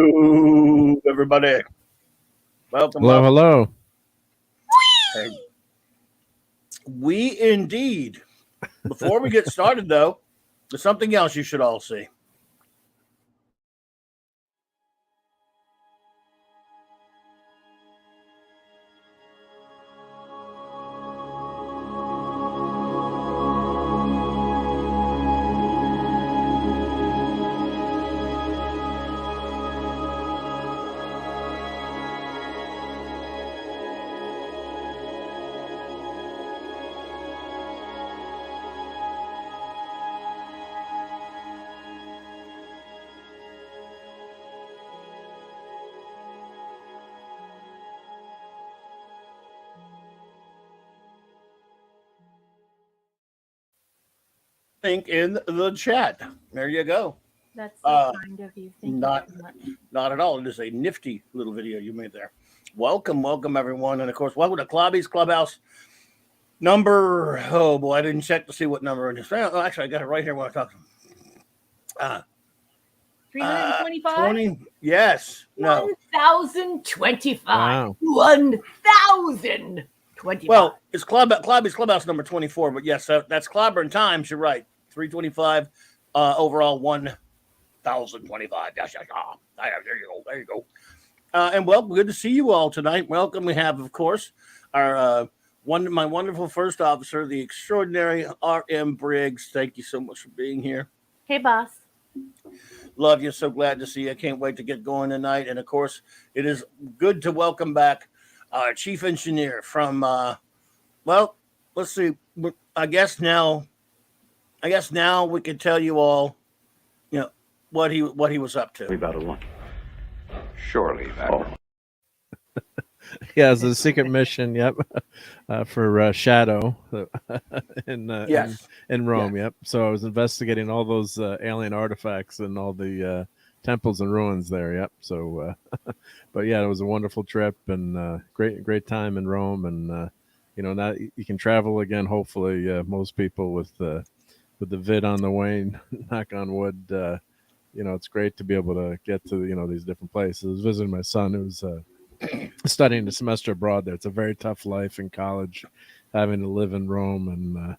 Hello, everybody. Welcome, Hello, welcome. hello. Hey, we indeed. Before we get started, though, there's something else you should all see. Link in the chat. There you go. That's so kind of you. Thank Not, you so much. not at all. It is a nifty little video you made there. Welcome, welcome, everyone. And of course, welcome to CLOBBY'S Clubhouse number. Oh, boy, I didn't check to see what number it is. Oh, actually, I got it right here when I talk to him. 325? 20. Yes. No. 1,025. Wow. 1,025. Well, it's CLOBBY'S Clubhouse number 24, but yes, that's Clobberin times. You're right. 325. Overall 1,025. Yes. There you go. There you go. And well, good to see you all tonight. Welcome. We have, of course, our my wonderful first officer, the extraordinary R.M. Briggs. Thank you so much for being here. Hey, boss. Love you. So glad to see you. I can't wait to get going tonight. And of course, it is good to welcome back our chief engineer from well, let's see. I guess now we can tell you all, what he was up to. Babylon. Surely Babylon. Yeah, it's a secret mission. Yep, for Shadow in Rome. Yeah. Yep. So I was investigating all those alien artifacts and all the temples and ruins there. Yep. So, but yeah, it was a wonderful trip and great time in Rome. And now you can travel again. Hopefully, most people with the vid on the wane. Knock on wood. It's great to be able to get to these different places. I was visiting my son who's studying the semester abroad there. It's a very tough life in college, having to live in Rome and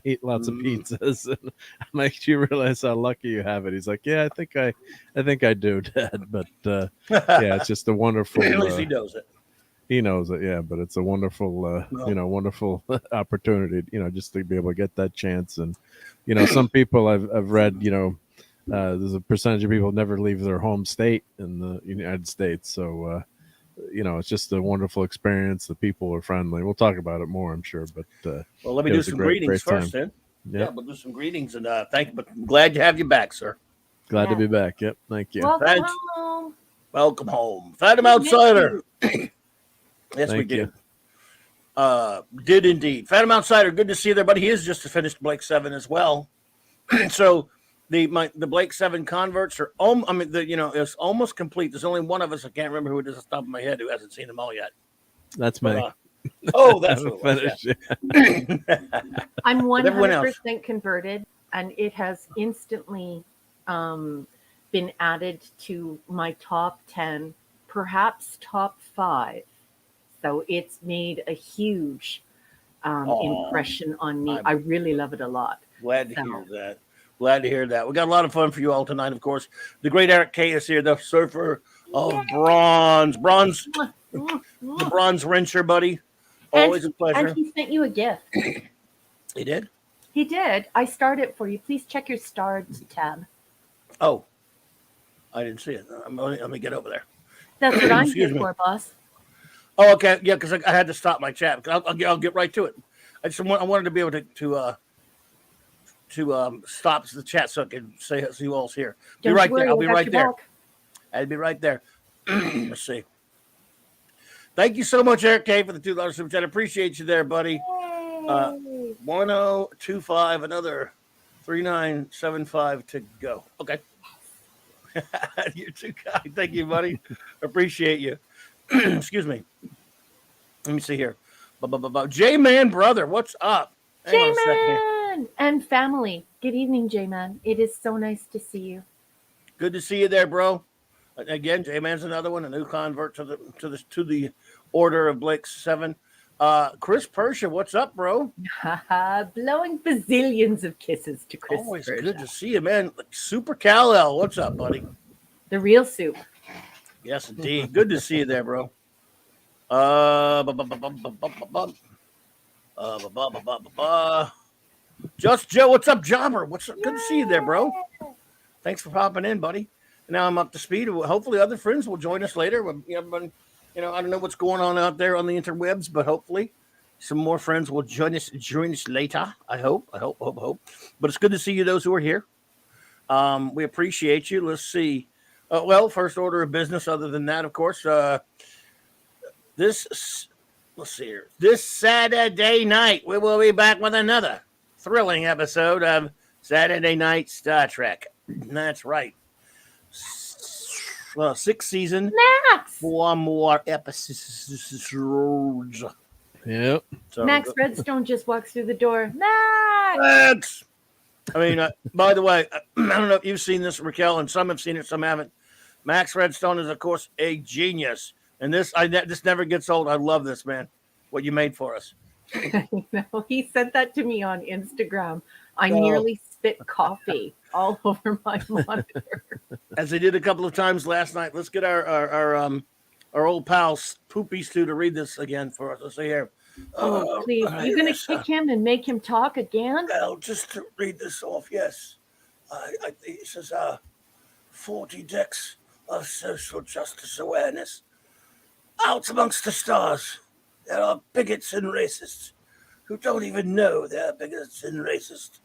eat lots of pizzas. And makes you realize how lucky you have it. He's like, yeah, I think I do, Dad. But yeah, it's just a wonderful. At least he knows it. He knows it, yeah. But it's a wonderful, wonderful opportunity, just to be able to get that chance. And some people I've read, there's a percentage of people never leave their home state in the United States. So, it's just a wonderful experience. The people are friendly. We'll talk about it more, I'm sure. But well, let me do some greetings first, then. Yeah, we'll do some greetings and thank you. But I'm glad to have you back, sir. Glad to be back. Yep, thank you. Welcome home. Welcome home, Phantom Outsider. Yes, Thank we did. you. Did indeed, Phantom Outsider. Good to see you there, buddy. He has just finished Blake 7 as well. So. The Blake 7 converts are it's almost complete. There's only one of us, I can't remember who it is off the top of my head, who hasn't seen them all yet. That's me. That's who it was, yeah. I'm 100% converted, and it has instantly been added to my top 10, perhaps top 5. So it's made a huge impression on me. I really love it a lot. Glad to hear that. Glad to hear that. We got a lot of fun for you all tonight, of course. The great Eric K is here, the surfer of bronze. The bronze wrencher, buddy. Always a pleasure. And he sent you a gift. He did? He did. I starred it for you. Please check your starred tab. Oh, I didn't see it. Let me get over there. That's what I'm here for, boss. Oh, okay. Yeah, because I had to stop my chat. I'll get right to it. I wanted to be able to stop the chat so I can say who all's here. Be right there. I'll be right there. I'll be right there. Let's see. Thank you so much, Eric K, for the $2 super chat. I appreciate you there, buddy. 1025, another 3975 to go. Okay. You're too kind. Thank you, buddy. Appreciate you. Excuse me. Let me see here. J-Man brother, what's up? J-Man and family. Good evening, J-Man. It is so nice to see you. Good to see you there, bro. Again, J-Man's another one, a new convert to the Order of Blake's 7. Chris Persha, what's up, bro? Blowing bazillions of kisses to Chris Always Persha. good to see you, man. Super Kal-El, what's up, buddy? The real soup. Yes, indeed. Good to see you there, bro. Just Joe, what's up, Jobber? What's up? Good to see you there, bro. Thanks for popping in, buddy. Now I'm up to speed. Hopefully, other friends will join us later. I don't know what's going on out there on the interwebs, but hopefully, some more friends will join us later. I hope. But it's good to see you, those who are here. We appreciate you. Let's see. First order of business. Other than that, of course, let's see here. This Saturday night, we will be back with another thrilling episode of Saturday Night Star Trek. That's right. Well, 6th season. Max! 4 more episodes. Yep. So, Max Redstone just walks through the door. Max! By the way, I don't know if you've seen this, Raquel, and some have seen it, some haven't. Max Redstone is, of course, a genius. And this never gets old. I love this, man. What you made for us. No, he sent that to me on Instagram. I nearly spit coffee all over my monitor. As they did a couple of times last night. Let's get our old pal Poopy Stew to read this again for us. Let's see here. Oh, please. You're going to kick him and make him talk again? Well, just to read this off, yes. It says 40 decks of social justice awareness. Out amongst the stars, there are bigots and racists who don't even know they're bigots and racists.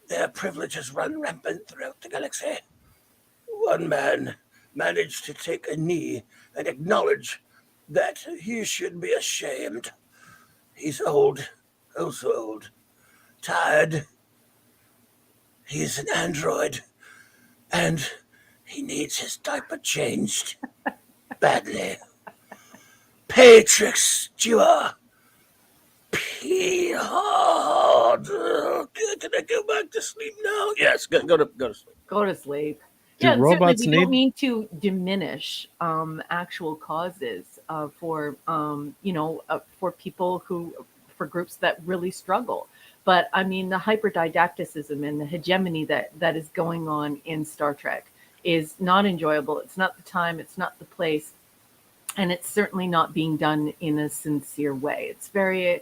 Their privileges run rampant throughout the galaxy. One man managed to take a knee and acknowledge that he should be ashamed. He's old, oh so old, tired. He's an android, and he needs his diaper changed badly. Patrix Dua. P-hard. Can I go back to sleep now? Yes, go to sleep. Go to sleep. Do Yeah, robots certainly we don't need- mean to diminish actual causes for people for groups that really struggle. But I mean, the hyperdidacticism and the hegemony that is going on in Star Trek is not enjoyable. It's not the time. It's not the place. And it's certainly not being done in a sincere way. It's very,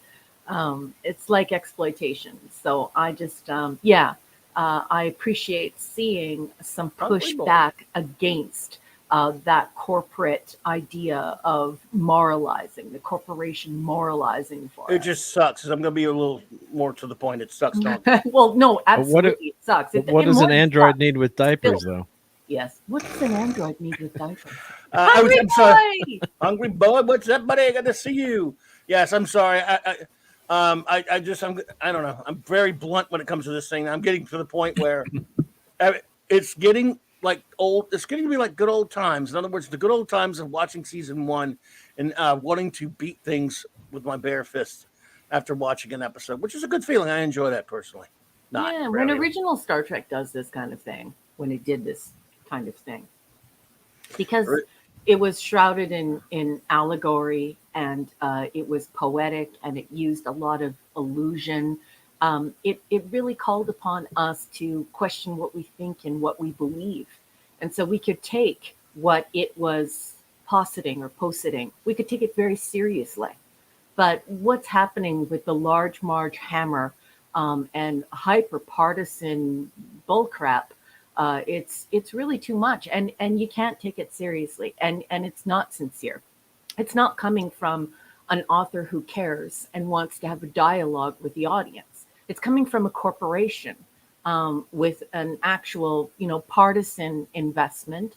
it's like exploitation. So I just, I appreciate seeing some pushback against that corporate idea of moralizing, the corporation moralizing for It us. just sucks. I'm going to be a little more to the point. It sucks, don't Well, no, absolutely, it sucks. What does an android need with diapers, though? Yes. What does an android need with diapers? I'm sorry. Hungry boy, what's up, buddy? I got to see you. Yes, I'm sorry. I don't know. I'm very blunt when it comes to this thing. I'm getting to the point where it's getting like old. It's getting to be like good old times. In other words, the good old times of watching season 1 and wanting to beat things with my bare fists after watching an episode, which is a good feeling. I enjoy that personally. When original Star Trek does this kind of thing, when it did this kind of thing, because it was shrouded in allegory, and it was poetic, and it used a lot of illusion. It really called upon us to question what we think and what we believe. And so we could take what it was positing, we could take it very seriously. But what's happening with the Large Marge hammer and hyper partisan bullcrap, it's really too much, and you can't take it seriously, and it's not sincere. It's not coming from an author who cares and wants to have a dialogue with the audience. It's coming from a corporation with an actual, partisan investment,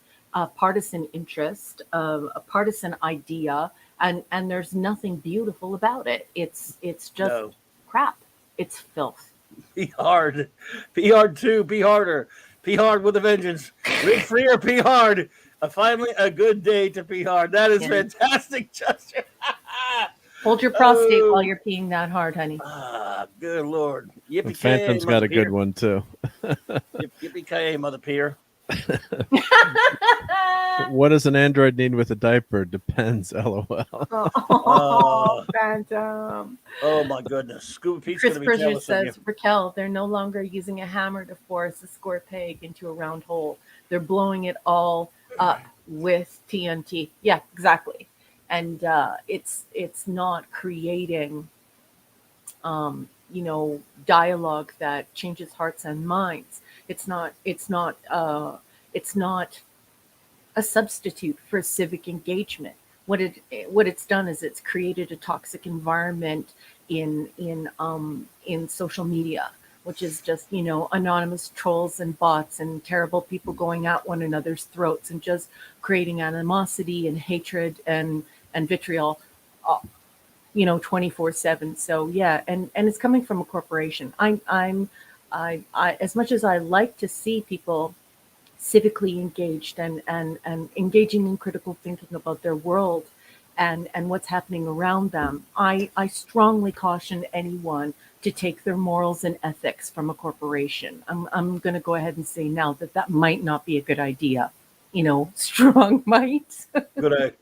partisan interest, a partisan idea, and there's nothing beautiful about it. It's just crap. It's filth. Be hard. Be hard too. Be harder. Be hard with a vengeance. Live free or be hard. Finally, a good day to be hard. That is fantastic, Chester. Hold your prostate while you're peeing that hard, honey. Good Lord. Yippee-ki-yay, Phantom's got a good one, too. Yippee-ki-yay, Mother Peer. What does an android need with a diaper? Depends. LOL. Phantom. Oh my goodness. Scuba Pete's Chris going to be Bridger jealous of you. says, Raquel, they're no longer using a hammer to force a square peg into a round hole. They're blowing it all up with TNT. Yeah, exactly. And it's not creating, dialogue that changes hearts and minds. It's not a substitute for civic engagement. What it's done is it's created a toxic environment in social media, which is just anonymous trolls and bots and terrible people going at one another's throats and just creating animosity and hatred and vitriol, 24/7. So yeah, and it's coming from a corporation. I as much as I like to see people civically engaged and engaging in critical thinking about their world and what's happening around them, I strongly caution anyone to take their morals and ethics from a corporation. I'm going to go ahead and say now that might not be a good idea. Strong might. Good.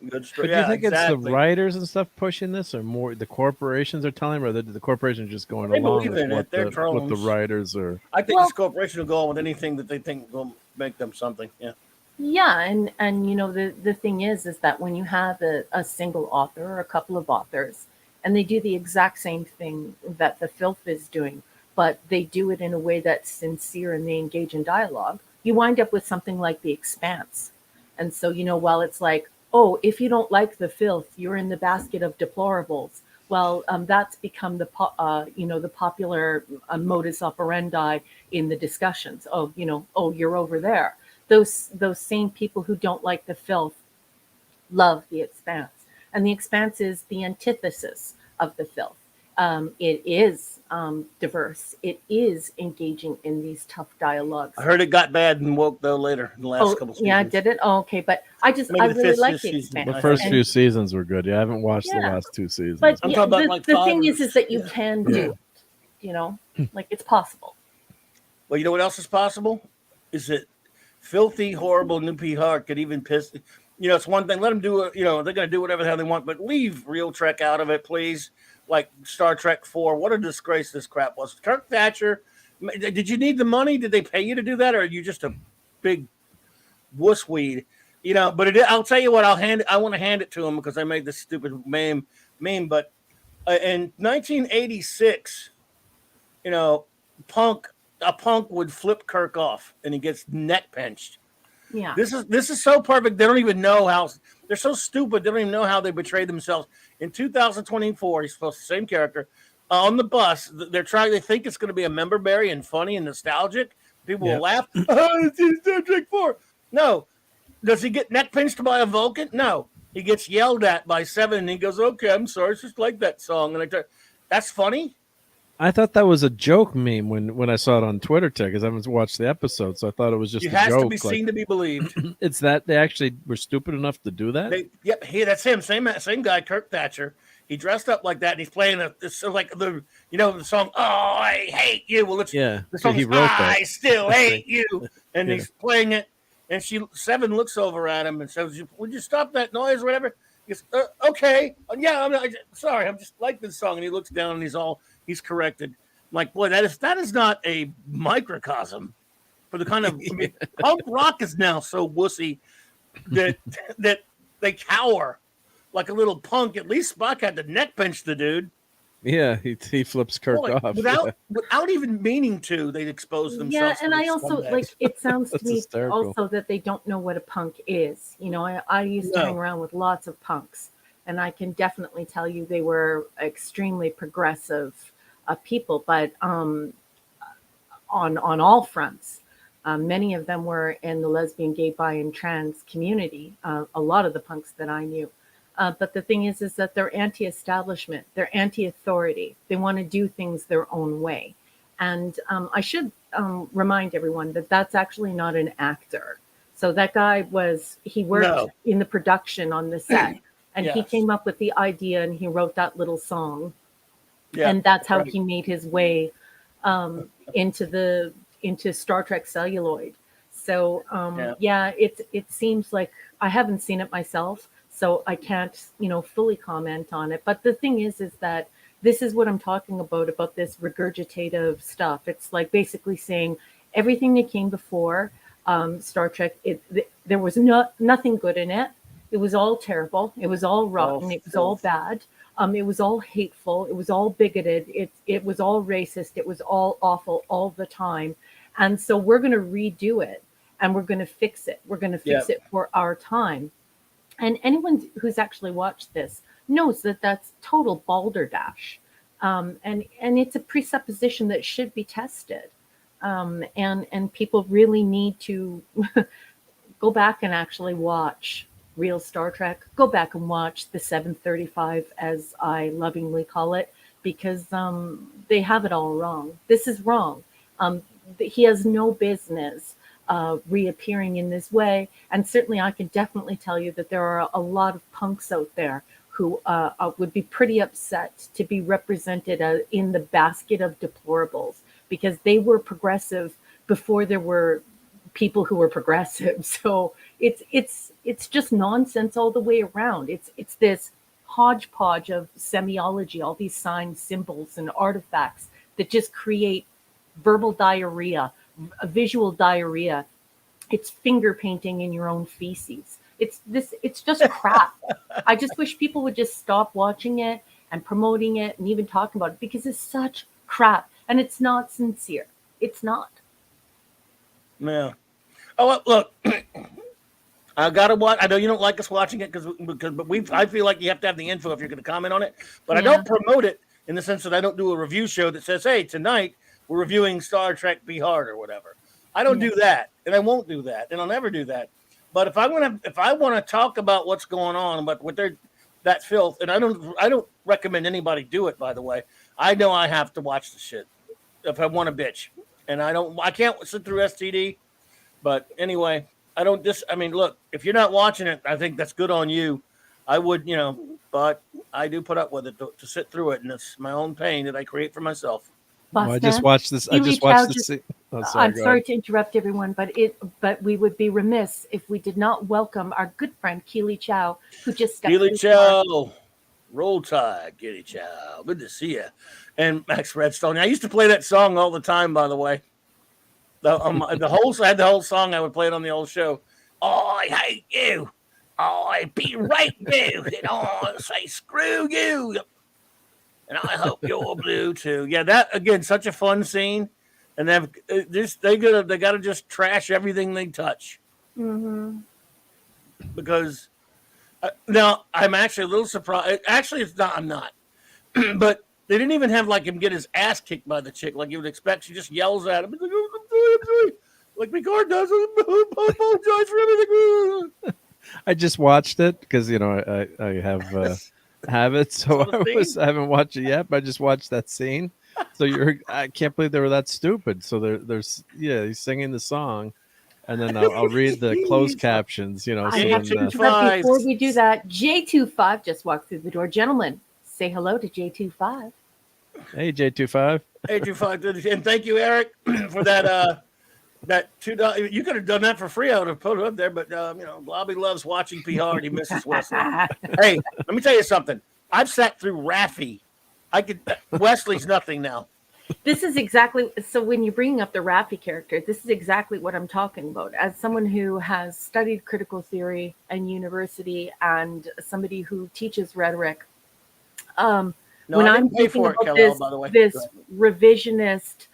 But do you think it's the writers and stuff pushing this, or more the corporations are telling them, or the corporations just going along with what the writers are? I think this corporation will go on with anything that they think will make them something. Yeah. Yeah, and the thing is that when you have a single author or a couple of authors, and they do the exact same thing that the filth is doing, but they do it in a way that's sincere and they engage in dialogue, you wind up with something like The Expanse. And so, while it's like, oh, if you don't like the filth, you're in the basket of deplorables. Well, that's become the popular modus operandi in the discussions. Oh, you're over there. Those same people who don't like the filth love The Expanse. And The Expanse is the antithesis of the filth. It is diverse. It is engaging in these tough dialogues. I heard it got bad and woke though later in the last couple seasons. Yeah, did it? Oh, okay, but I really like The Expanse. The first few seasons were good. Yeah, I haven't watched the last two seasons. But the thing is that you can do it. Like it's possible. Well, you know what else is possible? Is that filthy, horrible Nupi Hart could even piss. It's one thing. Let them do it. They're going to do whatever the hell they want, but leave real Trek out of it, please. Like Star Trek 4. What a disgrace this crap was. Kirk Thatcher, did you need the money? Did they pay you to do that? Or are you just a big wussweed? But I'll tell you what, I want to hand it to him because I made this stupid meme. But in 1986, a punk would flip Kirk off and he gets neck pinched. Yeah. This is so perfect. They don't even know how. They're so stupid. They don't even know how they betrayed themselves. In 2024, he's supposed to same character on the bus. They think it's going to be a member berry and funny and nostalgic. People will laugh. Oh, it's Star Trek 4. No. Does he get neck pinched by a Vulcan? No. He gets yelled at by Seven and he goes, "Okay, I'm sorry. It's just like that song." And that's funny. I thought that was a joke meme when I saw it on Twitter too, because I haven't watched the episode, so I thought it was just a joke. It has to be seen to be believed. It's that they actually were stupid enough to do that? That's him. Same guy, Kirk Thatcher. He dressed up like that, and he's playing the song, "Oh, I hate you." Well, the song is, "I still hate you," and he's playing it, and Seven looks over at him and says, "Would you stop that noise or whatever?" He goes, "Okay, yeah, I'm sorry, I'm just like this song." And he looks down and he's corrected. I'm like, boy, that is not a microcosm for the kind of punk rock is now so wussy that they cower like a little punk. At least Spock had to neck pinch the dude. Yeah, he flips Kirk off without even meaning to. They expose themselves. Yeah, and I also it sounds to me hysterical. Also that they don't know what a punk is. I used to hang around with lots of punks, and I can definitely tell you they were extremely progressive people, but on all fronts. Many of them were in the lesbian, gay, bi, and trans community. A lot of the punks that I knew. But the thing is that they're anti-establishment. They're anti-authority. They want to do things their own way. And I should remind everyone that that's actually not an actor. So that guy he worked in the production on the set, and he came up with the idea and he wrote that little song. Yeah, and that's how he made his way into Star Trek celluloid. So it seems like I haven't seen it myself, so I can't, fully comment on it. But the thing is that this is what I'm talking about this regurgitative stuff. It's like basically saying everything that came before Star Trek, there was nothing good in it. It was all terrible. It was all rotten. It was all bad. It was all hateful. It was all bigoted. It was all racist. It was all awful all the time. And so we're going to redo it, and we're going to fix it. We're going to fix it for our time. And anyone who's actually watched this knows that that's total balderdash. And it's a presupposition that should be tested. And people really need to go back and actually watch real Star Trek. Go back and watch the 735, as I lovingly call it, because they have it all wrong. This is wrong. He has no business reappearing in this way. And certainly I can definitely tell you that there are a lot of punks out there who would be pretty upset to be represented in the basket of deplorables, because they were progressive before there were people who were progressive. So it's just nonsense all the way around. It's this hodgepodge of semiology, all these signs, symbols, and artifacts that just create verbal diarrhea, visual diarrhea. It's finger painting in your own feces. It's just crap. I just wish people would just stop watching it and promoting it and even talking about it, because it's such crap and it's not sincere. It's not. Yeah. Oh, look, I gotta watch. I know you don't like us watching it but I feel like you have to have the info if you're going to comment on it. But I don't promote it in the sense that I don't do a review show that says, "Hey, tonight we're reviewing Star Trek Be Hard" or whatever. I don't do that, and I won't do that, and I'll never do that. But if I want to talk about what's going on, about what that filth, and I don't recommend anybody do it. By the way, I know I have to watch the shit if I want to bitch, and I can't sit through STD. But anyway, look, if you're not watching it, I think that's good on you. I would, but I do put up with it to sit through it, and it's my own pain that I create for myself. I just watched this. I'm sorry to interrupt everyone, but we would be remiss if we did not welcome our good friend Keely Chow, who just stepped Keely Chow, roll tide, Keely Chow. Good to see you. And Max Redstone. I used to play that song all the time, by the way. I had the whole song. I would play it on the old show. I hate you. I be right you. And I say screw you. And I hope you're blue too. Yeah, that again, such a fun scene. And they gotta just trash everything they touch. Mm-hmm. Because now I'm actually a little surprised. Actually, it's not. I'm not. But they didn't even have him get his ass kicked by the chick like you would expect. She just yells at him. Like Picard does. I apologize for everything. I just watched it because I have it, so I haven't watched it yet. But I just watched that scene. So I can't believe they were that stupid. So there's he's singing the song, and then I'll read the closed captions. But before we do that, J25 just walked through the door. Gentlemen, say hello to J25. Hey, J25. Hey, J25, and thank you, Eric, for that. That $2, you could have done that for free. I would have put it up there, but Blobby loves watching P Hard. He misses Wesley. Hey, let me tell you something. I've sat through Raffi. Wesley's nothing now. This is exactly so. When you're bringing up the Raffi character, this is exactly what I'm talking about. As someone who has studied critical theory in university and somebody who teaches rhetoric, when I'm thinking about this revisionist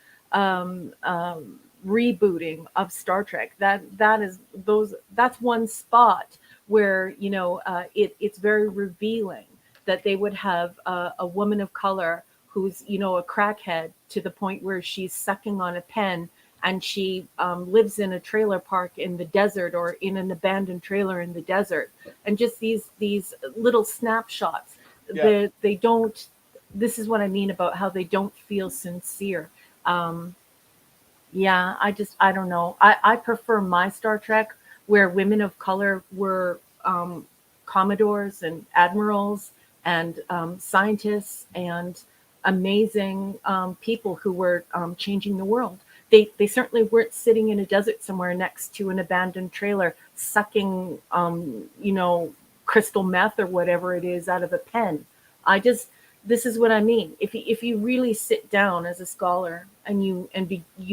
rebooting of Star Trek, that's one spot where it's very revealing that they would have a woman of color who's a crackhead to the point where she's sucking on a pen, and she lives in a trailer park in the desert or in an abandoned trailer in the desert, and just these little snapshots. They don't. This is what I mean about how they don't feel sincere. I don't know. I prefer my Star Trek where women of color were commodores and admirals and scientists and amazing people who were changing the world. They certainly weren't sitting in a desert somewhere next to an abandoned trailer sucking, crystal meth or whatever it is out of a pen. This is what I mean. If you really sit down as a scholar and you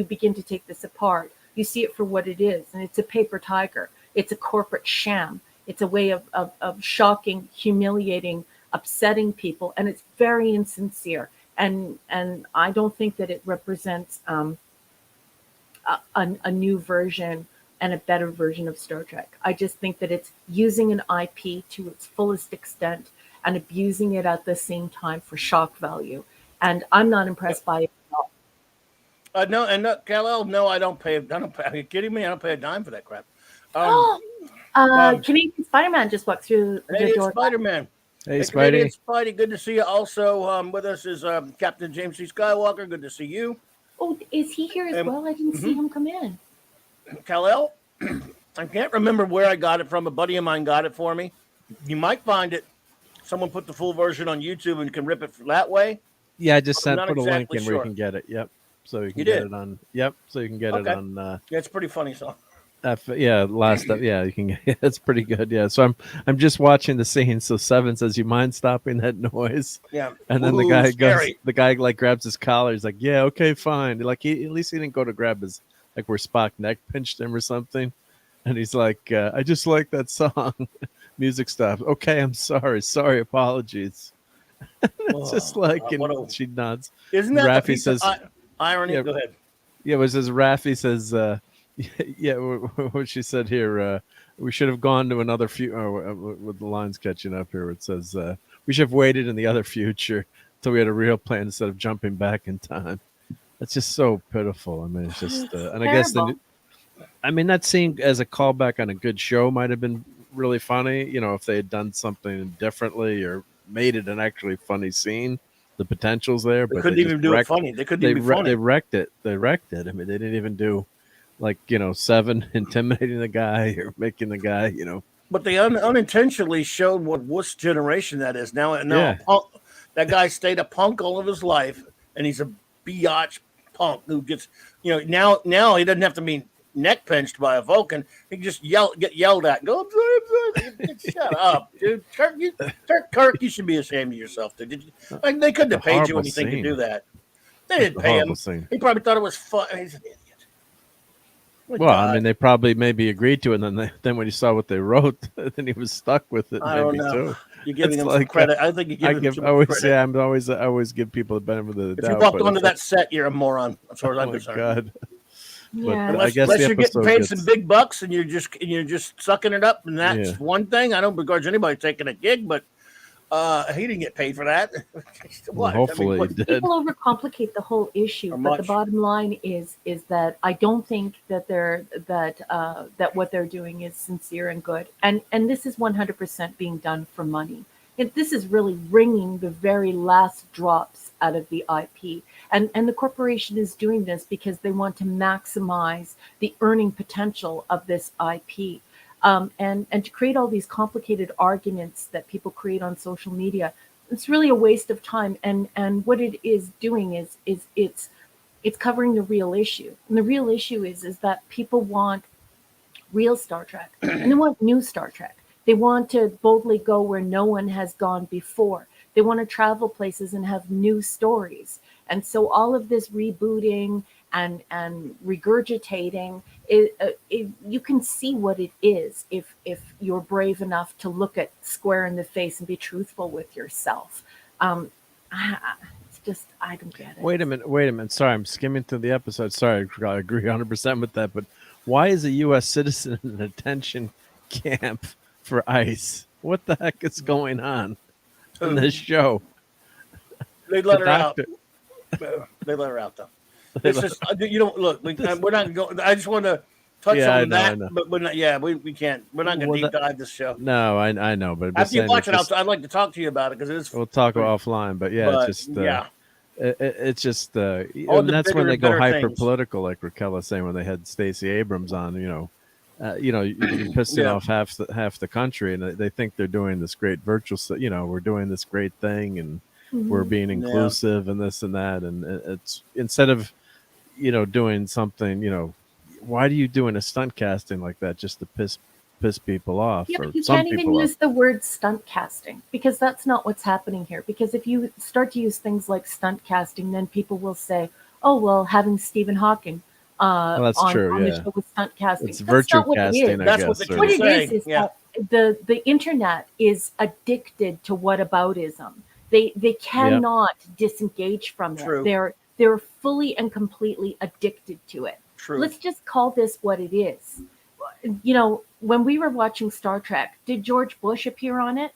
begin to take this apart, you see it for what it is, and it's a paper tiger. It's a corporate sham. It's a way of shocking, humiliating, upsetting people, and it's very insincere. And I don't think that it represents a new version and a better version of Star Trek. I just think that it's using an IP to its fullest extent and abusing it at the same time for shock value. And I'm not impressed by it at all. No, Kal-El, no, I don't pay. Are you kidding me? I don't pay a dime for that crap. Canadian Spider-Man just walked through the door. Spider-Man. Hey, Spidey. Spidey, good to see you. Also with us is Captain James C. Skywalker. Good to see you. Oh, is he here as well? I didn't see him come in. Kal-El, I can't remember where I got it from. A buddy of mine got it for me. You might find it. Someone put the full version on YouTube and can rip it that way. Yeah, I just put a link exactly in where you can get it. Yep. So you can get it on. Yep. So you can get it on. Yeah, it's pretty funny song. Yeah, you can get. Yeah, it's pretty good. Yeah. So I'm just watching the scene. So Seven says, "You mind stopping that noise?" Yeah. And then the guy goes. The guy like grabs his collar. He's like, "Yeah, okay, fine." Like at least he didn't go to grab his like where Spock neck pinched him or something. And he's like, "I just like that song." Music stops. Okay, I'm sorry. Sorry, apologies. It's just like she nods. Isn't that Raffi says irony? Yeah, go ahead. Yeah, it was as Raffi says. Yeah, what she said here. We should have gone to another with the lines catching up here. It says we should have waited in the other future until we had a real plan instead of jumping back in time. That's just so pitiful. I mean, it's just, and I guess that scene as a callback on a good show might have been really funny, if they had done something differently or made it an actually funny scene. The potential's there, but they couldn't even do it funny. They couldn't even be funny. They wrecked it. I mean, they didn't even do like Seven intimidating the guy or making the guy, But they unintentionally showed what wuss generation that is now. Yeah. That guy stayed a punk all of his life, and he's a biatch punk who gets, now he doesn't have to be neck pinched by a Vulcan. He can just get yelled at and go, I'm sorry. Shut up, dude. Kirk, you should be ashamed of yourself, dude. They couldn't have paid you anything to do that. They didn't pay him. Scene. He probably thought it was fun. He's an idiot. I mean, they probably maybe agreed to it, and then when he saw what they wrote, then he was stuck with it. I don't know. Too. You're giving him some credit. I think you give him some credit. Yeah, I always give people the benefit of the doubt. If you walked onto that set, you're a moron. As far as I'm concerned. God. Yeah. But, I guess unless you're getting paid some big bucks and you're just sucking it up, and that's one thing. I don't begrudge anybody taking a gig, but he didn't get paid for that. Well, hopefully, he did. People overcomplicate the whole issue, but the bottom line is that I don't think that that what they're doing is sincere and good, and this is 100% being done for money. This is really wringing the very last drops out of the IP. And the corporation is doing this because they want to maximize the earning potential of this IP. And to create all these complicated arguments that people create on social media, it's really a waste of time. And what it is doing is it's covering the real issue. And the real issue is that people want real Star Trek and they want new Star Trek. They want to boldly go where no one has gone before. They want to travel places and have new stories. And so all of this rebooting and regurgitating, you can see what it is if you're brave enough to look it square in the face and be truthful with yourself. It's just, I don't get it. Wait a minute. Sorry, I'm skimming through the episode. Sorry, I agree 100% with that. But why is a U.S. citizen in a detention camp for ICE? What the heck is going on in this show? They let her out. They let her out, though. It's just, look. We're not going. I just want to touch on that, but we're not. Yeah, we can't. We're not going to deep dive this show. No, I know, but after you watch it, I'd like to talk to you about it because it's. We'll talk offline, but yeah, it's just it's just and that's when they go hyper political, like Raquel was saying when they had Stacey Abrams on. You're pissing off half the country, and they think they're doing this great virtual. We're doing this great thing, and we're being inclusive and this and that, and it's instead of doing something, why are you doing a stunt casting like that just to piss people off? Yeah, or but you some can't even people use the word stunt casting, because that's not what's happening here. Because if you start to use things like stunt casting, then people will say, "Oh, well, having Stephen Hawking Well, that's true, on the yeah. show was stunt casting." It's That's virtue not what it casting, is. I That's what guess. they What keep it saying. is Yeah. that the internet is addicted to whataboutism. They cannot disengage from it. True. They're fully and completely addicted to it. True. Let's just call this what it is. When we were watching Star Trek, did George Bush appear on it?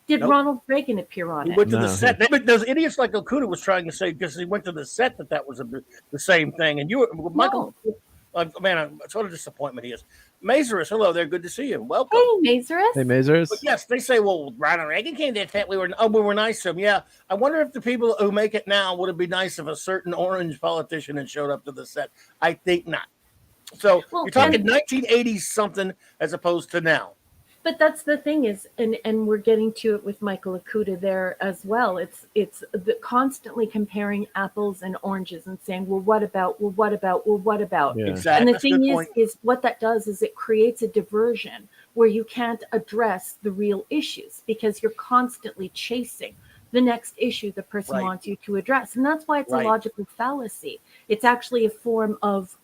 Did Nope. Ronald Reagan appear on He it? went to the No. set. Those idiots like Okuda was trying to say, because he went to the set, that was the same thing. And Michael, man, what a disappointment he is. Mazarus, hello there. Good to see you. Welcome. Hey, Mazarus. Hey, Mazars. But yes, they say, well, Ronald Reagan came to the set. We were nice to him. Yeah. I wonder if the people who make it now would it be nice if a certain orange politician had showed up to the set. I think not. So you're talking 1980s something as opposed to now. But that's the thing is, and we're getting to it with Michael Okuda there as well. It's constantly comparing apples and oranges and saying, well, what about? Well, what about? Well, what about? Yeah. Exactly. And the thing is what that does is it creates a diversion where you can't address the real issues because you're constantly chasing the next issue the person wants you to address. And that's why it's a logical fallacy. It's actually a form of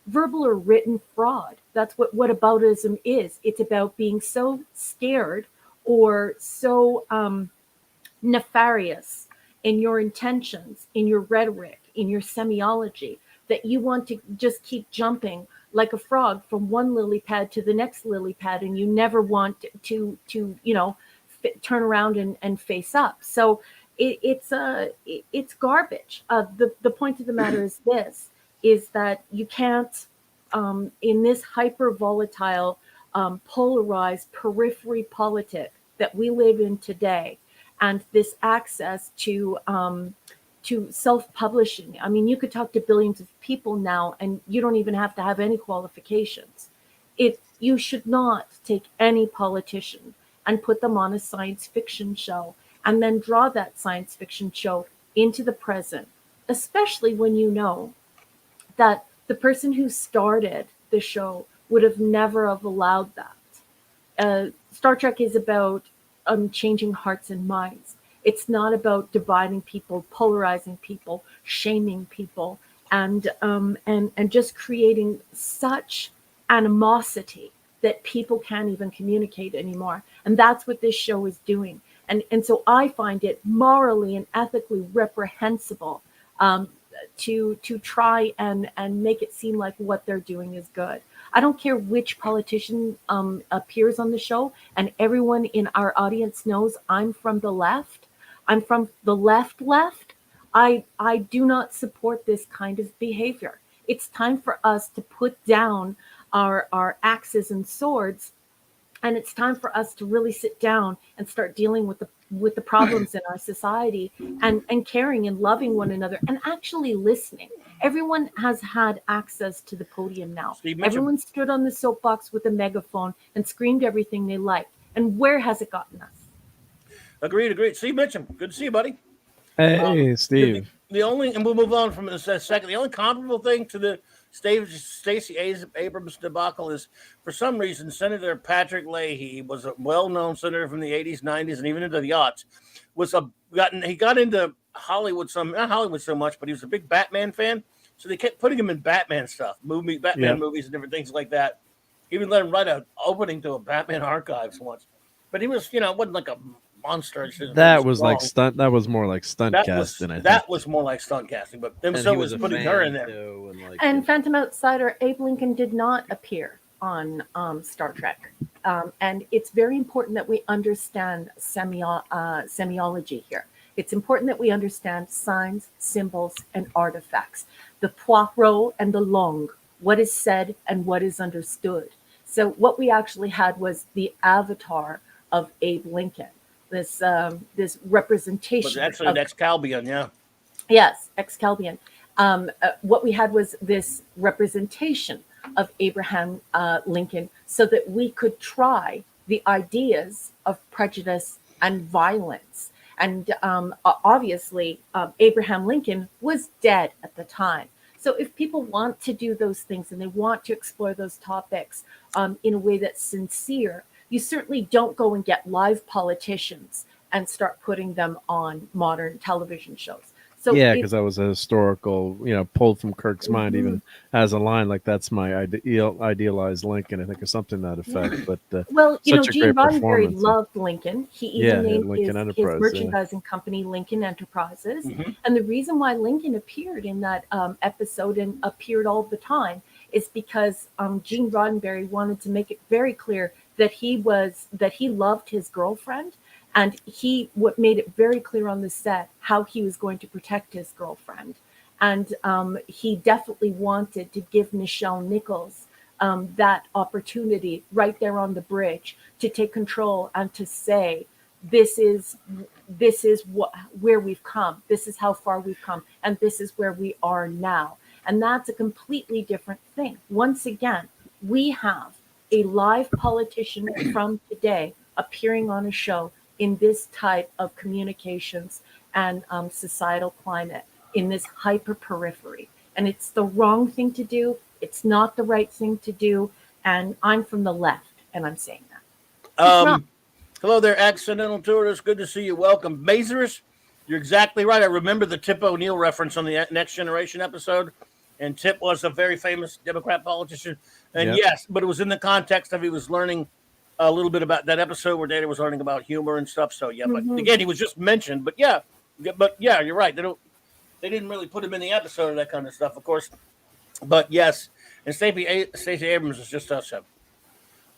verbal or written fraud. That's what whataboutism is. It's about being so scared or so nefarious in your intentions, in your rhetoric, in your semiology, that you want to just keep jumping like a frog from one lily pad to the next lily pad, and you never want to turn around and face up. So it's garbage. The point of the matter is this, is that you can't, in this hyper volatile, polarized periphery politic that we live in today, and this access to self-publishing. I mean, you could talk to billions of people now, and you don't even have to have any qualifications. You should not take any politician and put them on a science fiction show and then draw that science fiction show into the present, especially when you know that the person who started the show would have never have allowed that. Star Trek is about changing hearts and minds. It's not about dividing people, polarizing people, shaming people, and just creating such animosity that people can't even communicate anymore. And that's what this show is doing. And so I find it morally and ethically reprehensible to try and make it seem like what they're doing is good. I don't care which politician appears on the show, and everyone in our audience knows I'm from the left. I'm from the left. I do not support this kind of behavior. It's time for us to put down our axes and swords, and it's time for us to really sit down and start dealing with the problems in our society, and caring and loving one another and actually listening. Everyone has had access to the podium now. Everyone stood on the soapbox with a megaphone and screamed everything they liked. And where has it gotten us? Agreed. Steve Mitchum, good to see you, buddy. Hey, Steve. The only, and we'll move on from this in a second. The only comparable thing to the Stacey Abrams debacle is, for some reason, Senator Patrick Leahy was a well-known senator from the 80s, 90s, and even into the aughts. He got into Hollywood not Hollywood so much, but he was a big Batman fan. So they kept putting him in Batman stuff, Batman movies and different things like that. Even let him write an opening to a Batman Archives once. But he was, wasn't like a monster. That was like stunt. That was more like stunt casting. I think that was more like stunt casting. But then so was putting her in there. Too, and Phantom Outsider, Abe Lincoln did not appear on Star Trek. And it's very important that we understand semiology here. It's important that we understand signs, symbols, and artifacts. The Poirot and the Longue, what is said and what is understood. So what we actually had was the avatar of Abe Lincoln. This representation. Was actually an Excalbion, yeah. Yes, Excalbion. What we had was this representation of Abraham Lincoln, so that we could try the ideas of prejudice and violence. And obviously, Abraham Lincoln was dead at the time. So if people want to do those things and they want to explore those topics in a way that's sincere, you certainly don't go and get live politicians and start putting them on modern television shows. So yeah, because that was a historical, pulled from Kirk's mind. Mhm. Even has a line like, "That's my idealized Lincoln," I think, or something to that effect. But Well, such a Gene great Roddenberry performance. loved Lincoln. He Yeah, even named Lincoln his Enterprise, yeah. merchandising company Lincoln Enterprises. Mhm. And the reason why Lincoln appeared in that episode and appeared all the time is because Gene Roddenberry wanted to make it very clear that he loved his girlfriend, and he made it very clear on the set how he was going to protect his girlfriend. And he definitely wanted to give Nichelle Nichols that opportunity right there on the bridge to take control and to say, this is where we've come. This is how far we've come, and this is where we are now. And that's a completely different thing. Once again, we have a live politician from today appearing on a show in this type of communications and societal climate, in this hyper periphery. And it's the wrong thing to do. It's not the right thing to do. And I'm from the left, and I'm saying that. Hello there, accidental tourist. Good to see you. Welcome. Mazers, you're exactly right. I remember the Tip O'Neill reference on the Next Generation episode. And Tip was a very famous Democrat politician. And yes, but it was in the context of he was learning a little bit about that episode where Data was learning about humor and stuff. So yeah, but again, he was just mentioned. But yeah, you're right. They didn't really put him in the episode of that kind of stuff, of course. But yes, and Stacey Abrams is just us.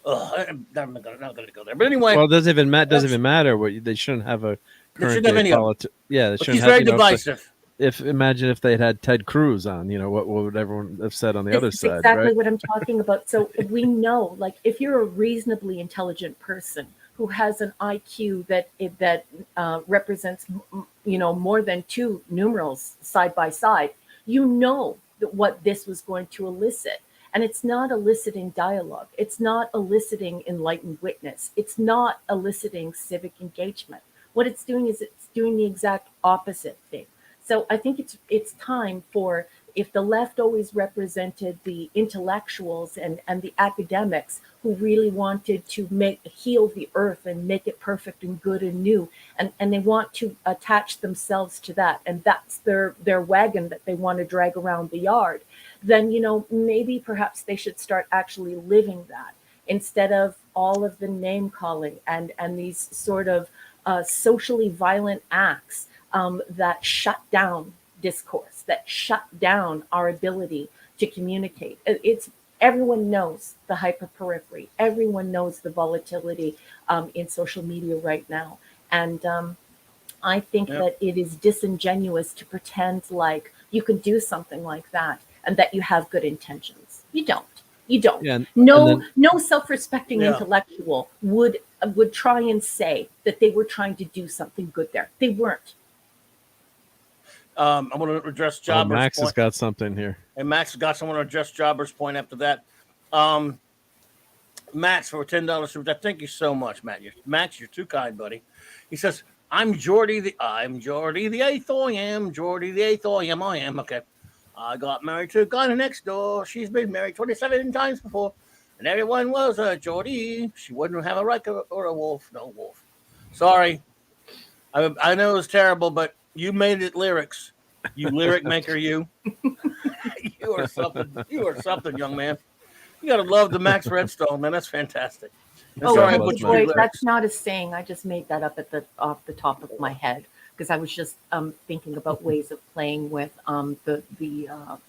I'm not going to go there. But anyway, well, it doesn't even matter. What they shouldn't have a current day politician. Yeah, they shouldn't he's have. Very divisive. Imagine if they'd had Ted Cruz on, what would everyone have said on the other side? Exactly right? what I'm talking about. So we know, like, if you're a reasonably intelligent person who has an IQ that represents, more than two numerals side by side, that what this was going to elicit. And it's not eliciting dialogue. It's not eliciting enlightened witness. It's not eliciting civic engagement. What it's doing is it's doing the exact opposite thing. So I think it's time for, if the left always represented the intellectuals and the academics who really wanted to heal the earth and make it perfect and good and new, and they want to attach themselves to that, and that's their wagon that they want to drag around the yard, then maybe perhaps they should start actually living that, instead of all of the name calling and these sort of socially violent acts that shut down discourse, that shut down our ability to communicate. Everyone knows the hyperperiphery. Everyone knows the volatility in social media right now. And I think that it is disingenuous to pretend like you can do something like that and that you have good intentions. You don't. Yeah, no self-respecting intellectual would try and say that they were trying to do something good there. They weren't. I want to address Jobber's point. Max has got something here. And Max has got someone to address Jobber's point after that. Max, for $10 super. Thank you so much, Matt. Max, you're too kind, buddy. He says, I'm Geordie the 8th. I am Geordie the 8th. I am. Okay. I got married to a guy next door. She's been married 27 times before. And everyone was a Geordie. She wouldn't have a Riker or a wolf. No wolf. Sorry. I know it was terrible, but you made it lyrics. You lyric maker, you. You are something. You are something, young man. You gotta love the Max Redstone, man. That's fantastic. Boy, that's not a saying. I just made that up off the top of my head because I was just thinking about ways of playing with the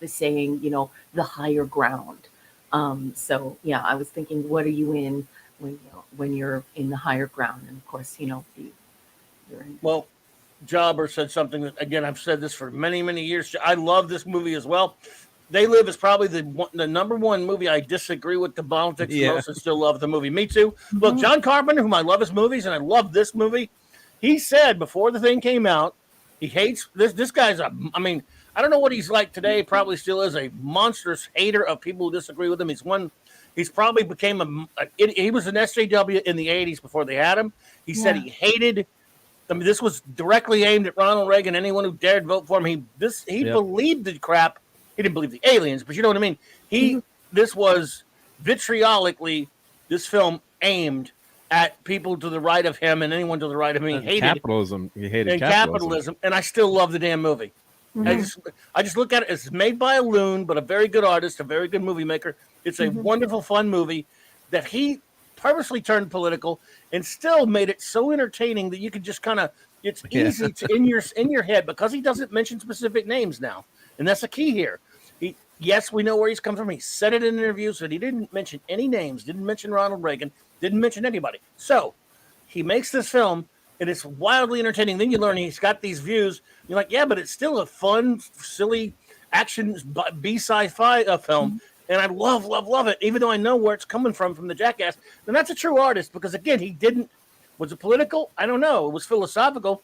saying, the higher ground. So yeah, I was thinking, what are you in when you're in the higher ground? And of course, you're in. Well, Jobber said something that, again, I've said this for many, many years. I love this movie as well. They Live is probably the number one movie I disagree with the politics most and still love the movie. Me too. Mm-hmm. Look, John Carpenter, whom I love his movies, and I love this movie, he said before the thing came out, he hates this guy's I don't know what he's like today, probably still is a monstrous hater of people who disagree with him. He's probably became he was an SJW in the 80s before they had him. He said he hated I mean, this was directly aimed at Ronald Reagan. Anyone who dared vote for him, he believed the crap. He didn't believe the aliens, but you know what I mean. This was vitriolically this film aimed at people to the right of him and anyone to the right of me. And capitalism. He hated capitalism, and I still love the damn movie. I just look at it. It's made by a loon, but a very good artist, a very good movie maker. It's a wonderful, fun movie that he purposely turned political and still made it so entertaining that you could just kind of, it's easy to in your head, because he doesn't mention specific names now, and that's the key here. Yes, we know where he's come from. He said it in interviews that he didn't mention any names, didn't mention Ronald Reagan, didn't mention anybody. So he makes this film, and it's wildly entertaining. Then you learn he's got these views. You're like, yeah, but it's still a fun, silly action B-sci-fi film. And I love it, even though I know where it's coming from the jackass. And that's a true artist, because, again, was it political? I don't know. It was philosophical.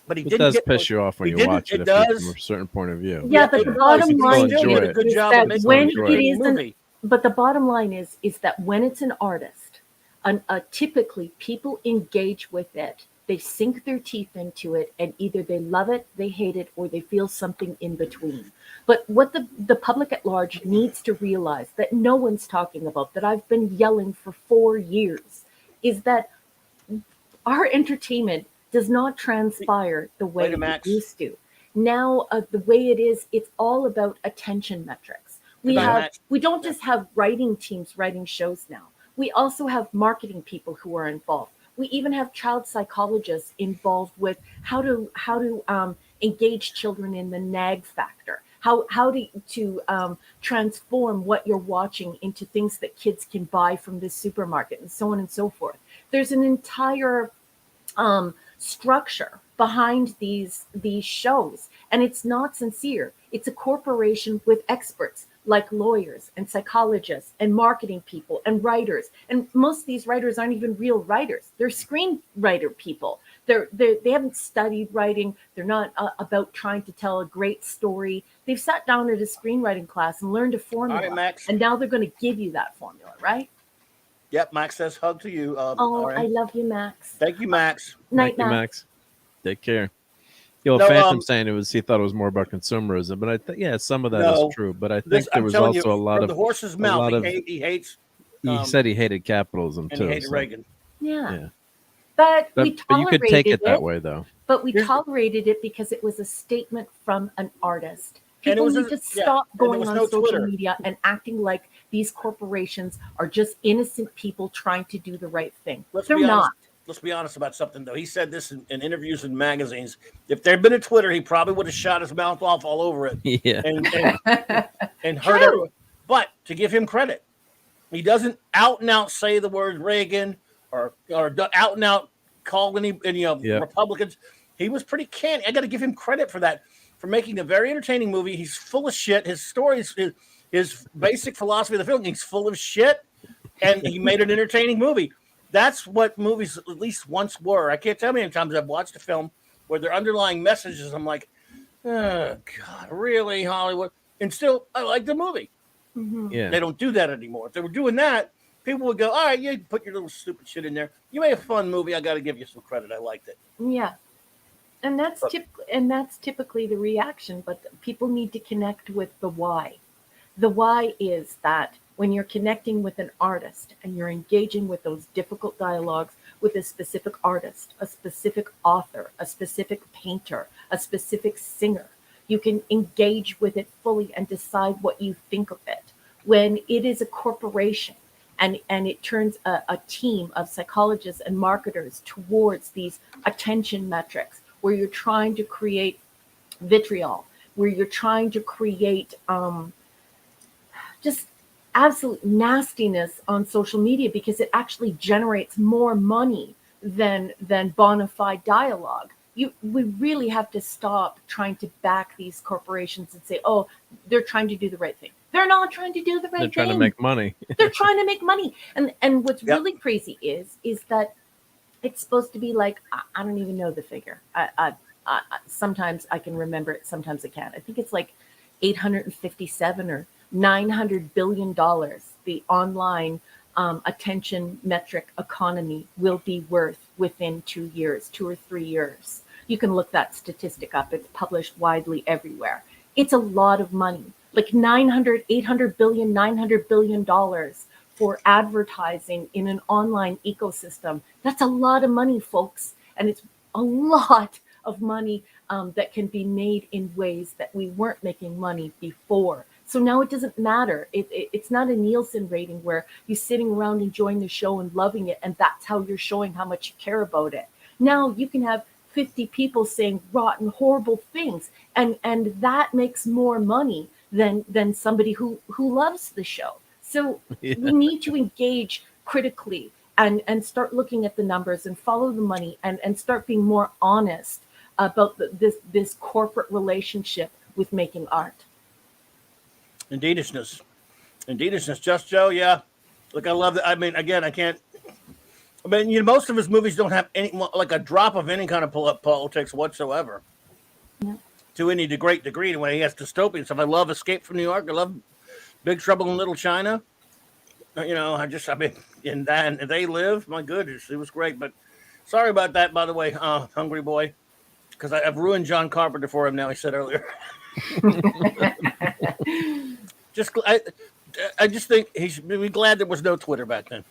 But it does piss you off when you watch it, from a certain point of view. Yeah, but the bottom line is that when it isn't. But the bottom line is that when it's an artist, typically people engage with it. They sink their teeth into it, and either they love it, they hate it, or they feel something in between. But what the public at large needs to realize, that no one's talking about, that I've been yelling for 4 years, is that our entertainment does not transpire the way it used to. Now, the way it is, it's all about attention metrics. We don't just have writing teams writing shows now. We also have marketing people who are involved. We even have child psychologists involved with how to engage children in the nag factor, how to transform what you're watching into things that kids can buy from the supermarket, and so on and so forth. There's an entire structure behind these shows, and it's not sincere. It's a corporation with experts like lawyers and psychologists and marketing people and writers, and most of these writers aren't even real writers. They're screenwriter people. They haven't studied writing. They're not about trying to tell a great story. They've sat down at a screenwriting class and learned a formula. All right, Max. And now they're going to give you that formula, right? Yep, Max says hug to you. I love you, Max. Thank you, Max. Night, Thank you, Max. Take care. Phantom saying he thought it was more about consumerism, but I think some of that is true. But I think there was also a lot of the horse's mouth. He hates. He said he hated capitalism too. He hated Reagan. Yeah. But we tolerated you could take it that way, though. But we tolerated it because it was a statement from an artist. People need to stop going on social media and acting like these corporations are just innocent people trying to do the right thing. They're not. Let's be honest about something, though. He said this in interviews and magazines. If there'd been a Twitter, he probably would have shot his mouth off all over it. Yeah. And hurt everyone. But to give him credit, he doesn't out and out say the word Reagan or out and out call any Republicans. He was pretty candid. I got to give him credit for that, for making a very entertaining movie. He's full of shit. His stories, his basic philosophy of the film, he's full of shit, and he made an entertaining movie. That's what movies at least once were. I can't tell how many times I've watched a film where their underlying messages, I'm like, oh, God, really, Hollywood? And still, I like the movie. Mm-hmm. Yeah. They don't do that anymore. If they were doing that, people would go, all right, you put your little stupid shit in there. You made a fun movie. I got to give you some credit. I liked it. Yeah. And that's typically the reaction, but people need to connect with the why. The why is that when you're connecting with an artist and you're engaging with those difficult dialogues with a specific artist, a specific author, a specific painter, a specific singer, you can engage with it fully and decide what you think of it. When it is a corporation and it turns a team of psychologists and marketers towards these attention metrics, where you're trying to create vitriol, where you're trying to create just absolute nastiness on social media, because it actually generates more money than bona fide dialogue. We really have to stop trying to back these corporations and say, oh, they're trying to do the right thing. They're not trying to do the right thing. They're trying to make money. They're trying to make money. And what's really crazy is that it's supposed to be like, I don't even know the figure. I sometimes I can remember it, sometimes I can't. I think it's like 857 or $900 billion, the online attention metric economy will be worth within 2 years, 2 or 3 years. You can look that statistic up. It's published widely everywhere. It's a lot of money, like 800 billion, $900 billion for advertising in an online ecosystem. That's a lot of money, folks. And it's a lot of money that can be made in ways that we weren't making money before. So now it doesn't matter. It's not a Nielsen rating where you're sitting around enjoying the show and loving it, and that's how you're showing how much you care about it. Now you can have 50 people saying rotten, horrible things, and that makes more money than somebody who loves the show. So we need to engage critically and start looking at the numbers and follow the money and start being more honest about this corporate relationship with making art. Indeedishness. Just Joe, yeah. Look, I love that. I mean, again, most of his movies don't have any, like a drop of any kind of politics whatsoever. Yeah. To any great degree. When he has dystopian stuff, I love Escape from New York. I love Big Trouble in Little China. In that, and They Live. My goodness, it was great. But sorry about that, by the way, Hungry Boy, because I've ruined John Carpenter for him now. I said earlier. I just think he should be glad there was no Twitter back then.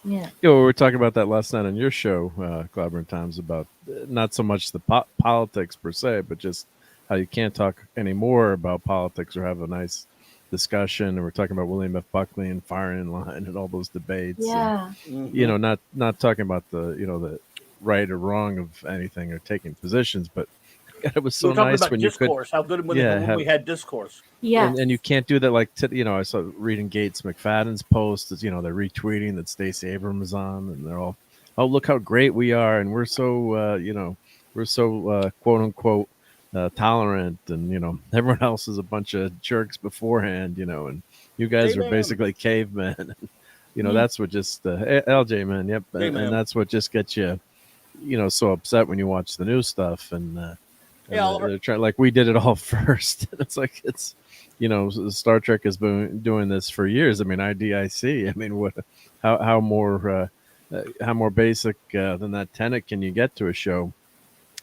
Yeah. We were talking about that last night on your show, Clobberin Times, about not so much the politics per se, but just how you can't talk anymore about politics or have a nice discussion. And we're talking about William F. Buckley and firing in line and all those debates. Yeah. And, not talking about the right or wrong of anything or taking positions, but it was so nice when discourse. How good when we had discourse. Yeah, and you can't do that. Like I saw reading Gates McFadden's post. They're retweeting that Stacey Abrams is on, and they're all, oh, look how great we are, and we're so quote unquote tolerant, and everyone else is a bunch of jerks beforehand, and you guys are basically cavemen. That's what just LJ, man. Yep, and that's what just gets you, so upset when you watch the new stuff and. They're trying, like, we did it all first. It's like Star Trek has been doing this for years. I mean, IDIC. I mean, how more basic than that tenet can you get to a show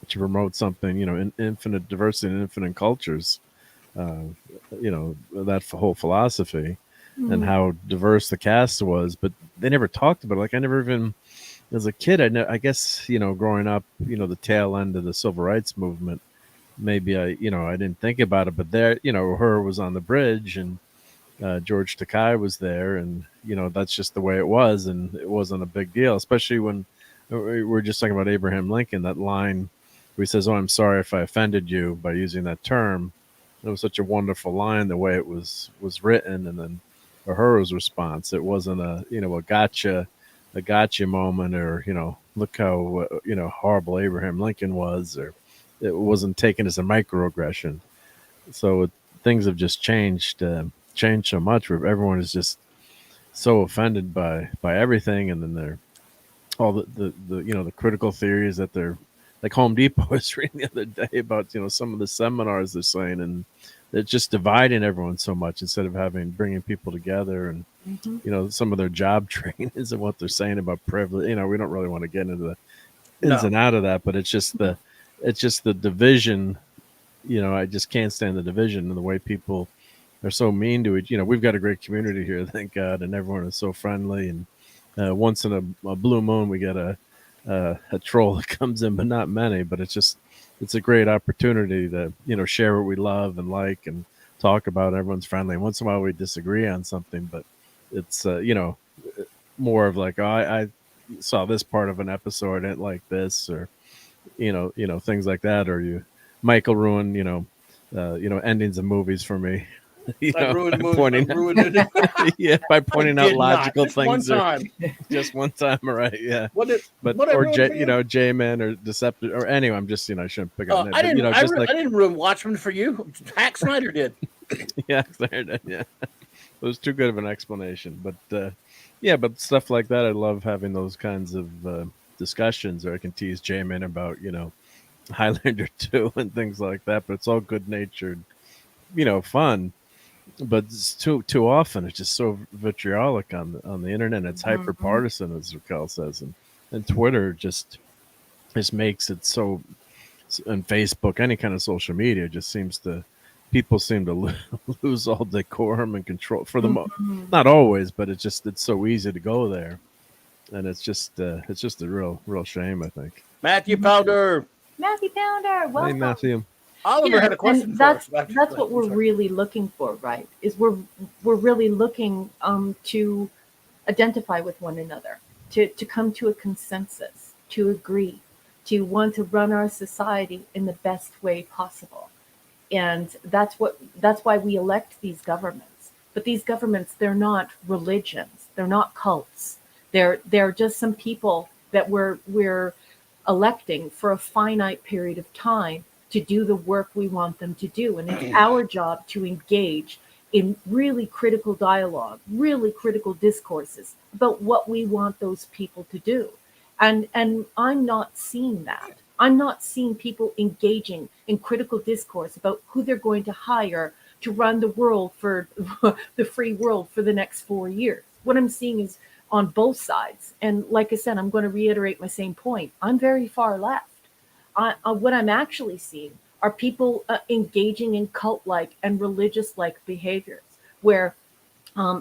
to promote something? In infinite diversity and infinite cultures. That whole philosophy and how diverse the cast was, but they never talked about it. Like, I never even, as a kid, I guess growing up, the tail end of the civil rights movement. Maybe I didn't think about it, but there, her was on the bridge and George Takei was there, and that's just the way it was, and it wasn't a big deal, especially when we're just talking about Abraham Lincoln. That line where he says, "Oh, I'm sorry if I offended you," by using that term. It was such a wonderful line, the way it was written, and then Uhura's response. It wasn't a gotcha moment, or look how horrible Abraham Lincoln was, or it wasn't taken as a microaggression. So things have just changed so much, where everyone is just so offended by everything, and then they're all the critical theories that they're, like, Home Depot was reading the other day about some of the seminars they're saying, and they're just dividing everyone so much instead of bringing people together, and some of their job trainings and what they're saying about privilege. We don't really want to get into the ins and out of that, but it's just the division. I just can't stand the division and the way people are so mean to each. We've got a great community here, thank God, and everyone is so friendly. And once in a blue moon, we get a troll that comes in, but not many. But it's a great opportunity to share what we love and like and talk about. Everyone's friendly. And once in a while, we disagree on something, but it's more of like, oh, I saw this part of an episode, I didn't like this, or things like that, or Michael ruined endings of movies for me. By pointing out logical things. Just one time, right? Yeah. J-Man or Deceptive, or anyway, I'm just I shouldn't pick up. I didn't ruin Watchmen for you. Hack Snyder did. Yeah, Snyder did. Yeah, it was too good of an explanation, but but stuff like that, I love having those kinds of discussions, or I can tease J-Man about Highlander 2 and things like that, but it's all good natured, fun. but it's too often it's just so vitriolic on the internet. It's hyper Mhm. partisan, as Raquel says, and Twitter just makes it so. And Facebook, any kind of social media, just seems to people seem to lose all decorum and control for the Mhm. not always, but it's so easy to go there, and it's just a real shame, I think. Matthew Powder. Matthew Pounder, welcome. Hey, Matthew. Oliver had a question and for us. that's what we're really looking for, right? Is we're really looking to identify with one another, to come to a consensus, to agree, to want to run our society in the best way possible. And that's why we elect these governments. But these governments, they're not religions, they're not cults. They're just some people that we're electing for a finite period of time to do the work we want them to do. And it's our job to engage in really critical dialogue, really critical discourses about what we want those people to do. And I'm not seeing that. I'm not seeing people engaging in critical discourse about who they're going to hire to run the world for the free world for the next 4 years. What I'm seeing is on both sides. And like I said, I'm going to reiterate my same point. I'm very far left. What I'm actually seeing are people engaging in cult-like and religious-like behaviors where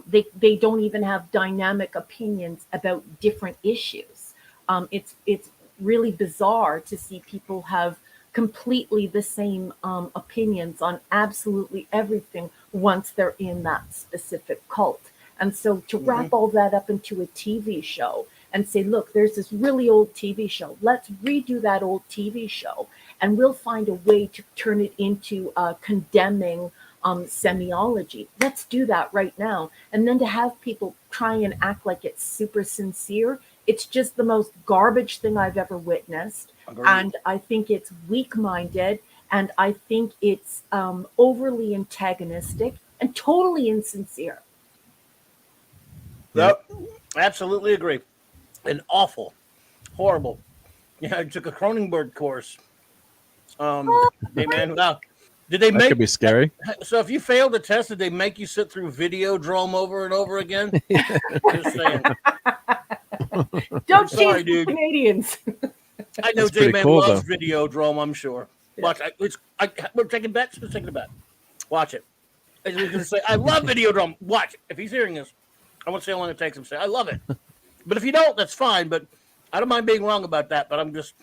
they don't even have dynamic opinions about different issues. It's really bizarre to see people have completely the same opinions on absolutely everything once they're in that specific cult. And so to wrap all that up into a TV show and say, look, there's this really old TV show. Let's redo that old TV show, and we'll find a way to turn it into condemning semiology. Let's do that right now. And then to have people try and act like it's super sincere, it's just the most garbage thing I've ever witnessed. Agreed. And I think it's weak-minded, and I think it's overly antagonistic and totally insincere. Yep, absolutely agree. And awful, horrible. Yeah, I took a Cronenberg course. Hey man, wow. Did they That make could be scary. So if you failed the test, did they make you sit through Videodrome over and over again? Just saying. Don't sorry, tease dude. Canadians. I know That's pretty J-Man cool, loves though. Videodrome, I'm sure. Watch, we're taking bets. We're taking a bet. Watch it. I was going to say, I love Videodrome. Watch it. If he's hearing this, I want to see how long it takes him to say, I love it. But if you don't, that's fine. But I don't mind being wrong about that. But I'm just,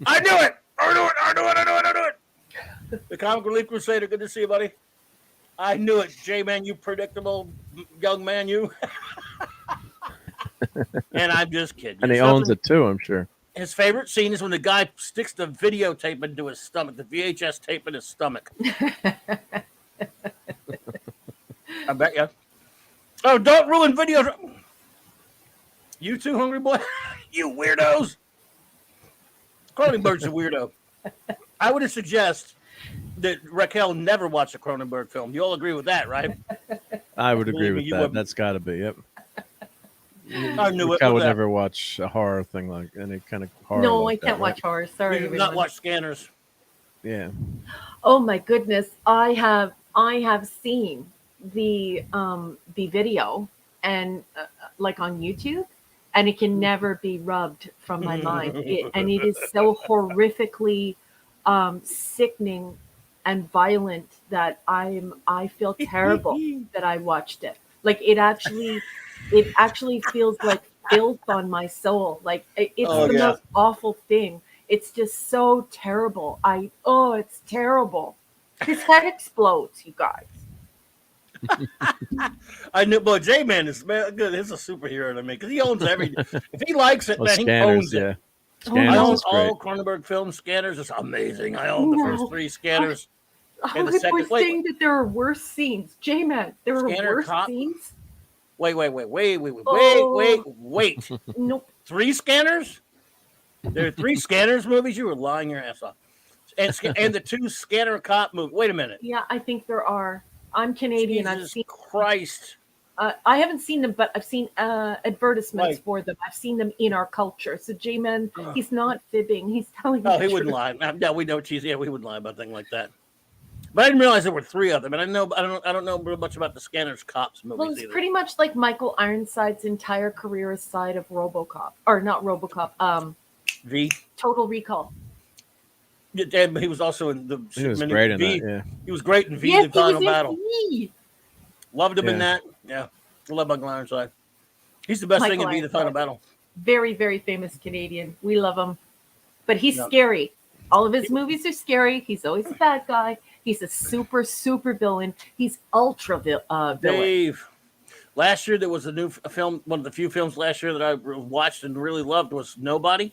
I knew it. I knew it. The Comic Relief Crusader, good to see you, buddy. I knew it. J-Man, you predictable young man, you. And I'm just kidding. And he owns it too, I'm sure. His favorite scene is when the guy sticks the videotape into his stomach, the VHS tape in his stomach. I bet you. Oh, don't ruin video. You too, hungry boy? You weirdos. Cronenberg's a weirdo. I would suggest that Raquel never watched a Cronenberg film. You all agree with that, right? I would agree with you that. wouldn't. That's got to be, yep. I knew it. I would never watch a horror thing like any kind of horror. No, like I can't that, watch right? horror. Sorry, We have everyone. not watched Scanners. Yeah. Oh my goodness, I have seen the video and like on YouTube, and it can never be rubbed from my mind. And it is so horrifically sickening and violent that I feel terrible that I watched it. Like it actually feels like filth on my soul. Like it's the most awful thing. It's just so terrible. It's terrible. His head explodes, you guys. I knew, but J-Man is good. He's a superhero to me because he owns everything. If he likes it, Well, man, he Scanners, owns it. yeah. Oh, Scanners I own is great. all Cronenberg film Scanners. It's amazing. I own the first 3 Scanners. And the We're second, saying that there are worse scenes. J-Man, there are Scanner worse Cop. scenes? Wait. Oh. Wait. Nope. 3 Scanners? There are 3 Scanners movies? You were lying your ass off. And the 2 Scanner Cop movies. Wait a minute. Yeah, I think there are. I'm Canadian. Jesus Christ. I haven't seen them, but I've seen advertisements Right. for them. I've seen them in our culture. So J-Man, he's not fibbing. He's telling No, the he wouldn't truth. lie. No, we know cheese. Yeah, we wouldn't lie about a thing like that. But I didn't realize there were 3 of them. And I don't know real much about the Scanners Cops movies. Well, it's either. pretty much like Michael Ironside's entire career aside of RoboCop, or not RoboCop. V. Total Recall. Yeah, but he was also in the. He was great in V. that. Yeah. He was great in V. Yes, The Final he was Battle. in V. Loved him in Yeah. that. Yeah, I love Michael Ironside. He's the best thing in V. The Final Battle. Very, very famous Canadian. We love him, but he's Yeah. scary. All of his movies are scary. He's always a bad guy. He's a super, super villain. He's ultra villain. Dave, last year there was a new film. One of the few films last year that I watched and really loved was Nobody.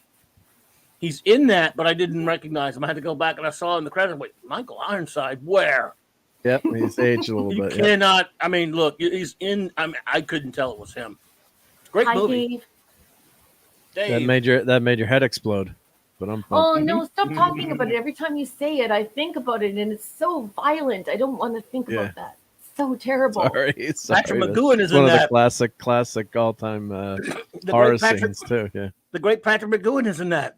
He's in that, but I didn't recognize him. I had to go back and I saw in the credits. Wait, Michael Ironside, where? Yep, he's aged a little You bit. Yep. cannot. I mean, look, he's in. I mean, I couldn't tell it was him. Great Hi, movie. Dave. Dave. That made your head explode. But I'm Oh, no, stop talking about it. Every time you say it, I think about it, and it's so violent. I don't want to think about that. It's so terrible. Sorry. Patrick McGowan is It's one in of that. the classic all-time The horror great Patrick- scenes too. Yeah. The great Patrick McGowan is in that.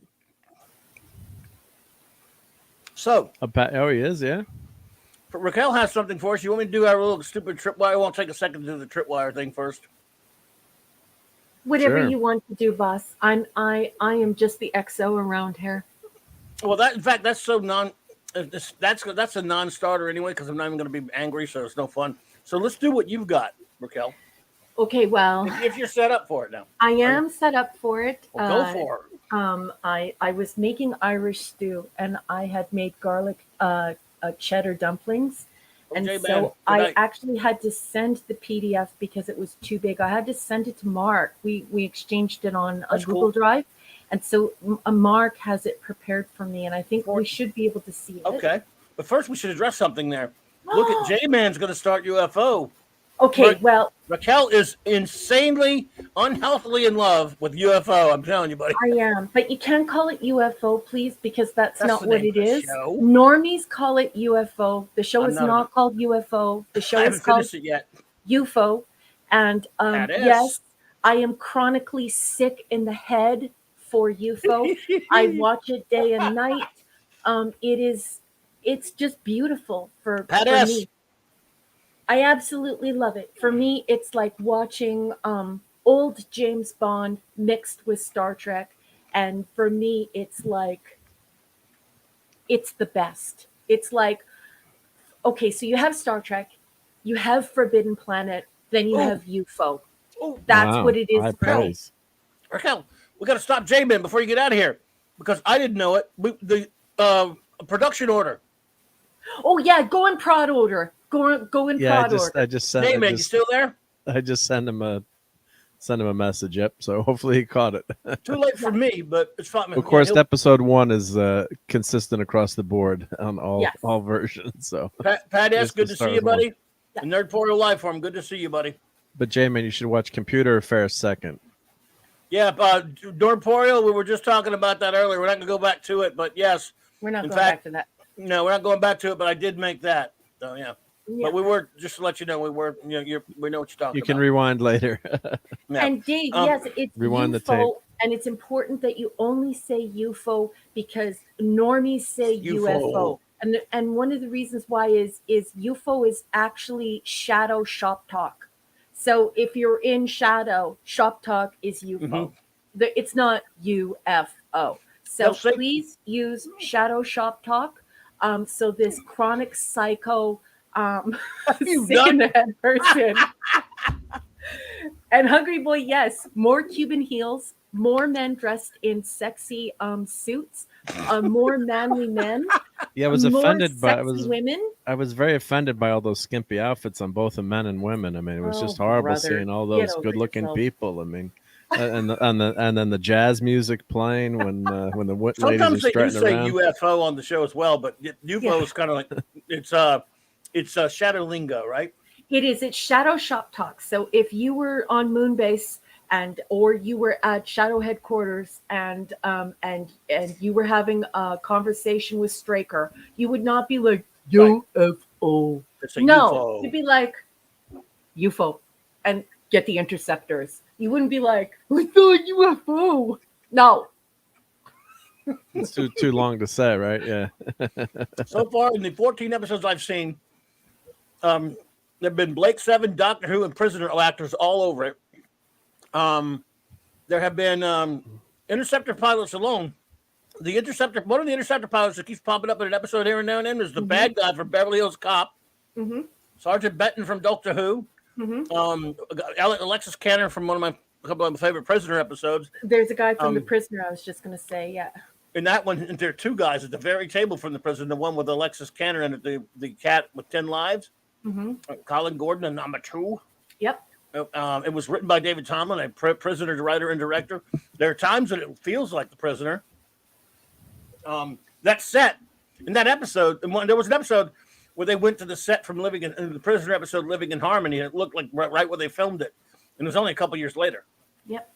So, Oh, he is. Yeah. Raquel has something for us. You want me to do our little stupid tripwire? I won't take a second to do the tripwire thing first. Whatever Sure. you want to do, boss. I am just the XO around here. Well, in fact, that's so that's a non-starter anyway because I'm not even going to be angry, so it's no fun. So let's do what you've got, Raquel. Okay, well, If you're set up for it now, I am set up for it. well, go for it. I was making Irish stew, and I had made garlic cheddar dumplings. And Okay, so man. Good I night. actually had to send the PDF because it was too big. I had to send it to Mark. We exchanged it on That's Google cool. Drive. And so Mark has it prepared for me, and I think we should be able to see it. Okay, but first we should address something there. Look at J-Man's going to start UFO. Okay, Right. well, Raquel is insanely, unhealthily in love with UFO. I'm telling you, buddy. I am, but you can't call it UFO, please, because that's That's not the what name it of the is. show. Normies call it UFO. The show I'm is not not called UFO. The show I is haven't called finished it yet. UFO. And Badass. yes, I am chronically sick in the head for UFO. I watch it day and night. It's just beautiful for Badass. me. I absolutely love it. For me, it's like watching old James Bond mixed with Star Trek. And for me, it's like, it's the best. It's like, okay, so you have Star Trek, you have Forbidden Planet, then you have UFO. Oh, That's Wow, what it is high for me. praise. Raquel, we got to stop J-Man before you get out of here because I didn't know it. The production order. Oh yeah, go in prod order. Go in Yeah, prod order. I just sent. J-Man, you still there? I just sent him a message. Yep. So hopefully he caught it. Too late for me, but it's fine. Of course, he'll- episode 1 is consistent across the board on Yes. all versions. So, Pat S, Just good to to start see you, with one. buddy. The Nerdporial Live Form, good to see you, buddy. but J-Man, you should watch Computer Affairs second. Yeah, Nerdporial, we were just talking about that earlier. We're not going to go back to it, but yes. We're not In going fact- back to that. No, we're not going back to it, but I did make that. So, yeah. Yeah. But we were, just to let you know, we were, we know what you're talking You can about. rewind later. Yeah. And Dave, Um, yes, it's rewind the UFO, tape. and it's important that you only say UFO because normies say UFO. UFO. And one of the reasons why is UFO is actually shadow shop talk. So if you're in shadow, shop talk is UFO. It's not UFO. So They'll say- please use shadow shop talk. So this chronic psycho you sick in the head person. And Hungry Boy, yes, more Cuban heels, more men dressed in sexy suits, more manly men. Yeah, I was more offended by sexy women. I was very offended by all those skimpy outfits on both the men and women. I mean, it was just Oh, horrible brother, seeing all get those over good-looking yourself. people. I mean, and then the jazz music playing when the ladies are Sometimes they do strutting say around. UFO on the show as well, but UFO is kind of like, it's shadow lingo, right? It is. It's shadow shop talk. So if you were on Moonbase or you were at Shadow headquarters and you were having a conversation with Straker, you would not be like UFO. It's a No, UFO. you'd be like UFO and get the interceptors. You wouldn't be like, we thought UFO. No. It's too long to say, right? Yeah. So far, in the 14 episodes I've seen, there have been Blake Seven, Doctor Who, and Prisoner actors all over it. There have been Interceptor pilots alone. One of the Interceptor pilots that keeps popping up in an episode here and now and then is the bad guy from Beverly Hills Cop, Sergeant Benton from Doctor Who, Alexis Cannon from a couple of my favorite Prisoner episodes. There's a guy from The Prisoner. I was just going to say, yeah. In that one, there are two guys at the very table from The Prisoner. The one with Alexis Cannon and the cat with 10 lives, Colin Gordon and number 2. Yep. It was written by David Tomlin, a Prisoner writer and director. There are times that it feels like The Prisoner. That set in that episode, there was an episode where they went to the set from in the Prisoner episode, Living in Harmony, and it looked like right where they filmed it. And it was only a couple years later. Yep.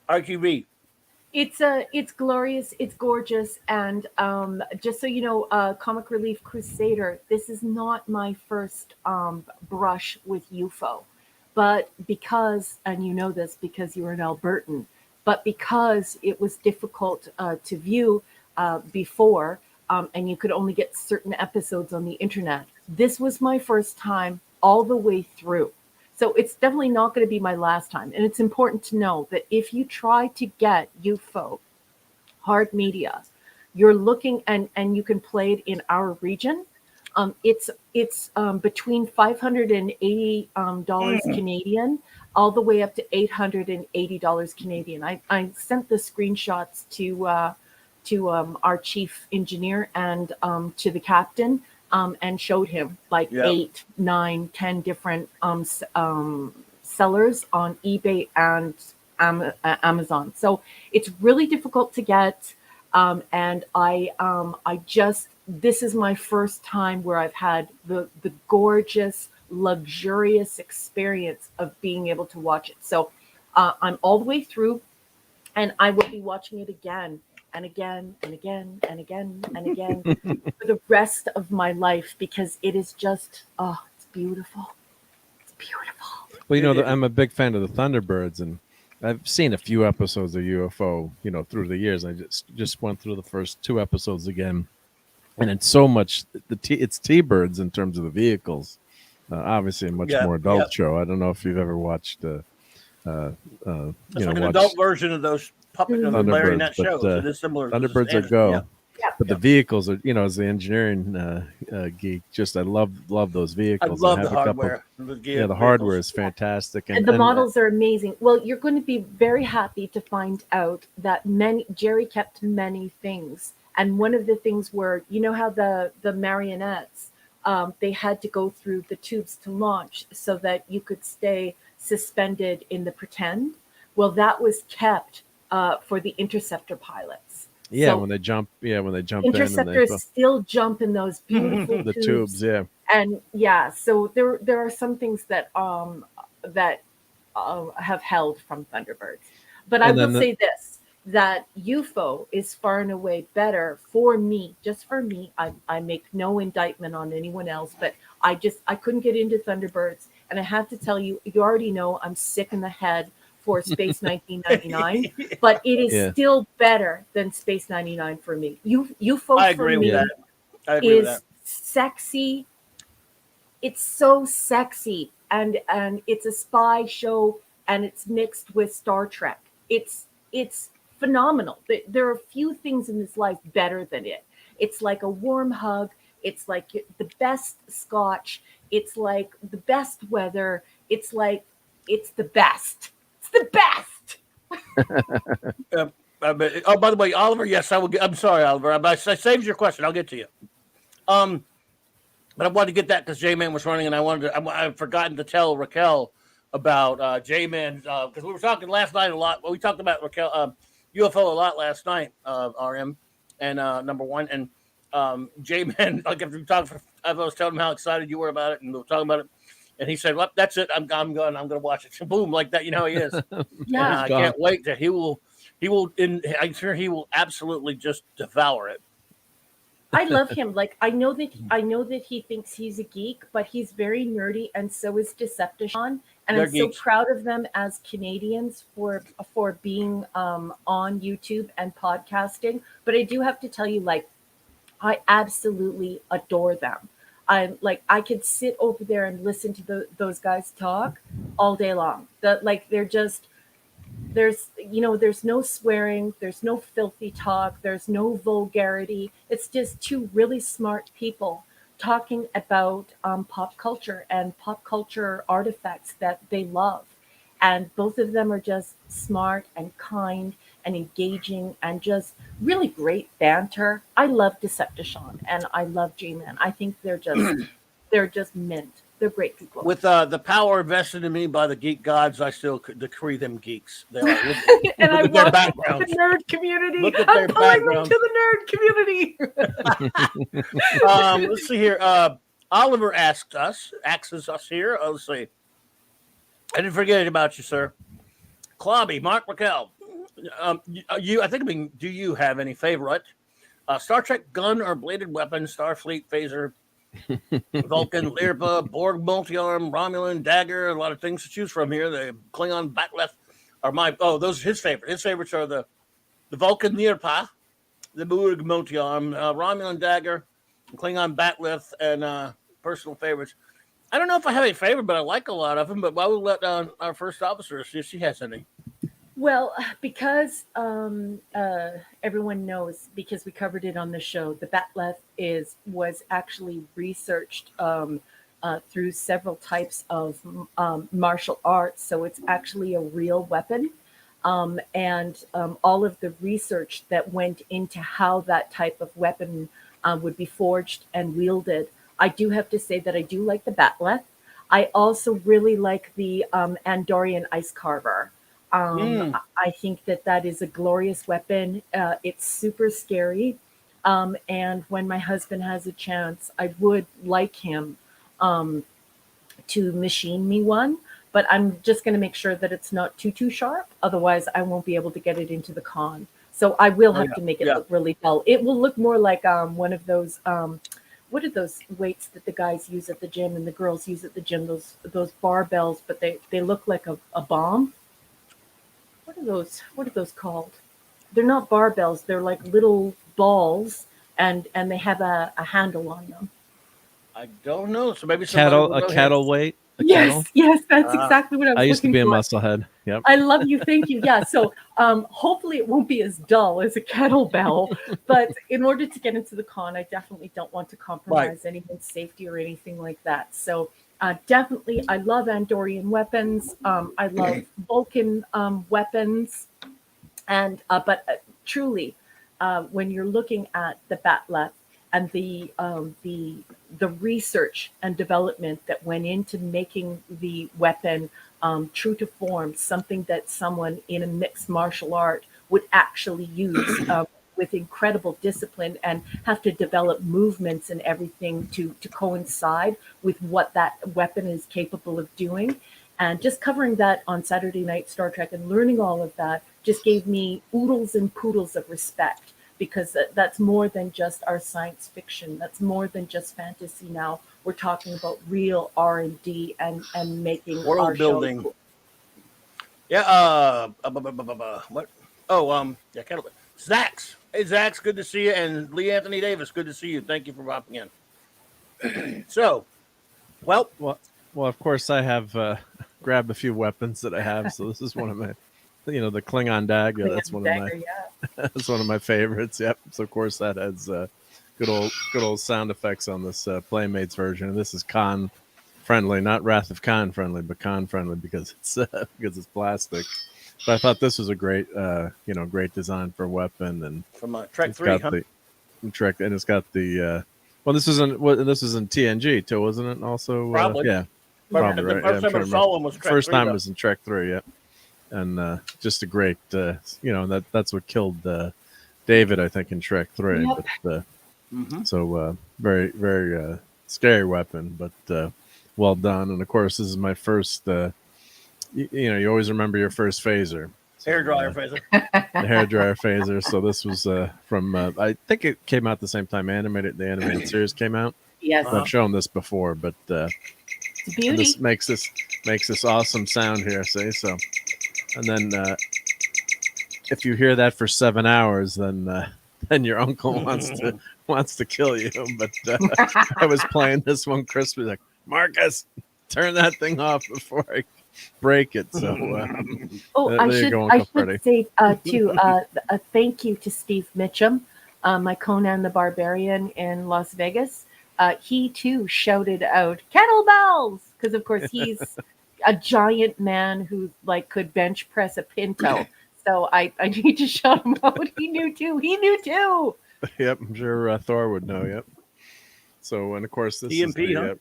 RQV. It's glorious, it's gorgeous, and just so you know, Comic Relief Crusader, this is not my first brush with UFO, but because, and you know this because you were an Albertan, but because it was difficult to view before, and you could only get certain episodes on the internet, this was my first time all the way through. So it's definitely not going to be my last time. And it's important to know that if you try to get UFO hard media, you're looking, and you can play it in our region. It's between $580 Canadian all the way up to $880 Canadian. I sent the screenshots to our chief engineer and to the captain. And showed him 8, 9, 10 different sellers on eBay and Amazon. So it's really difficult to get. And this is my first time where I've had the gorgeous, luxurious experience of being able to watch it. So I'm all the way through, and I will be watching it again and again and again and again and again for the rest of my life, because it is just, it's beautiful. It's beautiful. Well, you know, I'm a big fan of the Thunderbirds, and I've seen a few episodes of UFO, through the years. I just went through the first 2 episodes again, and it's so much. It's T-Birds in terms of the vehicles. Obviously, a much more adult show. I don't know if you've ever watched. It's like an adult version of those puppet of the marionette shows. It is similar. Thunderbirds are go. But the vehicles are, as the engineering geek, I love those vehicles. I love the hardware. The hardware is fantastic. And the models are amazing. Well, you're going to be very happy to find out that Jerry kept many things. And one of the things were, how the marionettes, they had to go through the tubes to launch so that you could stay suspended in the pretend. Well, that was kept for the interceptor pilots. Yeah, so when they jump. Interceptors still jump in those beautiful the tubes. Yeah, and so there are some things that have held from Thunderbirds. But I will say this: that UFO is far and away better for me, just for me. I make no indictment on anyone else, but I couldn't get into Thunderbirds, and I have to tell you, you already know I'm sick in the head for Space 1999, but it is still better than Space 99 for me. UFO I agree for with me that. I agree with is that. sexy. It's so sexy, and it's a spy show, and it's mixed with Star Trek. It's phenomenal. There are few things in this life better than it. It's like a warm hug. It's like the best scotch. It's like the best weather. It's like it's the best. The best. By the way, Oliver, yes, I will. I'm sorry, Oliver. I saved your question. I'll get to you. But I wanted to get that because J-Man was running, and I've forgotten to tell Raquel about J-Man because we were talking last night a lot. Well, we talked about Raquel UFO a lot last night, RM, and number one, and J-Man. Like after we talked, I was telling him how excited you were about it, and we were talking about it. And he said, "Well, that's it. I'm going to watch it." Boom, like that. You know how he is. Yeah, I can't wait to. He will. I'm sure he will absolutely just devour it. I love him. Like I know that he thinks he's a geek, but he's very nerdy, and so is Decepticon. And They're I'm geeks. so proud of them as Canadians for being on YouTube and podcasting. But I do have to tell you, like, I absolutely adore them. I could sit over there and listen to those guys talk all day long. They're just there's no swearing, there's no filthy talk, there's no vulgarity. It's just two really smart people talking about pop culture and pop culture artifacts that they love. And both of them are just smart and kind and engaging and just really great banter. I love Decepticon and I love J-Man. I think they're just mint. They're great people. With the power vested in me by the geek gods, I still decree them geeks. They are. Look, and I look at their love backgrounds. the nerd community. Look at I'm their pulling them backgrounds. to the nerd community. Let's see here. Oliver asks us here. Let's see. I didn't forget about you, sir. Clobby, Mark Raquel. Do you have any favorite Star Trek gun or bladed weapon? Starfleet phaser, Vulcan, Lirpa, Borg multi-arm, Romulan dagger. A lot of things to choose from here. The Klingon batleth are those are his favorites. His favorites are the Vulcan Lirpa, the Borg multi-arm, Romulan dagger, Klingon batleth, and personal favorites. I don't know if I have any favorite, but I like a lot of them. But I will let our first officer see if she has any. Well, because everyone knows, because we covered it on the show, the batleth was actually researched through several types of martial arts. So it's actually a real weapon. And all of the research that went into how that type of weapon would be forged and wielded. I do have to say that I do like the batleth. I also really like the Andorian ice carver. I think that is a glorious weapon. It's super scary. And when my husband has a chance, I would like him to machine me one. But I'm just going to make sure that it's not too sharp. Otherwise, I won't be able to get it into the con. So I will have to make it look really dull. It will look more like one of those... what are those weights that the guys use at the gym and the girls use at the gym? Those barbells, but they look like a bomb. What are those called? They're not barbells. They're like little balls, and they have a handle on them. I don't know. So maybe a kettle weight. Yes, that's exactly what I was looking for. I used to be a musclehead. Yep. I love you. Thank you. Yeah. So hopefully it won't be as dull as a kettlebell, but in order to get into the con, I definitely don't want to compromise anyone's safety or anything like that. So definitely, I love Andorian weapons. I love Vulcan weapons, and but truly, when you're looking at the batleth and the research and development that went into making the weapon true to form, something that someone in a mixed martial art would actually use with incredible discipline and have to develop movements and everything to coincide with what that weapon is capable of doing. And just covering that on Saturday Night Star Trek and learning all of that just gave me oodles and poodles of respect, because that's more than just our science fiction. That's more than just fantasy now. We're talking about real R&D and making world building. Cool. Yeah. What? Oh, yeah. Zax. Hey, Zax. Good to see you. And Lee Anthony Davis. Good to see you. Thank you for popping in. So, well, of course, I have grabbed a few weapons that I have. So this is one of my, the Klingon dagger. That's one of my. That's one of my favorites. Yep. So of course that has good old sound effects on this Playmates version. And this is con friendly, not Wrath of Khan friendly, but con friendly because it's plastic. But I thought this was a great great design for a weapon, and from Trek 3, Trek, and it's got the this was in TNG too, wasn't it? Also, probably. Yeah. Probably, the right? first time I saw one was Trek 3. First time was in Trek 3, yeah. And just a great, that's what killed David, I think, in Trek 3. Yep. But, so very, very scary weapon, but well done. And of course, this is my first. You always remember your first phaser. So, hairdryer phaser. The hairdryer phaser. So this was from. I think it came out the same time the animated series came out. Yes. I've shown this before, but It's a beauty. And this makes this awesome sound here. See, so, and then if you hear that for 7 hours, then your uncle wants to kill you. But I was playing this one Christmas, like, Marcus, turn that thing off before I break it. So I should say too a thank you to Steve Mitchum, my Conan the Barbarian in Las Vegas. He too shouted out kettlebells because of course he's a giant man who like could bench press a Pinto. So I need to shout him out. He knew too. Yep, I'm sure Thor would know. Yep. So, and of course this TMP, is the huh?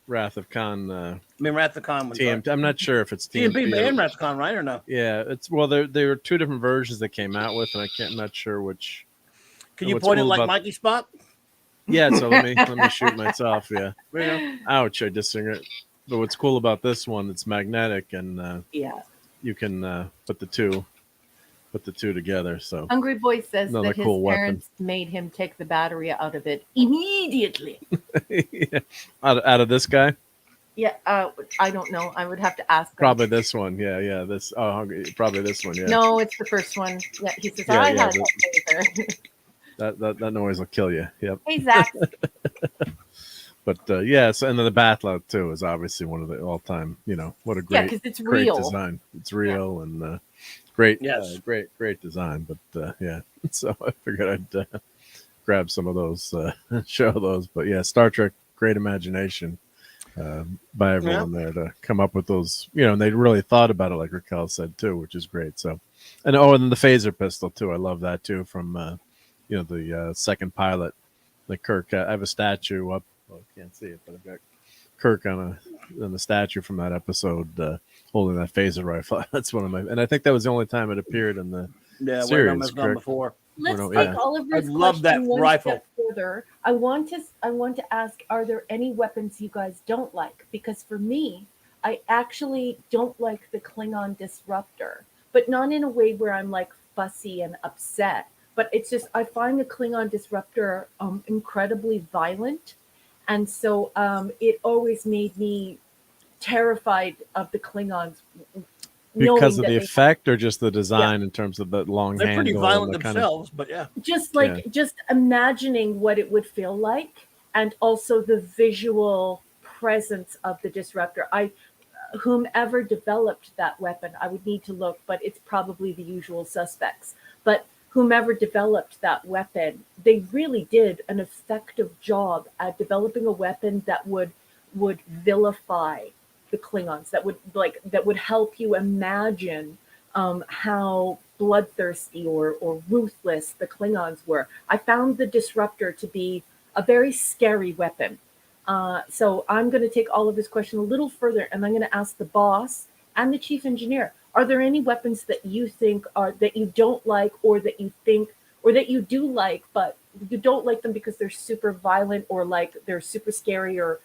Wrath of Khan. Wrath of Khan was TMP. I'm not sure if it's TMP and Wrath of Khan, right or no? Yeah, there were two different versions that came out with, and I'm not sure which. Can you point it like Mikey Spot? Yeah, so let me shoot myself. Yeah. Yeah. Ouch! I disagree. But what's cool about this one? It's magnetic, and you can put the two together. So Hungry Boy says that his cool parents made him take the battery out of it immediately. Yeah. Out of this guy? Yeah, I don't know. I would have to ask. Probably this one. Yeah. This. Oh, probably this one. Yeah. No, it's the first one. Yeah, he says I had that taser. That noise will kill you. Yep. Hey Zach. But so and then the Batlout too is obviously one of the all-time. What a great, because it's great real. design. It's real and great. Yes. Great design. But so I figured I'd grab some of those, show those. But yeah, Star Trek, great imagination by everyone there to come up with those. And they really thought about it, like Raquel said too, which is great. So, and then the phaser pistol too. I love that too from the second pilot, like Kirk. I have a statue up. Well, I can't see it, but I've got Kirk on the statue from that episode holding that phaser rifle. That's one of my, and I think that was the only time it appeared in the series. Before. Let's take Oliver's I love that one rifle. step further. I want to ask: are there any weapons you guys don't like? Because for me, I actually don't like the Klingon disruptor, but not in a way where I'm like fussy and upset. But it's just I find the Klingon disruptor incredibly violent. And so it always made me terrified of the Klingons. Because of the effect or just the design in terms of the long handle? They're pretty violent themselves, but yeah. Just imagining what it would feel like and also the visual presence of the disruptor. Whomever developed that weapon, I would need to look, but it's probably the usual suspects. But whomever developed that weapon, they really did an effective job at developing a weapon that would vilify the Klingons, that would help you imagine how bloodthirsty or ruthless the Klingons were. I found the disruptor to be a very scary weapon. So I'm going to take Oliver's question a little further, and I'm going to ask the boss and the chief engineer. Are there any weapons that you think that you don't like, or that you think, or that you do like, but you don't like them because they're super violent or like they're super scary? Or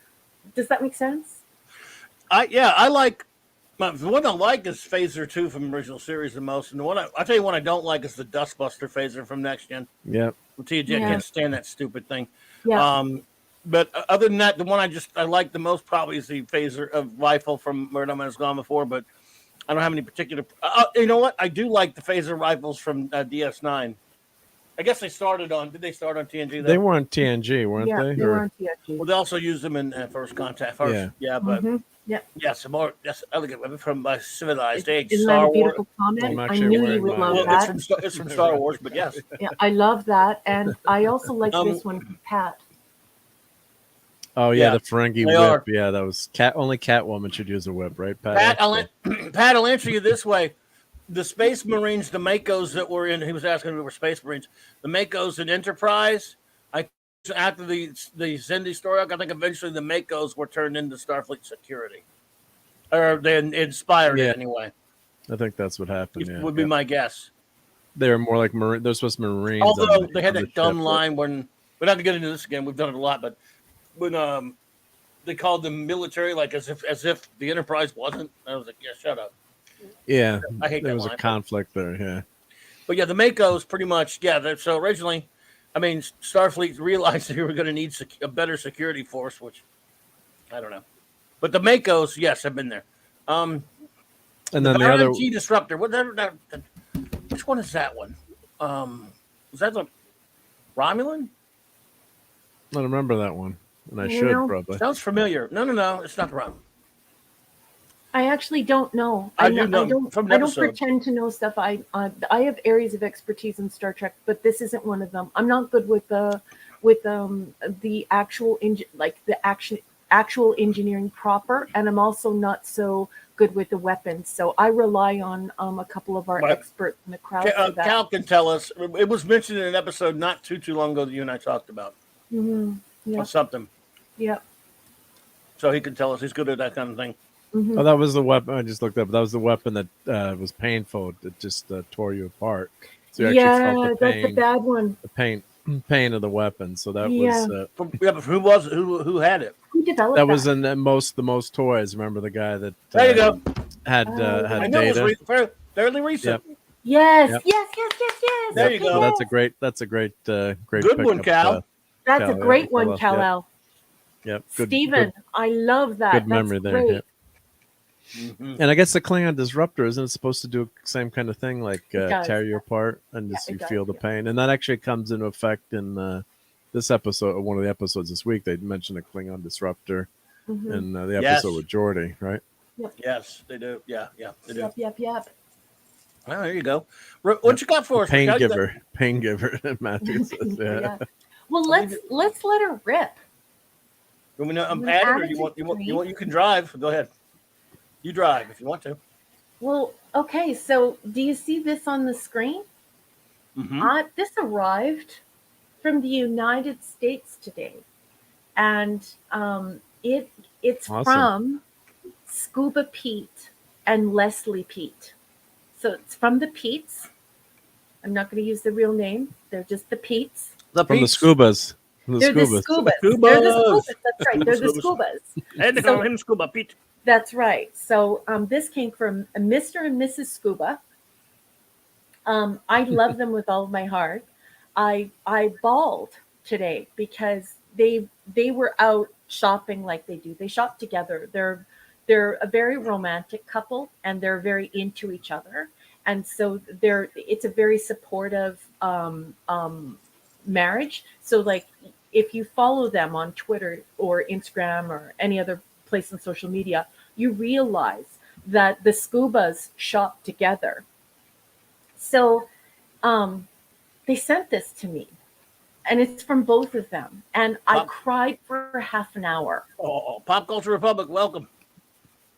does that make sense? I like the one I like is Phaser 2 from the original series the most, and the one I tell you one I don't like is the Dustbuster Phaser from Next Gen. Yeah, can't stand that stupid thing. Yeah. But other than that, the one I like the most probably is the Phaser rifle from Where No Man Has Gone Before, but I don't have any particular. You know what? I do like the phaser rifles from DS9. I guess they started on. Did they start on TNG? They were on TNG, weren't they? They were on TNG. Well, they also used them in First Contact. Yeah, but some more. Yes, elegant weapon from Civilized Age. Isn't Star that a beautiful Wars. comment? I knew you would love that. It's from Star Wars, but yes. Yeah, I love that, and I also like this one from Pat. Oh yeah, the Ferengi whip. Yeah, that was only Catwoman should use a whip, right? Pat, I'll answer you this way: the Space Marines, the Makos that were in. He was asking if we were Space Marines. The Makos in Enterprise. After the Xindi story arc, I think eventually the Makos were turned into Starfleet security, or they inspired it anyway. I think that's what happened. Would be my guess. They were more like Marine. They're supposed to be Marines. Although they had that dumb line when we're not going to get into this again. We've done it a lot, but when they called them military, like as if the Enterprise wasn't. I was like, yeah, shut up. Yeah, I hate there that was line, a conflict there. Yeah, but yeah, the Makos pretty much. Yeah, so originally, I mean, Starfleet realized they were going to need a better security force, which I don't know. But the Makos, yes, have been there. And then the other T Disruptor. Which one is that one? Was that the Romulan? I don't remember that one, and I should probably. Sounds familiar. No, it's not the Romulan. I actually don't know. I don't pretend to know stuff. I have areas of expertise in Star Trek, but this isn't one of them. I'm not good with the actual actual engineering proper, and I'm also not so good with the weapons. So I rely on a couple of our experts in the crowd. Cal can tell us. It was mentioned in an episode not too long ago that you and I talked about. Yeah. Or something. Yep. So he can tell us. He's good at that kind of thing. Oh, that was the weapon. I just looked up. That was the weapon that was painful. It just tore you apart. So you actually felt the pain, that's the bad one. The pain of the weapon. So that was. But who was it? Who had it? Who developed that? Was in the most toys. Remember the guy that? There you go. Had I know data. it was fairly recent. Yep. Yes. There you go. So that's a great good one, Cal. That's a great one, Kal-El. Yep. Stephen, I love that. Good memory there. Yep. And I guess the Klingon Disruptor, isn't it supposed to do the same kind of thing, like tear you apart and just you feel the pain? And that actually comes into effect in this episode, one of the episodes this week. They mentioned a Klingon Disruptor in the episode with Geordi, right? Yep. Yes, they do. Yeah, they do. Yep. Well, there you go. What you got for us? Pain giver. Matthew says, yeah. Well, let's let her rip. You want me to add it, or you can drive? Go ahead. You drive if you want to. Well, okay. So, do you see this on the screen? This arrived from the United States today, and it's awesome. from Scuba Pete and Leslie Pete. So it's from the Petes. I'm not going to use the real name. They're just the Petes. From the Scubas. They're the Scubas. They're the Scubas. That's right. They're the Scubas. And they call him Scuba Pete. That's right. So this came from Mr. and Mrs. Scuba. I love them with all of my heart. I bawled today because they were out shopping like they do. They shop together. They're a very romantic couple, and they're very into each other. And so it's a very supportive marriage. So like if you follow them on Twitter or Instagram or any other place on social media, you realize that the Scubas shop together. So they sent this to me, and it's from both of them. And I cried for half an hour. Oh, Pop Culture Republic, welcome.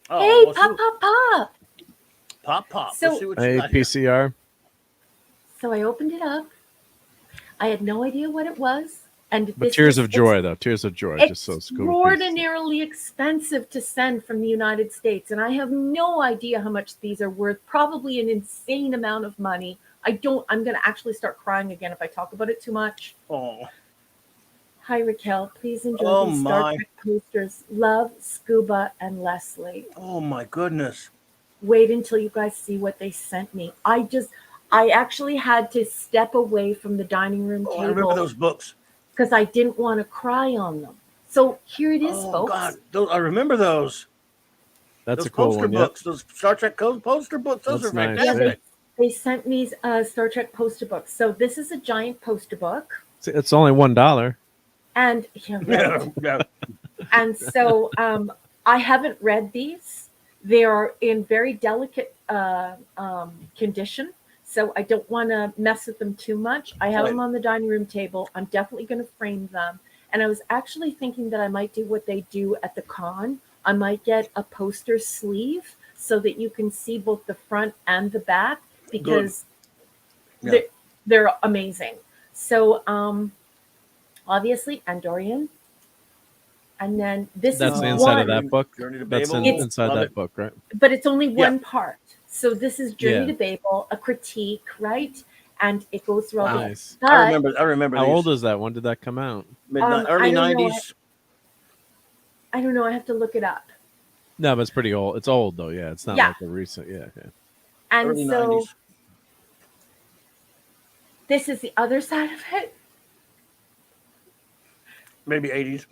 Oh, hey, Pop. Pop. So, let's see what hey, PCR. So I opened it up. I had no idea what it was. But tears of joy, though. Tears of joy. Just so extraordinarily expensive to send from the United States. And I have no idea how much these are worth. Probably an insane amount of money. I'm going to actually start crying again if I talk about it too much. Oh. Hi, Raquel. Please enjoy these Star Trek posters. Love, Scuba, and Leslie. Oh, my goodness. Wait until you guys see what they sent me. I actually had to step away from the dining room table. I remember those books. Because I didn't want to cry on them. So here it is, folks. God, I remember those. That's those a cool poster one. Books, those Star Trek poster books. Those are fantastic. Yeah, they sent me Star Trek poster books. So this is a giant poster book. It's only $1. And yeah. And so I haven't read these. They are in very delicate condition. So I don't want to mess with them too much. I have them on the dining room table. I'm definitely going to frame them. And I was actually thinking that I might do what they do at the con. I might get a poster sleeve so that you can see both the front and the back, because they're amazing. So obviously Andorian. And then that's the inside of that book. That's inside that book, right? But it's only one part. So this is Journey to Babel, a critique, right? And it goes through all nice. I remember. How old is that? When did that come out? Early 90s. I don't know. I have to look it up. No, but it's pretty old. It's old though. Yeah, it's not like a recent. Yeah. And early so 90s. This is the other side of it. Maybe 80s.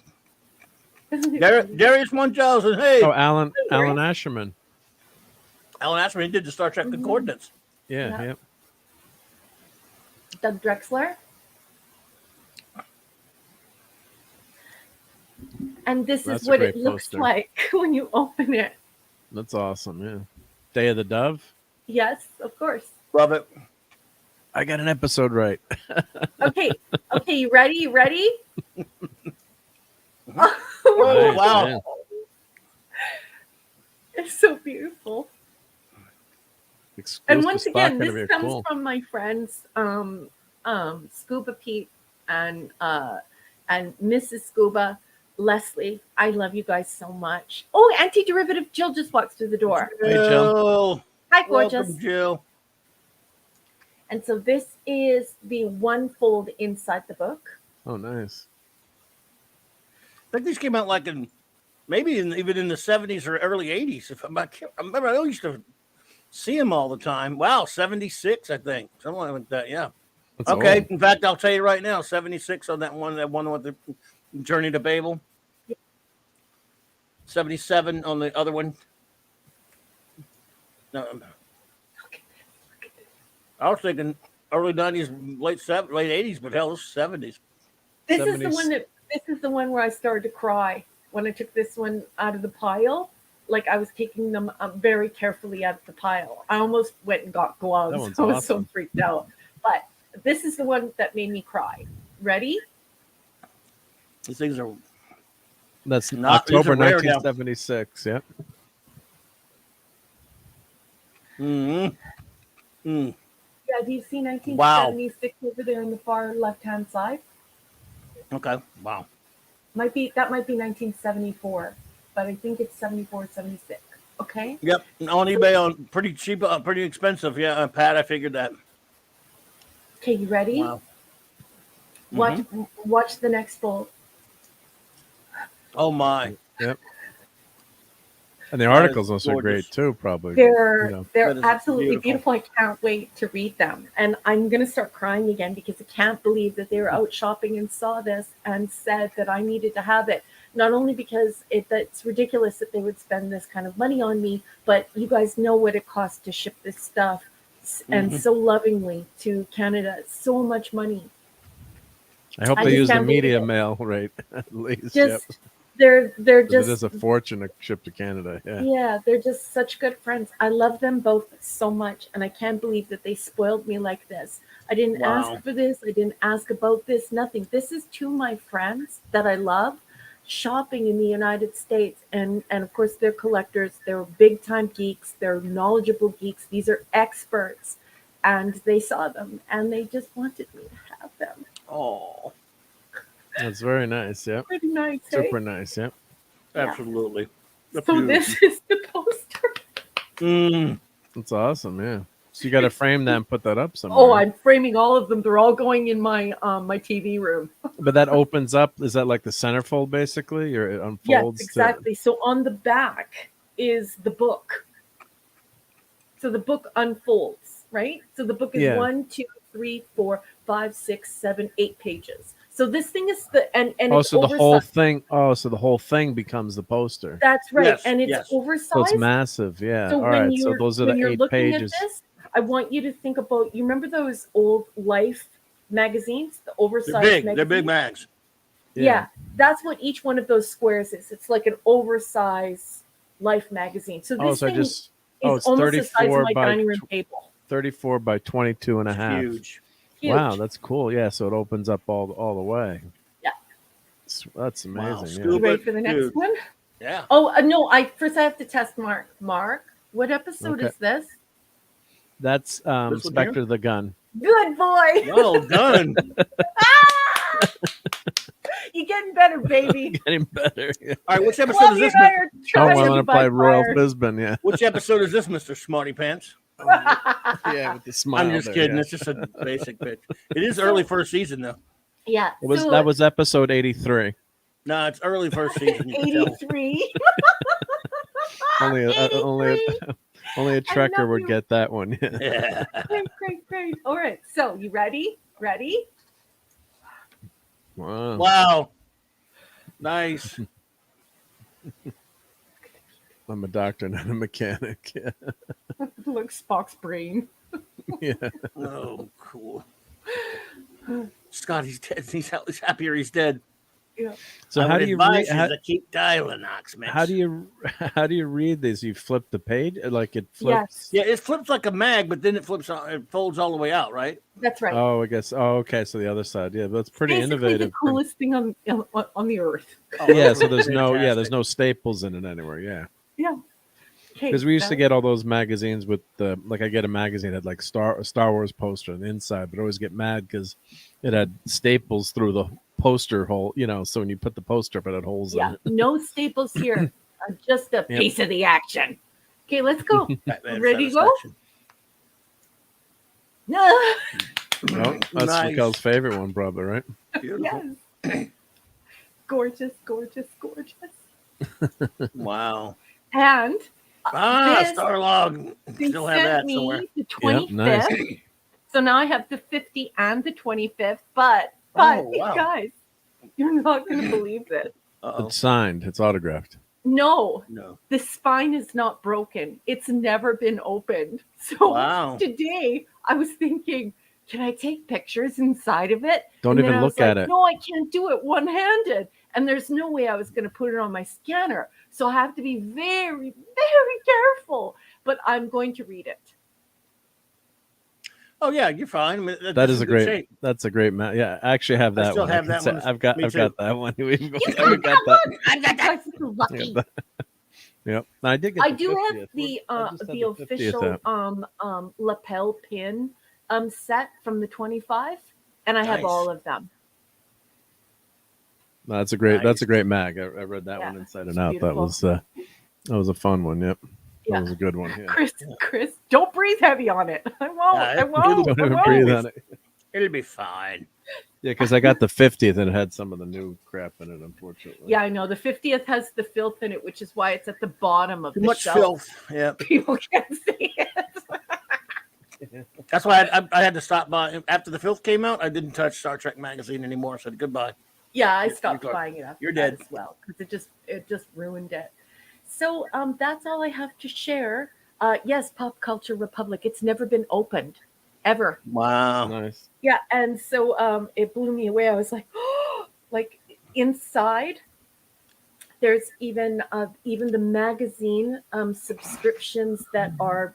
Darius Munchausen. Hey, Oh, Alan Asherman. Alan Asherman. He did the Star Trek The Coordinates. Yeah, Yeah. yep. Doug Drexler. And this That's is a what it great looks poster. like when you open it. That's awesome. Yeah. Day of the Dove. Yes, of course. Love it. I got an episode right. Okay, you ready? You ready? Oh, Nice, wow. man. It's so beautiful. Exclusive And once stock again, gonna this be comes cool. from my friends Scuba Pete and Mrs. Scuba, Leslie. I love you guys so much. Oh, anti-derivative Jill just walks through the door. Hey, Jill. Hi, gorgeous. Welcome, Jill. And so this is the one fold inside the book. Oh, nice. I think these came out like in even in the 70s or early 80s. I remember, I used to see them all the time. Wow, 76, I think. Something like that, yeah. That's Okay, old. in fact, I'll tell you right now, 76 on that one with the Journey to Babel. 77 on the other one. No, I was thinking early 90s, late 80s, but hell, this is 70s. This 70s. is the one where I started to cry when I took this one out of the pile. Like I was taking them very carefully out of the pile. I almost went and got gloves. That one's I was so awesome. freaked out. But this is the one that made me cry. Ready? These things are That's Not- these are October rare now. 1976. Yep. mm-hmm. Yeah, do you see 1976 over there on the far left-hand side? Okay. Wow. That might be 1974, but I think it's 74, 76. Okay? Yep. On eBay, on pretty cheap, pretty expensive. Yeah, Pat, I figured that. Okay, you ready? Wow. Watch the next fold. Oh my. Yep. And the That articles is also are great gorgeous. too, probably. They're you know. they're That is absolutely beautiful. beautiful. I can't wait to read them. And I'm gonna start crying again because I can't believe that they were out shopping and saw this and said that I needed to have it. Not only because it's ridiculous that they would spend this kind of money on me, but you guys know what it costs to ship this stuff and Mhm. so lovingly to Canada. It's so much money. I hope I they just use the can't believe media it. mail rate at least. Yep. Just they're 'Cause just it is a fortune to ship to Canada. Yeah. Yeah, they're just such good friends. I love them both so much, and I can't believe that they spoiled me like this. I didn't Wow. ask for this. I didn't ask about this. Nothing. This is to my friends that I love shopping in the United States, and of course they're collectors. They're big time geeks. They're knowledgeable geeks. These are experts, and they saw them and they just wanted me to have them. Oh, That's very nice. Yep. Pretty nice, eh? Super nice. Yep. absolutely. That's So huge. this is the poster. Mm. That's awesome. Yeah. So you got to frame that and put that up somewhere. Oh, I'm framing all of them. They're all going in my my TV room. But that opens up. Is that like the centerfold basically, or it Yes, unfolds? exactly. So on the back is the book. So the book unfolds, right? So the book is Yeah. 1, 2, 3, 4, 5, 6, 7, 8 pages. So this thing is and Oh, it's so the oversized. whole thing. Oh, so the whole thing becomes the poster. That's right, Yes, and it's yes. oversized. So it's massive. Yeah. So All when right. you're So those are when the you're 8 looking pages. at this, I want you to think about. You remember those old Life magazines, the oversized They're big. magazines? They're big mags. Yeah, that's what each one of those squares is. It's like an oversized Life magazine. So Oh, this so I thing just. is Oh, it's almost the size of 34 my by dining room table. 34 by 22 and a half. Huge. Huge. Wow, that's cool. Yeah, so it opens up all the way. Yeah. That's Wow, amazing. You scuba- ready for the next Huge. one? Yeah. Oh no! First I have to test Mark. Mark, what episode Okay. is this? That's This one Spectre here? the Gun. Good boy. Well done. You're getting better, baby. Getting better. Yeah. All right, which episode Clubby is this? and I are Oh, trying I want to by play Royal fire. Bisbin. Yeah. Which episode is this, Mr. Smarty Pants? Yeah, with the smile. I'm just there, kidding. yeah. It's just a basic pitch. It is early first season, though. Yeah. That was episode 83. No, it's early first season. You can tell. 83. Only a 83. only a trekker love would you. get that one. Yeah. Yeah. Great. All right. So you ready? Wow. Wow. Nice. I'm a doctor, not a mechanic. Yeah. Look, Spock's brain. Yeah. Oh, cool. Scott, he's dead. He's happier he's dead. Yeah. So I how would do you advise read? you to keep dialing, Oxmix. How do you read these? You flip the page, like it flips. Yeah, it flips like a mag, but then it folds all the way out, right? That's right. Oh, I guess. Oh, okay. So the other side. Yeah, that's pretty Basically innovative. the coolest thing on the earth. Oh, Yeah. So there's fantastic. there's no staples in it anywhere. Yeah. Yeah. Because we used to get all those magazines with like I get a magazine that had like Star Wars poster on the inside, but I always get mad because it had staples through the poster hole, so when you put the poster up, it had holes in it. No staples here. Just a piece of the action. Okay, let's go. Ready to go? No, that's Nice. Raquel's favorite one, probably, right? Beautiful. Yes. Gorgeous, gorgeous, gorgeous. Wow. And Starlog. they Still have sent that me somewhere. the 25th. Nice. So now I have the 50 and the 25th. But Oh, wow. guys, you're not going to believe this. Uh-oh. It's signed. It's autographed. No, No. the spine is not broken. It's never been opened. So Wow. today I was thinking, can I take pictures inside of it? Don't And then even I was look at like, it. No, I can't do it one-handed. And there's no way I was going to put it on my scanner. So I have to be very, very careful. But I'm going to read it. Oh yeah, you're fine. I mean, That is a in good great. shape. That's a great map. Yeah, I actually have that still one. have I that can one. say- I've got Me that one. We've got that. I've got that. Lucky. Yep. I did get. I the do 50th. have the I just had the 50th official app. lapel pin set from the 25, and I have Nice. all of them. No, that's a great. That's a Nice. great mag. I read that Yeah, one inside it's and out. beautiful. That was a fun one. Yep. Yeah. That was a good one. Yeah. Chris, don't breathe heavy on it. I won't. Yeah, I won't. Don't I even won't. breathe on it. It'll be fine. Yeah, because I got the 50th and it had some of the new crap in it, unfortunately. Yeah, I know. The 50th has the filth in it, which is why it's at the bottom of Too the much shelf. filth. Yeah. People can't see it. That's why I had to stop by after the filth came out. I didn't touch Star Trek magazine anymore. I said goodbye. Yeah, I You're stopped good. buying it after You're that dead. as well because it just ruined it. So that's all I have to share. Yes, Pop Culture Republic. It's never been opened, ever. Wow. Nice. Yeah, and so it blew me away. I was like, oh, like inside. There's even the magazine subscriptions that are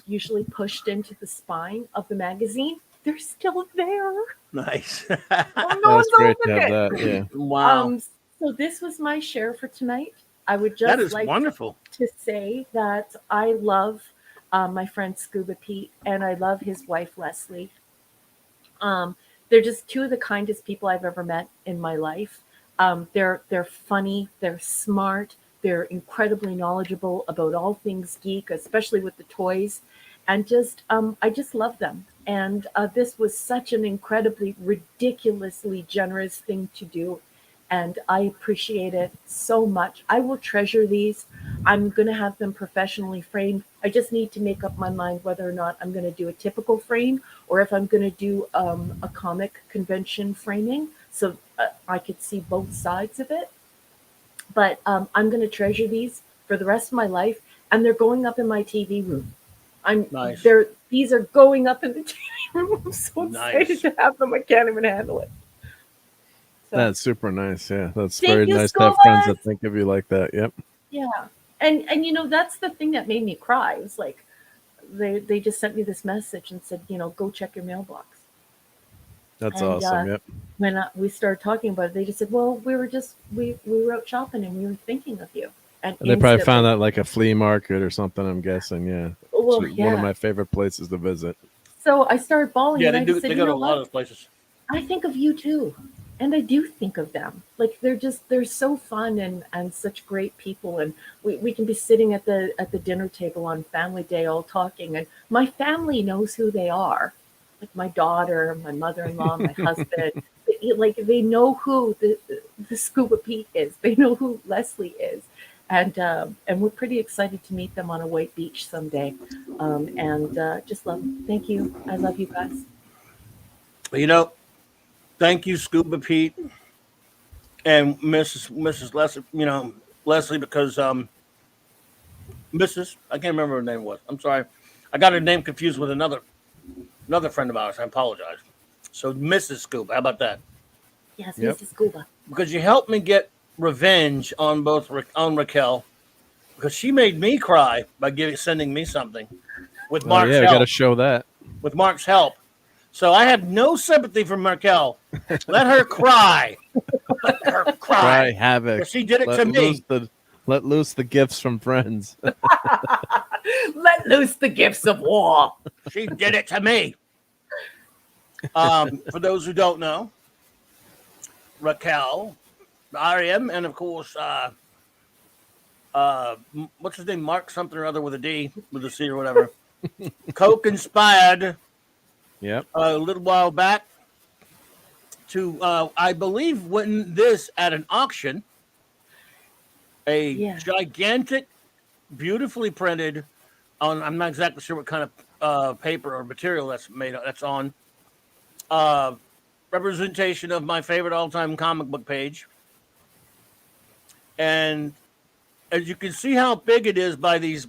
usually pushed into the spine of the magazine. They're still there. Nice. Oh, no That's one's great to opened have it. that. Yeah. Wow. So this was my share for tonight. I would That just is like wonderful. to say that I love my friend Scuba Pete and I love his wife Leslie. They're just two of the kindest people I've ever met in my life. They're funny, they're smart, they're incredibly knowledgeable about all things geek, especially with the toys, and just I just love them. And this was such an incredibly, ridiculously generous thing to do. And I appreciate it so much. I will treasure these. I'm going to have them professionally framed. I just need to make up my mind whether or not I'm going to do a typical frame or if I'm going to do a comic convention framing so I could see both sides of it. But I'm going to treasure these for the rest of my life. And they're going up in my TV room. Nice. These are going up in the TV room. I'm so excited Nice. to have them. I can't even handle it. So, That's super nice. Yeah. That's Thank very you, nice to have friends that Scobas. think of you like that. Yep. yeah. And that's the thing that made me cry. It was like they just sent me this message and said, go check your mailbox. That's And, awesome. Yep. When we started talking about it, they just said, well, we were out shopping and we were thinking of you. And And they probably instantly- found that like a flea market or something, I'm guessing. Yeah. Well, It's one of my favorite places to visit. So I started bawling. Yeah, and they I do. just said, They you go to know a lot what? of those places. I think of you too. And I do think of them. Like they're so fun and such great people. And we can be sitting at the dinner table on family day all talking. And my family knows who they are. Like my daughter, my mother-in-law, my husband. Like they know who the Scuba Pete is. They know who Leslie is. And we're pretty excited to meet them on a white beach someday. And just love them. Thank you. I love you guys. Thank you, Scuba Pete and Mrs. Leslie. Leslie because Mrs. I can't remember her name was. I'm sorry, I got her name confused with another friend of ours. I apologize. So Mrs. Scuba, how about that? Yes, Yep. Mrs. Scuba. Because you helped me get revenge on on Raquel because she made me cry by sending me something with Mark's yeah, we help. got to show that. With Mark's help. So I have no sympathy for Raquel. Let her cry. Let her cry. Cry havoc. She did it to me. Let loose the gifts from friends. Let loose the gifts of war. She did it to me. For those who don't know, Raquel, Ariam, and of course, what's his name? Mark something or other with a D, with a C or whatever. Co-conspired a little while back to, I believe, win this at an auction. Gigantic, beautifully printed on, I'm not exactly sure what kind of paper or material that's on. Representation of my favorite all-time comic book page. And as you can see how big it is by these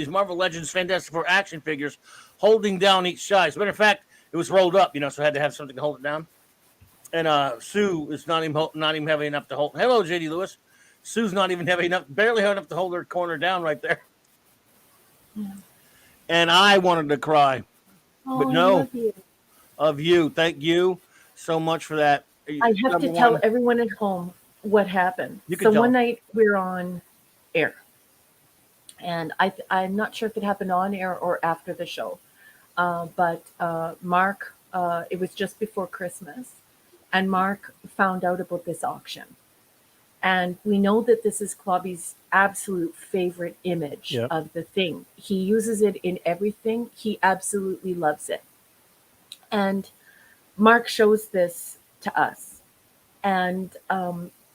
Marvel Legends Fantastic Four action figures holding down each side. As a matter of fact, it was rolled up, so I had to have something to hold it down. And Sue is not even heavy enough to hold. Hello, JD Lewis. Sue's not even barely heavy enough to hold her corner down right there. Yeah. And I wanted to cry. Oh, but no. I love you. Of you. Thank you so much for that. I have to tell everyone at home what happened. So one night we were on air, and I'm not sure if it happened on air or after the show, but Mark, it was just before Christmas, and Mark found out about this auction. And we know that this is Clobby's absolute favorite image of the thing. He uses it in everything. He absolutely loves it. And Mark shows this to us. And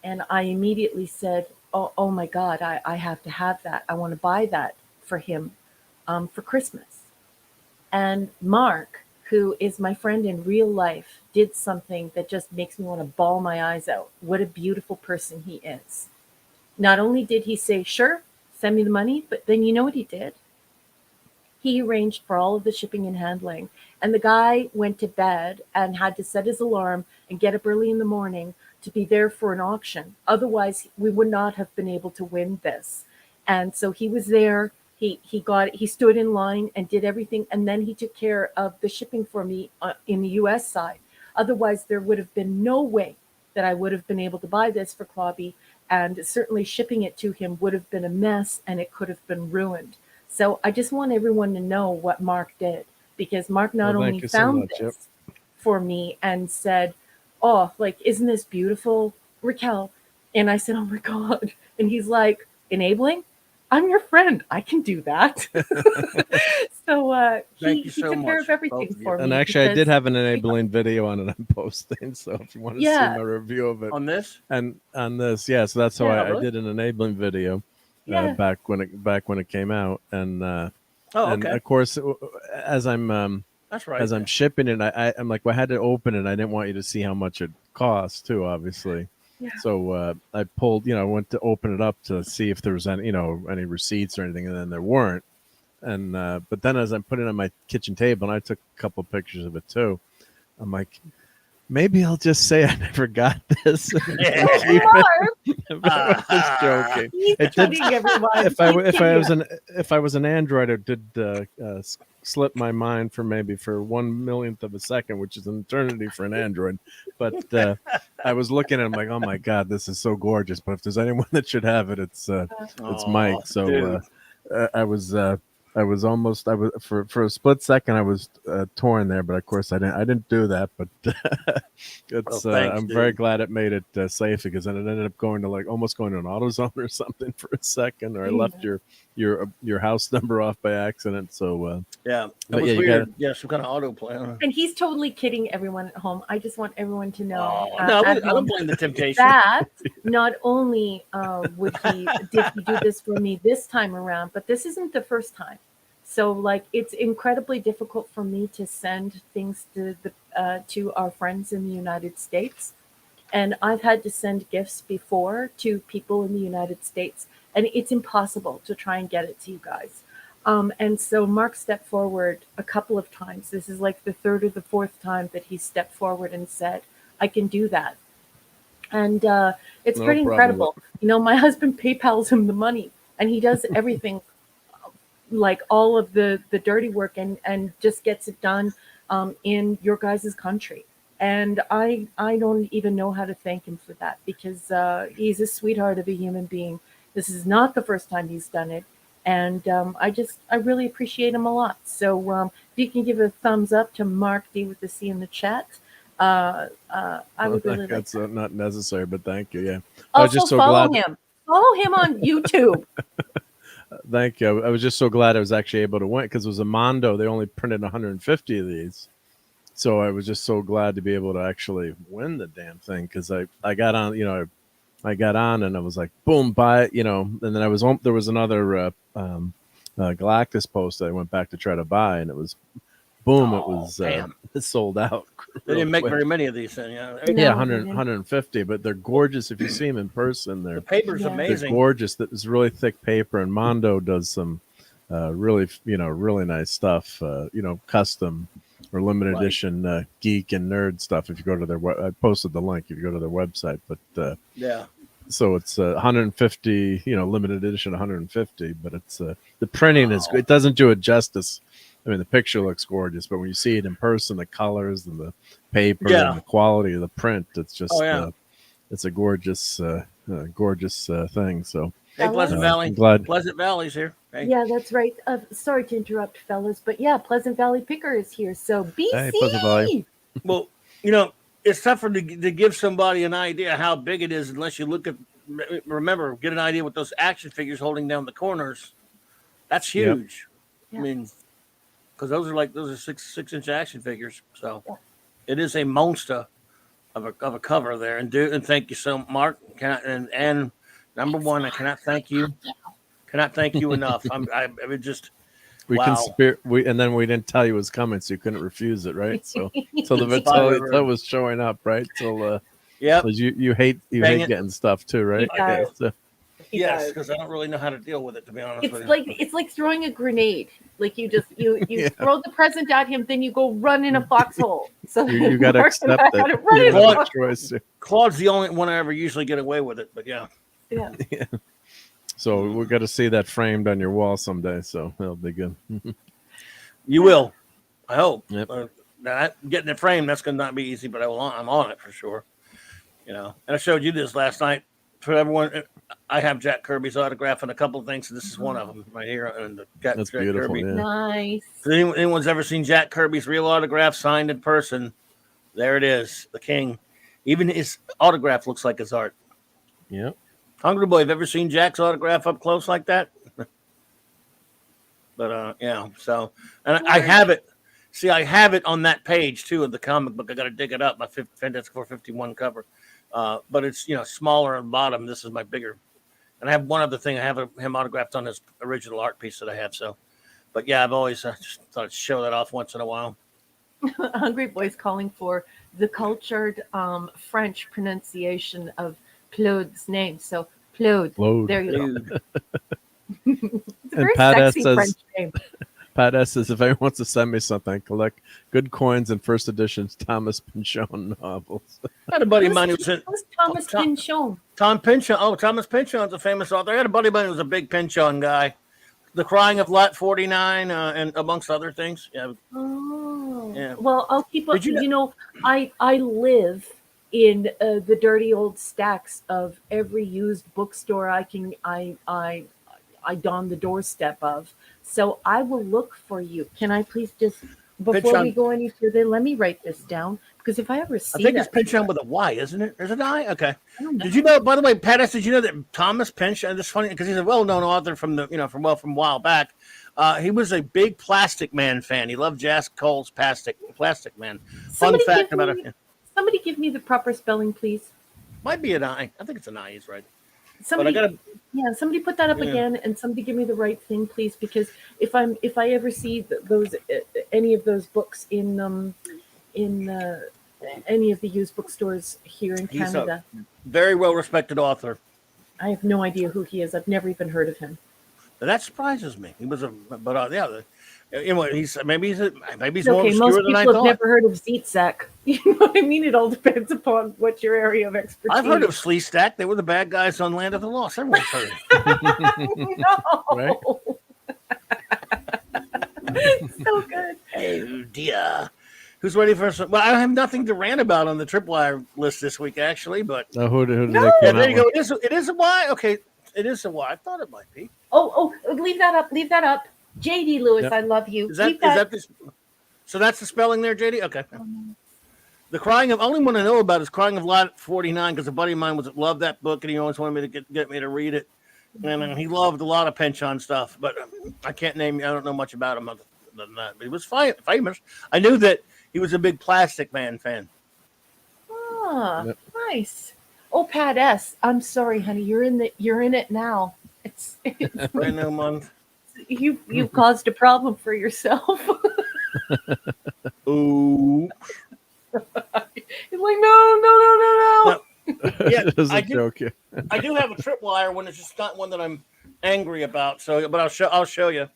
I immediately said, oh my God, I have to have that. I want to buy that for him for Christmas. And Mark, who is my friend in real life, did something that just makes me want to bawl my eyes out. What a beautiful person he is. Not only did he say, sure, send me the money, but then you know what he did? He arranged for all of the shipping and handling. And the guy went to bed and had to set his alarm and get up early in the morning to be there for an auction. Otherwise, we would not have been able to win this. And so he was there. He stood in line and did everything. And then he took care of the shipping for me in the US side. Otherwise, there would have been no way that I would have been able to buy this for Clobby. And certainly shipping it to him would have been a mess and it could have been ruined. So I just want everyone to know what Mark did, because Mark not only found this for me and said, oh, like, isn't this beautiful, Raquel? And I said, oh my God. And he's like, enabling? I'm your friend. I can do that. So he took care of everything for me. And actually, I did have an enabling video on it I'm posting. So if you want to see my review of it. On this? And on this, so that's how I did an enabling video. Back when it came out, and and of course, as I'm that's right. As I'm shipping it, I'm like, well, I had to open it. I didn't want you to see how much it costs, too, obviously. Yeah. So I pulled, I went to open it up to see if there was any, any receipts or anything, and then there weren't. And but then as I'm putting it on my kitchen table, and I took a couple of pictures of it too, I'm like, maybe I'll just say I never got this. Yeah. I'm just joking. If I was an Android, it did slip my mind for 1/millionth of a second, which is an eternity for an Android. But I was looking at it, I'm like, oh my God, this is so gorgeous. But if there's anyone that should have it, it's Mike. So I was almost for a split second I was torn there, but of course I didn't do that. But it's I'm very glad it made it safe, because then it ended up going to almost going to an AutoZone or something for a second, or I left your house number off by accident. So yeah, that was weird. Some kind of auto play. And he's totally kidding everyone at home. I just want everyone to know. No, I don't blame the temptation. That not only did he do this for me this time around, but this isn't the first time. So it's incredibly difficult for me to send things to our friends in the United States. And I've had to send gifts before to people in the United States, and it's impossible to try and get it to you guys. And so Mark stepped forward a couple of times. This is like the third or the fourth time that he stepped forward and said, I can do that. And it's No pretty problem. incredible. You know, my husband PayPals him the money, and he does everything, like all of the dirty work, and just gets it done in your guys' country. And I don't even know how to thank him for that, because he's a sweetheart of a human being. This is not the first time he's done it. And I really appreciate him a lot. So if you can give a thumbs up to Mark D with the C in the chat, I would really like that's that. not necessary, but thank you. Yeah. Also, I was just so follow glad. him. Follow him on YouTube. Thank you. I was just so glad I was actually able to win, because it was a Mondo. They only printed 150 of these. So I was just so glad to be able to actually win the damn thing, because I got on, I got on and I was like, boom, buy it, and then there was another Galactus post that I went back to try to buy, and it was boom, it was it sold out. They didn't make quick. very many of these things. Yeah, No, 100, 150, but they're gorgeous. If you see them in person, the paper's Yeah. they're amazing. gorgeous. That is really thick paper, and Mondo does some really really nice stuff. Custom or limited edition geek and nerd stuff. If you go to their I posted the link. If you go to their website, but Yeah. so it's 150, limited edition 150, but it's the printing is good. It doesn't do it justice. I mean, the picture looks gorgeous, but when you see it in person, the colors and the paper and the quality of the print, it's just it's a gorgeous gorgeous thing. So Hey, Pleasant Valley. I'm glad. Pleasant Valley's here. Hey. Yeah, that's right. Sorry to interrupt, fellas, but yeah, Pleasant Valley Picker is here. So BC. Hey, Pleasant Valley. Well, it's tougher to give somebody an idea how big it is unless you look at. Remember, get an idea with those action figures holding down the corners. That's huge. Yep. I mean, because those are 6-inch action figures. So it is a monster of a cover there. And thank you so, Mark. And number one, I cannot thank you. Cannot thank you enough. I would just. We wow. and then we didn't tell you it was coming, so you couldn't refuse it, right? So the Vitaly was showing up, right? Till you hate getting stuff too, right? Yeah. So, yes, because I don't really know how to deal with it, to be honest. It's like throwing a grenade. Like you throw the present at him, then you go run in a foxhole. So you got to accept it. Claude's the only one I ever usually get away with it, but yeah. So we're going to see that framed on your wall someday. So that'll be good. You will, I hope. Yep. Getting it framed, that's going to not be easy, but I'm on it for sure. And I showed you this last night for everyone. I have Jack Kirby's autograph and a couple of things. This is one of them right here. And that's Jack beautiful. Kirby. Yeah. Nice. If anyone's ever seen Jack Kirby's real autograph signed in person, there it is, the king. Even his autograph looks like his art. Yep. Hungry Boy, have you ever seen Jack's autograph up close like that? But so, and I have it. See, I have it on that page too of the comic book. I got to dig it up. My Fantastic 451 cover, but it's smaller on the bottom. This is my bigger, and I have one other thing. I have him autographed on his original art piece that I have. So, but yeah, I've always just thought I'd show that off once in a while. Hungry Boy's calling for the cultured French pronunciation of Claude's name. So Claude. There you go. It's a very sexy French name. Pat S says, if anyone wants to send me something, collect good coins and first editions Thomas Pynchon novels. I had a buddy of mine who was Thomas Pynchon. Tom Pynchon. Oh, Thomas Pynchon's a famous author. I had a buddy of mine who was a big Pynchon guy. The Crying of Lot 49, and amongst other things. Yeah. Oh. Yeah. Well, I'll keep up. I live in the dirty old stacks of every used bookstore I don the doorstep of. So I will look for you. Can I please just, before we go any further, let me write this down, because if I ever see I think it's Pynchon with a Y, isn't it? There's an I? Okay. Did you know, by the way, Pat, did you know that Thomas Pynchon, this is funny because he's a well-known author from from a while back. He was a big Plastic Man fan. He loved Jas Cole's Plastic Man. Fun fact about it. Somebody give me the proper spelling, please. Might be an I. I think it's an I. He's right. Somebody put that up again, and somebody give me the right thing, please, because if I ever see those any of those books in any of the used bookstores here in Canada. He's a very well respected author. I have no idea who he is. I've never even heard of him. That surprises me. He was anyway, maybe he's more Okay, obscure most than I people have thought. never heard of Zeetzek. You know what I mean? It all depends upon what your area of expertise. I've heard of Sleestack. They were the bad guys on Land of the Lost. Everyone's heard of it. No. So good. Oh dear. Who's ready for some? Well, I have nothing to rant about on the Tripwire list this week, actually. But who did No. they yeah, come there out you go. with? It is a Y. Okay, it is a Y. I thought it might be. Oh, leave that up. Leave that up. JD Lewis, Yep. I love you. Is that Leave that. this? So that's the spelling there, JD. Okay. The Crying of only one I know about is Crying of Lot 49 because a buddy of mine loved that book and he always wanted me to get me to read it, and he loved a lot of Penchon stuff, but I can't name. I don't know much about him other than that. But he was famous. I knew that he was a big Plastic Man fan. Ah, Yep. nice. Oh, Pat S. I'm sorry, honey. You're in it now. It's Brand new month. you've caused a problem for yourself. Ooh. He's like, no. Yeah, It was a I do. joke. Yeah. I do have a Tripwire one. It's just not one that I'm angry about. So, but I'll show you.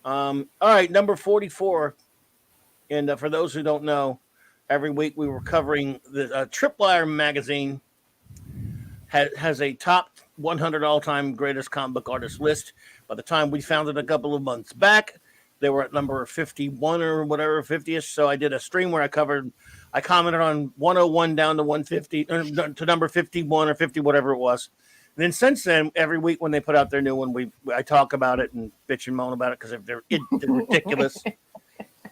All right, number 44. And for those who don't know, every week we were covering the Tripwire magazine has a top 100 all-time greatest comic book artist list. By the time we found it a couple of months back, they were at number 51 or whatever, 50ish. So I did a stream where I commented on 101 down to 150 to number 51 or 50, whatever it was. And then since then, every week when they put out their new one, I talk about it and bitch and moan about it because they're ridiculous.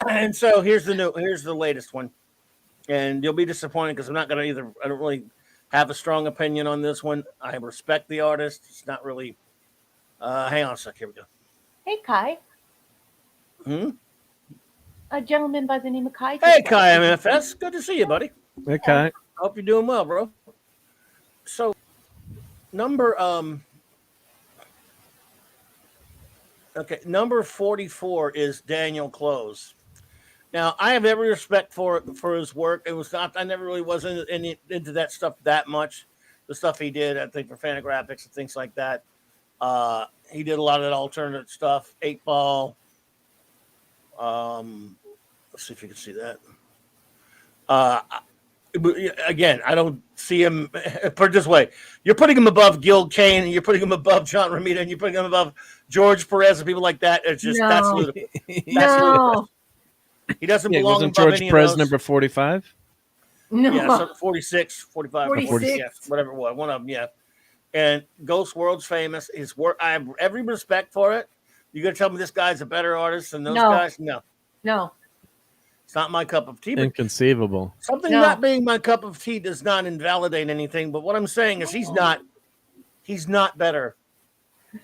And so here's the latest one, and you'll be disappointed because I don't really have a strong opinion on this one. I respect the artist. It's not really. Hang on a sec. Here we go. Hey, Kai. A gentleman by the name of Kai. Hey, Kai MFS. Good to see you, buddy. Okay. Hope you're doing well, bro. So, number 44 is Daniel Close. Now, I have every respect for his work. It was not. I never really was into that stuff that much. The stuff he did, I think, for Fantagraphics and things like that. He did a lot of that alternate stuff. 8-Ball. Let's see if you can see that. Again, I don't see him. Put it this way: you're putting him above Gil Kane, and you're putting him above John Romita, and you're putting him above George Perez and people like that. It's just that's ludicrous. That's ludicrous. He doesn't belong wasn't above George any Perez of those. number 45? No. Yeah, so 46, 45, 46. Yeah, whatever it was. One of them, yeah. And Ghost World's famous. His work, I have every respect for it. You gonna tell me this guy's a better artist than those guys? No. It's not my cup of tea. But Inconceivable. something not being my cup of tea does not invalidate anything. But what I'm saying is he's not better.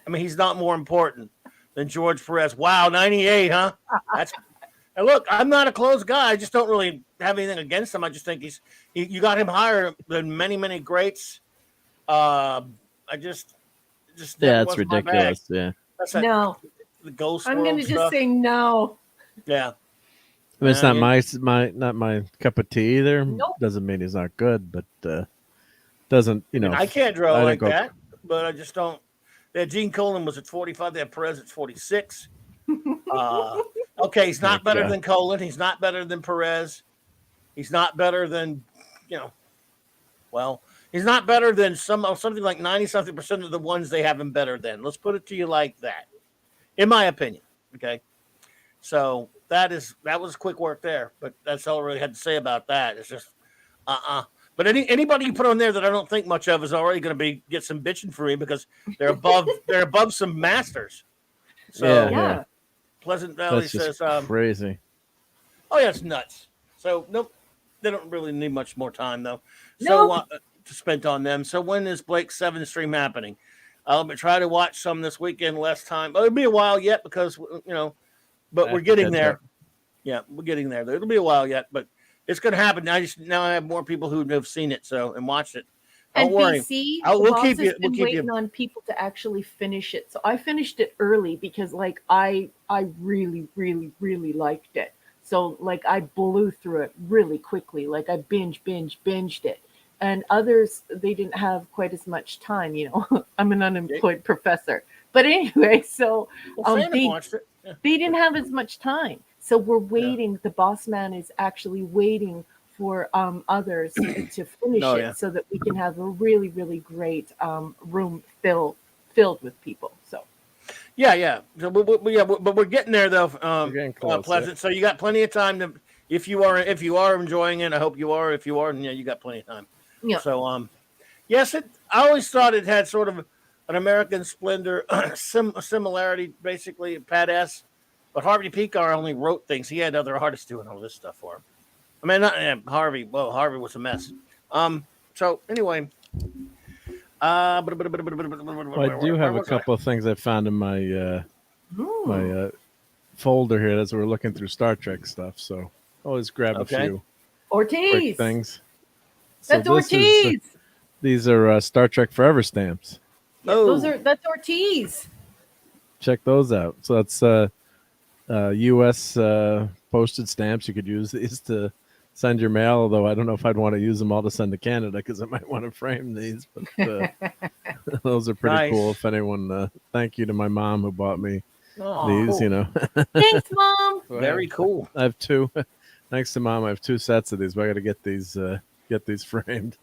I mean, he's not more important than George Perez. Wow, 98, huh? And look, I'm not a Close guy. I just don't really have anything against him. I just think you got him higher than many, many greats. I just Yeah, it's ridiculous. Yeah. That's No. The Ghost I'm World going to just stuff. say no. Yeah. I mean, it's not Yeah. not my cup of tea either. Nope. Doesn't mean he's not good, but doesn't I can't draw I like don't go- that, but I just don't. Gene Colan was at 45. They had Perez at 46. Okay, he's not better Okay. than Colan. He's not better than Perez. He's not better than, he's not better than something like 90-something% of the ones they have him better than. Let's put it to you like that, in my opinion. Okay, so that was quick work there, but that's all I really had to say about that. It's just, But anybody you put on there that I don't think much of is already going to get some bitching for me because they're above some masters. So Yeah. Pleasant Valley That's just says, crazy. "Oh yeah, it's nuts." So nope, they don't really need much more time though. So to spend on them. So when is Blake's 7 stream happening? I'll try to watch some this weekend. Less time. It'll be a while yet because but we're getting there. Yeah, we're getting there. It'll be a while yet, but it's going to happen. Now I have more people who have seen it and watched it. Don't worry. BC, we'll Boss keep has you. been waiting on people to actually finish it. So I finished it early because I really, really, really liked it. So like I blew through it really quickly. Like I binged it. And others, they didn't have quite as much time, you know. I'm an unemployed professor. But anyway, so they didn't have as much time. So we're waiting. Yeah. The boss man is actually waiting for others to finish it so that we can have a really, really great room filled with people. So. Yeah. So, but we're getting there though. We're getting close, Pleasant. So you got plenty of time to, if you are enjoying it. I hope you are. If you are, you got plenty of time. Yeah. So yes, I always thought it had sort of an American Splendor similarity, basically. Pat S. But Harvey Pekar only wrote things. He had other artists doing all this stuff for him. I mean, not Harvey. Well, Harvey was a mess. So anyway. I do have a couple of things I found in my my folder here as we're looking through Star Trek stuff. So always grab a few Ortiz things. That's so Ortiz. These are Star Trek Forever stamps. Yeah, that's Ortiz. Check those out. So that's U.S. Postage stamps. You could use these to send your mail, although I don't know if I'd want to use them all to send to Canada because I might want to frame these. But those are pretty cool. If anyone, thank you to my mom who bought me these. You know, thanks, Mom. So very cool. I have two. Thanks to Mom, I have 2 sets of these. But I got to get these framed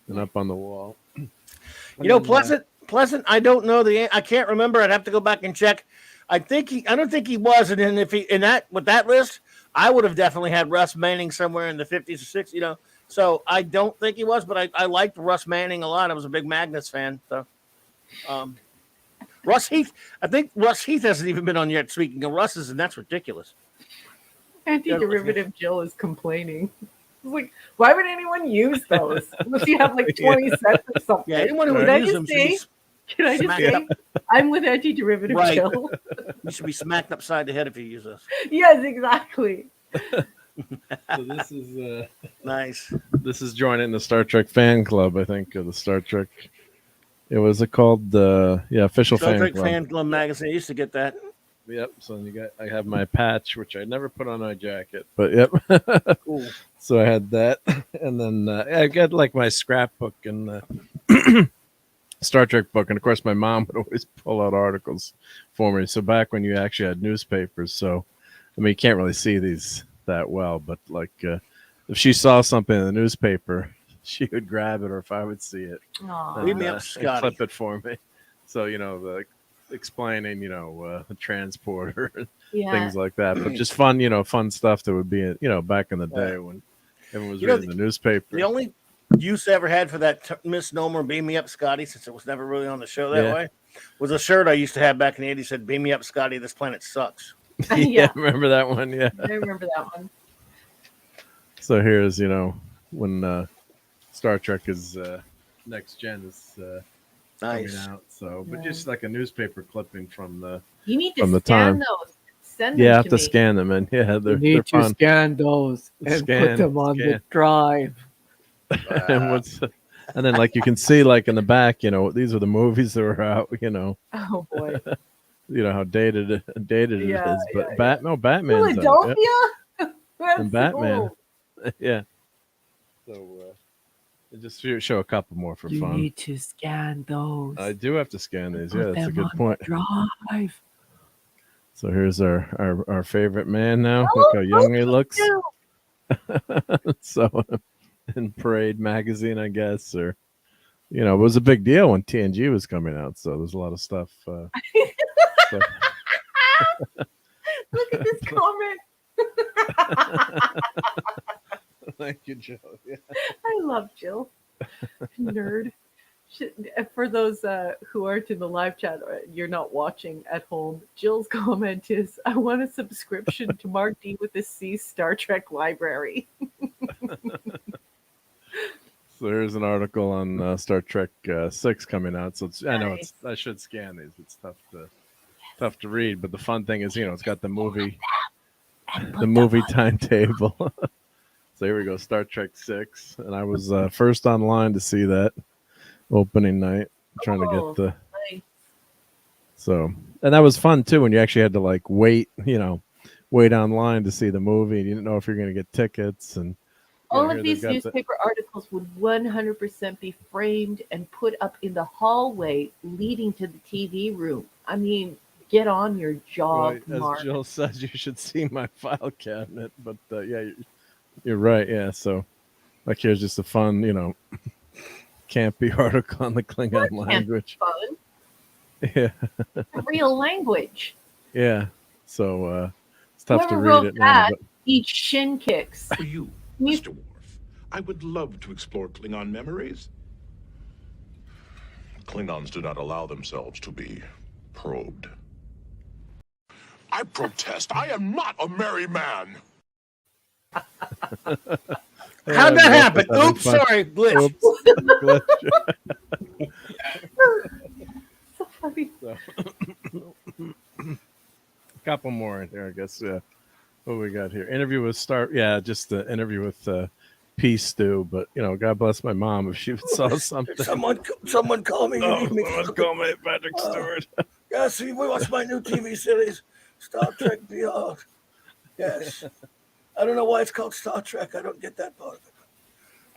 and up on the wall. You know, Pleasant. I don't know I can't remember. I'd have to go back and check. I don't think he was, and then with that list, I would have definitely had Russ Manning somewhere in the 50s or 60s, you know. So I don't think he was, but I liked Russ Manning a lot. I was a big Magnus fan. So Russ Heath, I think Russ Heath hasn't even been on yet. Speaking of Russ's, and that's ridiculous. Anti-derivative Jill is complaining. Like, why would anyone use those? Unless you have like 20 sets or something. Yeah, anyone who would use them can I just say, I'm with anti-derivative Jill. You should be smacked upside the head if you use this. Yes, exactly. So this is nice. This is joining the Star Trek fan club, I think, of the Star Trek. It was called the official Star fan Trek club. Fan Club magazine. I used to get that. Yep. So I have my patch, which I never put on my jacket, but yep. Cool. So I had that, and then I got like my scrapbook and Star Trek book, and of course my mom would always pull out articles for me. So back when you actually had newspapers, so I mean you can't really see these that well, but like if she saw something in the newspaper, she would grab it, or if I would see it, and clip it for me. So you know, the explaining, you know, the transporter, things like that. But just fun, you know, fun stuff that would be, you know, back in the day when everyone was reading the newspaper. The only use I ever had for that misnomer, "Beam me up, Scotty," since it was never really on the show that way, was a shirt I used to have back in the 80s. Said, "Beam me up, Scotty. This planet sucks." Yeah, remember that one? Yeah, I remember that one. So here's, you know, when Star Trek is Next Gen is coming out. So, but just like a newspaper clipping from the scan those. Send them have to to me. scan them, and they're need to fun. scan those and put them on the drive. And then like you can see like in the back, you know, these are the movies that were out, you know. Oh boy. You know how dated it is, but Batman. Philadelphia? And Batman. Yeah. So just show a couple more for fun. You need to scan those. I do have to scan these. Yeah, that's a good point. Drive. So here's our favorite man now. Look how young he looks. So in Parade magazine, I guess, or you know, it was a big deal when TNG was coming out. So there's a lot of stuff. Look at this comment. Thank you, Jill. Yeah. I love Jill. Nerd. For those who aren't in the live chat, or you're not watching at home, Jill's comment is, "I want a subscription to Mark D with a C Star Trek library." So there's an article on Star Trek 6 coming out. So I know I should scan these. It's tough to read, but the fun thing is, you know, it's got the movie timetable. So here we go, Star Trek 6, and I was first online to see that opening night, trying to get the. Nice. So, and that was fun too when you actually had to like wait, you know, wait online to see the movie, and you didn't know if you're going to get tickets. And all of these newspaper articles would 100% be framed and put up in the hallway leading to the TV room. I mean, get on your job, Mark. As Jill says, you should see my file cabinet. But yeah, you're right. Yeah, so like here's just a fun, campy article on the Klingon language. Fun. Yeah, a real language. Yeah, so it's tough Whoever to read wrote it now. But each shin kicks. For you, Mr. Worf, I would love to explore Klingon memories. Klingons do not allow themselves to be probed. I protest. I am not a merry man. How'd that happen? Oops, sorry, glitch. Oops, glitch. So funny. A couple more in there, I guess. What we got here? Interview with Star. Yeah, just the interview with Peace Stew. But God bless my mom if she saw something. Someone call me. Someone call me, Patrick Stewart. Yes, we watched my new TV series, Star Trek Beyond. Yes. I don't know why it's called Star Trek. I don't get that part of it.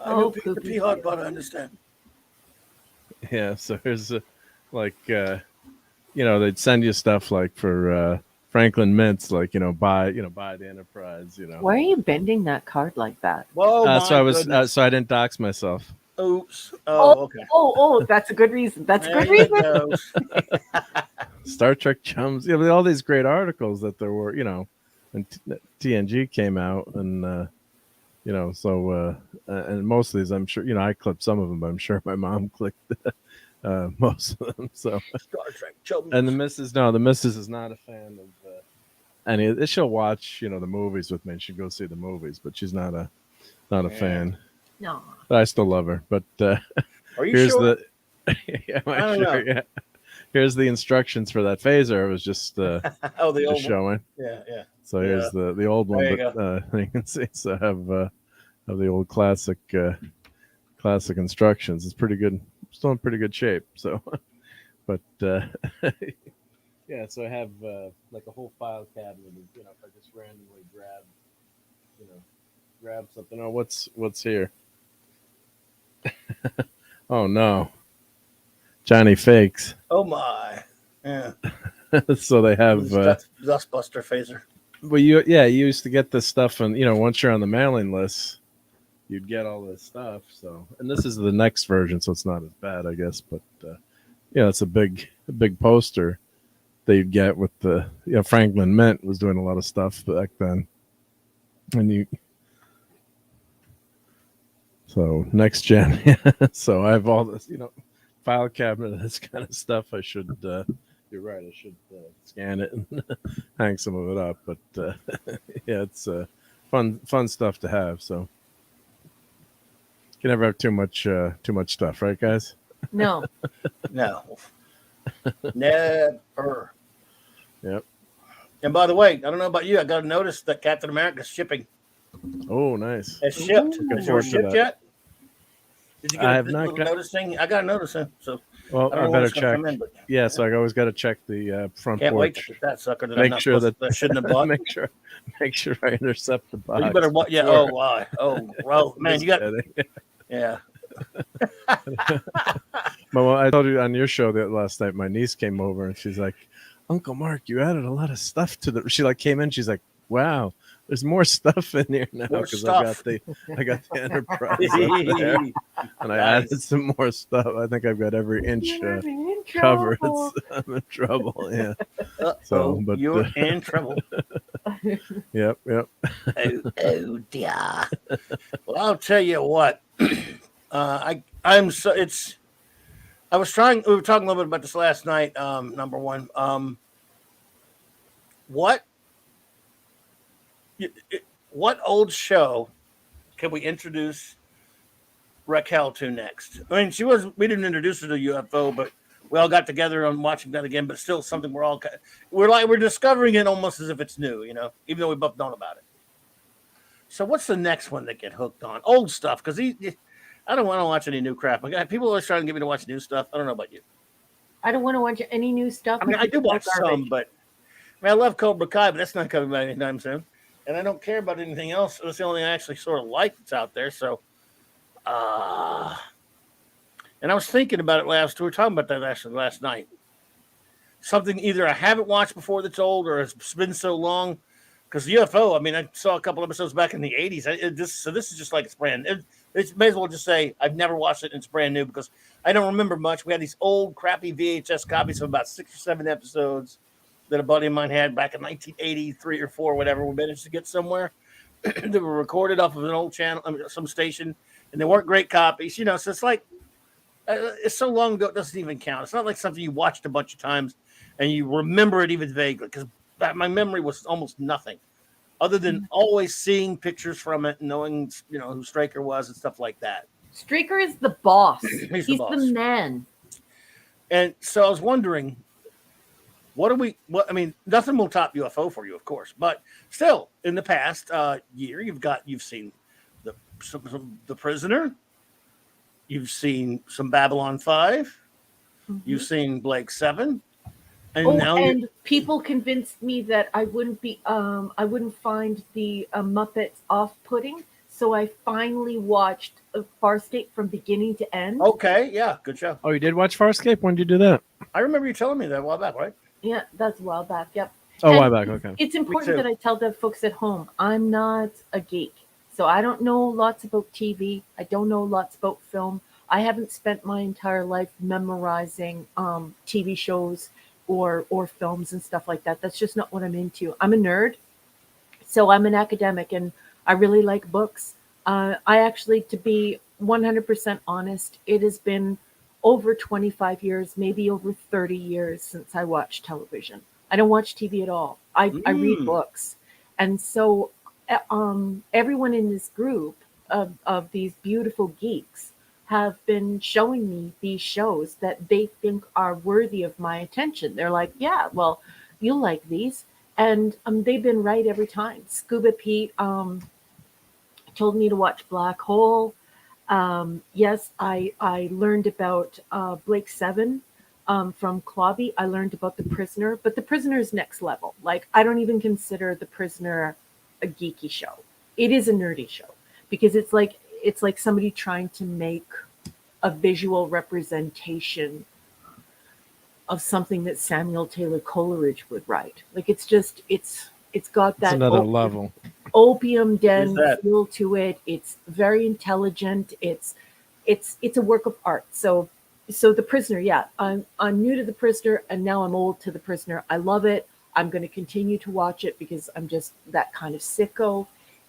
I know the P-Hard part, I understand. Yeah, so here's they'd send you stuff like for Franklin Mintz, like buy the Enterprise. Why are you bending that card like that? Whoa! So I didn't dox myself. Oops. Oh, okay. Oh, that's a good reason. That's a good reason. Star Trek chums. Yeah, all these great articles that there were, when TNG came out, and and most of these, I'm sure, I clipped some of them, but I'm sure my mom clicked most of them. So Star Trek chums. And the missus is not a fan of any. She'll watch, the movies with me, and she'll go see the movies, but she's not a fan. No, but I still love her. But are you sure? Yeah, I don't know. Yeah. Here's the instructions for that phaser. It was just the old showing. Yeah. So here's the old one, you can see. So I have the old classic instructions. It's pretty good. Still in pretty good shape. So, but yeah. So I have like a whole file cabinet. If I just randomly grab something. Oh, what's here? Oh no, Johnny Fakes. Oh my, yeah. So they have Dustbuster phaser. Well, you used to get this stuff, and once you're on the mailing list, you'd get all this stuff. So, and this is the next version, so it's not as bad, I guess. But it's a big poster that you'd get with the Franklin Mint was doing a lot of stuff back then, and so next gen. So I have all this, file cabinet and this kind of stuff. I should. You're right. I should scan it and hang some of it up. But yeah, it's fun stuff to have. So you can never have too much stuff, right, guys? No. Never. Yep. And by the way, I don't know about you. I got to notice that Captain America's shipping. Oh, nice. It's shipped. Is yours shipped yet? Did you get I have not got noticing? I got to notice it. So. Well, I better check. So I always got to check the front Can't porch. Wait to get that sucker. That make sure that I shouldn't have bought. make sure I intercept the box. Well, you better. Yeah. Oh, why? Oh, well, man, you got. Yeah. Well, I told you on your show that last night. My niece came over and she's like, "Uncle Mark, you added a lot of stuff to the." She came in. She's like, "Wow, there's more stuff in here now because I got the Enterprise up there, and I added some more stuff. I think I've got every inch covered. I'm in trouble. Yeah. So, but you're in trouble. Yep. Oh dear. Well, I'll tell you what. I'm so it's. I was trying. We were talking a little bit about this last night. Number one. What old show can we introduce Raquel to next? I mean, we didn't introduce her to UFO, but we all got together on watching that again. But still, something we're discovering it almost as if it's new, even though we both known about it. So, what's the next one that get hooked on old stuff? Because I don't want to watch any new crap. People are always trying to get me to watch new stuff. I don't know about you. I don't want to watch any new stuff. I mean, I do watch some, but I love Cobra Kai, but that's not coming back anytime soon. And I don't care about anything else. That's the only thing I actually sort of like that's out there. So, and I was thinking about it we were talking about that actually last night. Something either I haven't watched before that's old, or it's been so long. Because UFO, I mean, I saw a couple episodes back in the 80s. So this is just like it's brand new. It may as well just say I've never watched it and it's brand new because I don't remember much. We had these old crappy VHS copies of about 6 or 7 episodes that a buddy of mine had back in 1983 or 4, whatever. We managed to get somewhere. They were recorded off of an old channel, some station, and they weren't great copies. So it's like it's so long ago it doesn't even count. It's not like something you watched a bunch of times and you remember it even vaguely because my memory was almost nothing other than always seeing pictures from it and knowing, who Straker was and stuff like that. Straker is the boss. He's the boss. The man. And so I was wondering, nothing will top UFO for you, of course, but still in the past year, you've seen the Prisoner. You've seen some Babylon 5. Mm-hmm. You've seen Blake 7. And people convinced me that I wouldn't find the Muppets off-putting, so I finally watched Farscape from beginning to end. Okay, yeah, good show. Oh, you did watch Farscape? When did you do that? I remember you telling me that a while back, right? Yeah, that's a while back. Yep. Oh, a while back. Okay. It's important that I tell the folks at home I'm not a geek, so I don't know lots about TV. I don't know lots about film. I haven't spent my entire life memorizing TV shows or films and stuff like that. That's just not what I'm into. I'm a nerd, so I'm an academic, and I really like books. I actually, to be 100% honest, it has been over 25 years, maybe over 30 years since I watched television. I don't watch TV at all. I read books. And so everyone in this group of these beautiful geeks have been showing me these shows that they think are worthy of my attention. They're like, yeah, well, you'll like these. And they've been right every time. Scuba Pete told me to watch Black Hole. Yes, I learned about Blake 7 from Clobby. I learned about The Prisoner, but The Prisoner is next level. Like, I don't even consider The Prisoner a geeky show. It is a nerdy show because it's like somebody trying to make a visual representation of something that Samuel Taylor Coleridge would write. Like, it's got that another level opium den feel to it. It's very intelligent. It's a work of art. So The Prisoner, yeah, I'm new to The Prisoner and now I'm old to The Prisoner. I love it. I'm going to continue to watch it because I'm just that kind of sicko.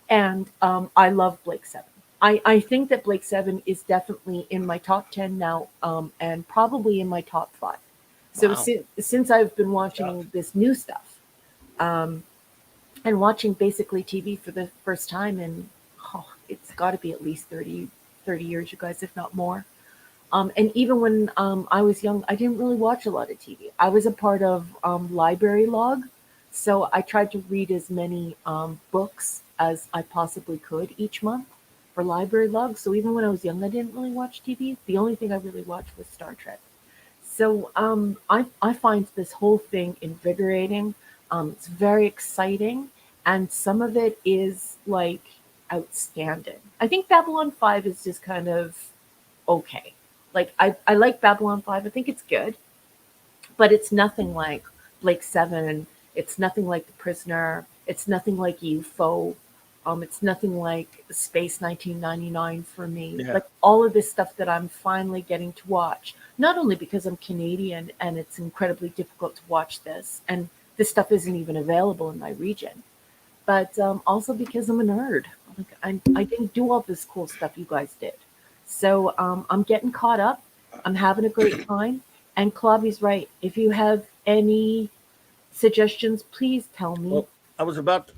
And I love Blake 7. I think that Blake 7 is definitely in my top 10 now, and probably in my top 5. So wow. since I've been watching this new stuff, and watching basically TV for the first time in, it's got to be at least 30 years, you guys, if not more. And even when I was young, I didn't really watch a lot of TV. I was a part of Library Log, so I tried to read as many books as I possibly could each month for Library Log. So even when I was young, I didn't really watch TV. The only thing I really watched was Star Trek. So I find this whole thing invigorating. It's very exciting, and some of it is like outstanding. I think Babylon 5 is just kind of okay. Like, I like Babylon 5. I think it's good, but it's nothing like Blake 7. It's nothing like The Prisoner. It's nothing like UFO. It's nothing like Space 1999 for me. Yeah. Like, all of this stuff that I'm finally getting to watch, not only because I'm Canadian and it's incredibly difficult to watch this, and this stuff isn't even available in my region, but also because I'm a nerd. Like, I didn't do all this cool stuff you guys did. So I'm getting caught up. I'm having a great time. And Clobby's right. If you have any suggestions, please tell me. Well, I was about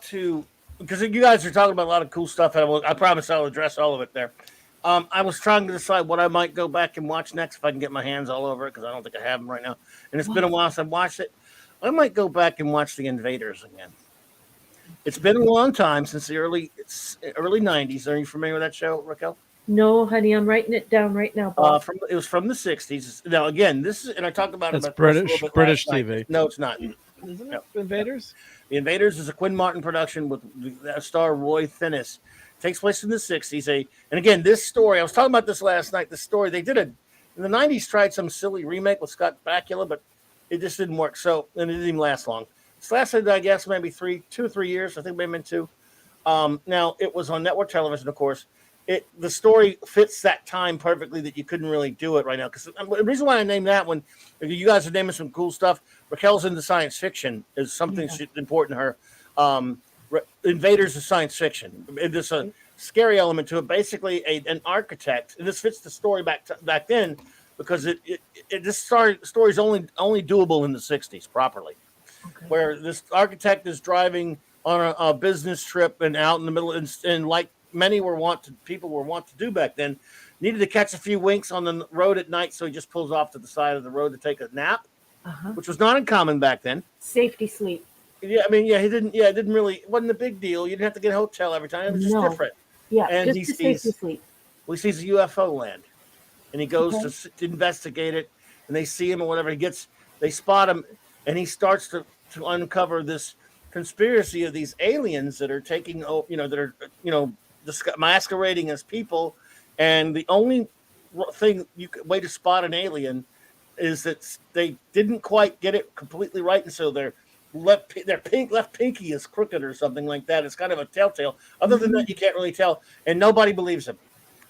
to, because you guys are talking about a lot of cool stuff. I promise I'll address all of it there. I was trying to decide what I might go back and watch next if I can get my hands all over it, because I don't think I have them right now. And it's been a while since I've watched it. I might go back and watch The Invaders again. It's been a long time, since the early 90s. Are you familiar with that show, Raquel? No, honey, I'm writing it down right now, Bob. It was from the 60s. Now, again, this is, and I talked about it's it. British TV. No, it's not. isn't it? Invaders. The Invaders is a Quinn Martin production with star Roy Thinnis. Takes place in the 60s. And again, this story, I was talking about this last night. This story, they did in the 90s, tried some silly remake with Scott Bakula, but it just didn't work. So, and it didn't even last long. It's lasted, I guess, maybe 2 or 3 years. I think maybe been 2. Now, it was on network television, of course. The story fits that time perfectly that you couldn't really do it right now. Because the reason why I named that one, you guys are naming some cool stuff. Raquel's into science fiction is something important to her. Invaders is science fiction. There's a scary element to it. Basically, an architect, and this fits the story back then because this story is only doable in the 60s properly, where this architect is driving on a business trip and out in the middle, and like people were wont to do back then, needed to catch a few winks on the road at night, so he just pulls off to the side of the road to take a nap, which was not uncommon back then. Safety sleep. Yeah, I mean, it wasn't a big deal. You didn't have to get a hotel every time. It was just different. Yeah, and just safety sleep. Well, he sees a UFO land, and he goes to investigate it, and they see him or whatever. They spot him, and he starts to uncover this conspiracy of these aliens that are taking, masquerading as people, and the only way to spot an alien is that they didn't quite get it completely right, and so their left pinky is crooked or something like that. It's kind of a telltale. Other than that, you can't really tell, and nobody believes him.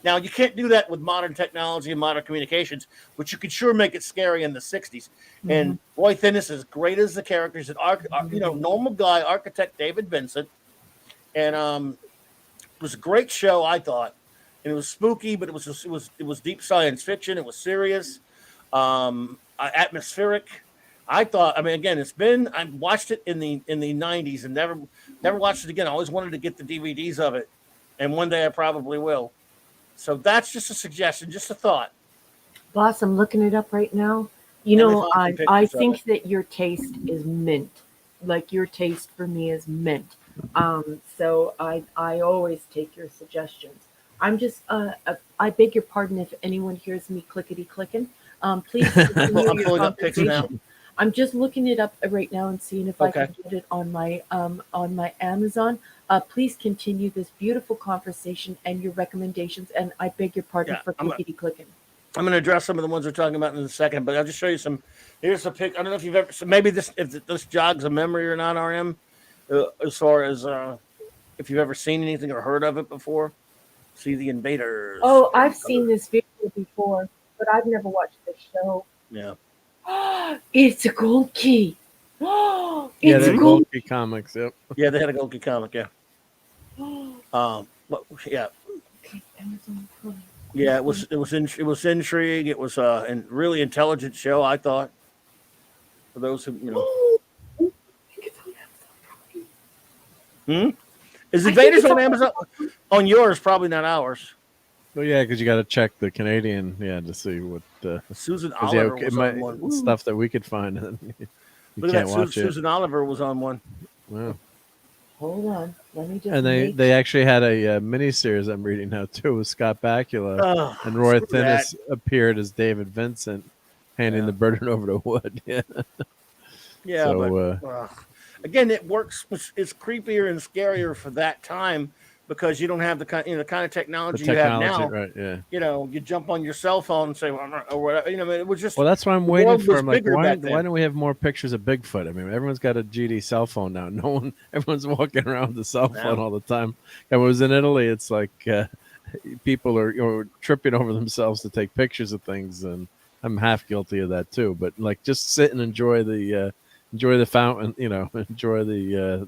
Now, you can't do that with modern technology and modern communications, but you could sure make it scary in the 60s. And Roy Thinnis is great as the character. He's an normal guy, architect David Vincent, and it was a great show, I thought. And it was spooky, but it was deep science fiction. It was serious, atmospheric. I thought. I mean, again, I watched it in the 90s and never watched it again. I always wanted to get the DVDs of it, and one day I probably will. So that's just a suggestion, just a thought. Boss, I'm looking it up right now. I think that your taste is mint. Like your taste for me is mint. So I always take your suggestions. I'm just I beg your pardon if anyone hears me clickety clicking. Please continue I'm pulling up pics now. I'm just looking it up right now and seeing if I can get it on my Amazon. Please continue this beautiful conversation and your recommendations. And I beg your pardon for clickety clicking. I'm going to address some of the ones we're talking about in a second, but I'll just show you some. Here's a pic. I don't know if you've ever. So maybe if this jogs a memory or not, RM, as far as if you've ever seen anything or heard of it before. See the Invaders. Oh, I've seen this video before, but I've never watched the show. Yeah. It's a Gold Key. It's a Gold Key comics. Yep. Yeah, they had a Gold Key comic. Yeah. Yeah. Yeah, it was intrigue. It was a really intelligent show, I thought. For those who Is Invaders on Amazon? On yours, probably not ours. Well, yeah, because you got to check the Canadian, to see what Susan Oliver was on one. Stuff that we could find. You Look at that, Susan Oliver was on one. Wow. Hold on, let me just. And they actually had a miniseries I'm reading now too with Scott Bakula, and Roy Thinnis appeared as David Vincent, handing the burden over to Wood. Yeah. Yeah. So, but, again, it works. It's creepier and scarier for that time because you don't have the kind of technology you have now. Right? Yeah. You jump on your cell phone and say, or whatever. It was just. Well, that's why I'm waiting for. I'm like, why don't we have more pictures of Bigfoot? I mean, everyone's got a GD cell phone now. Everyone's walking around with a cell phone all the time. And when I was in Italy, it's like people are tripping over themselves to take pictures of things, and I'm half guilty of that too. But like, just sit and enjoy the fountain. Enjoy the.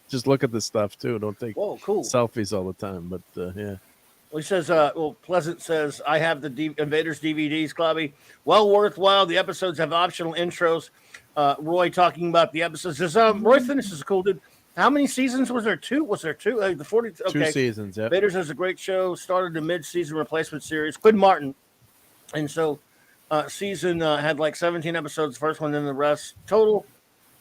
Just look at the stuff too. Don't take selfies all the time. But yeah. Well, he says, Pleasant says, I have the Invaders DVDs, Clobby. Well worthwhile. The episodes have optional intros. Roy talking about the episodes. Roy Thinnis is a cool dude. How many seasons was there? 2? Was there 2? The 40. Okay. 2 seasons. Yeah. Invaders is a great show. Started a mid-season replacement series. Quinn Martin, and so season had like 17 episodes. First one, then the rest. Total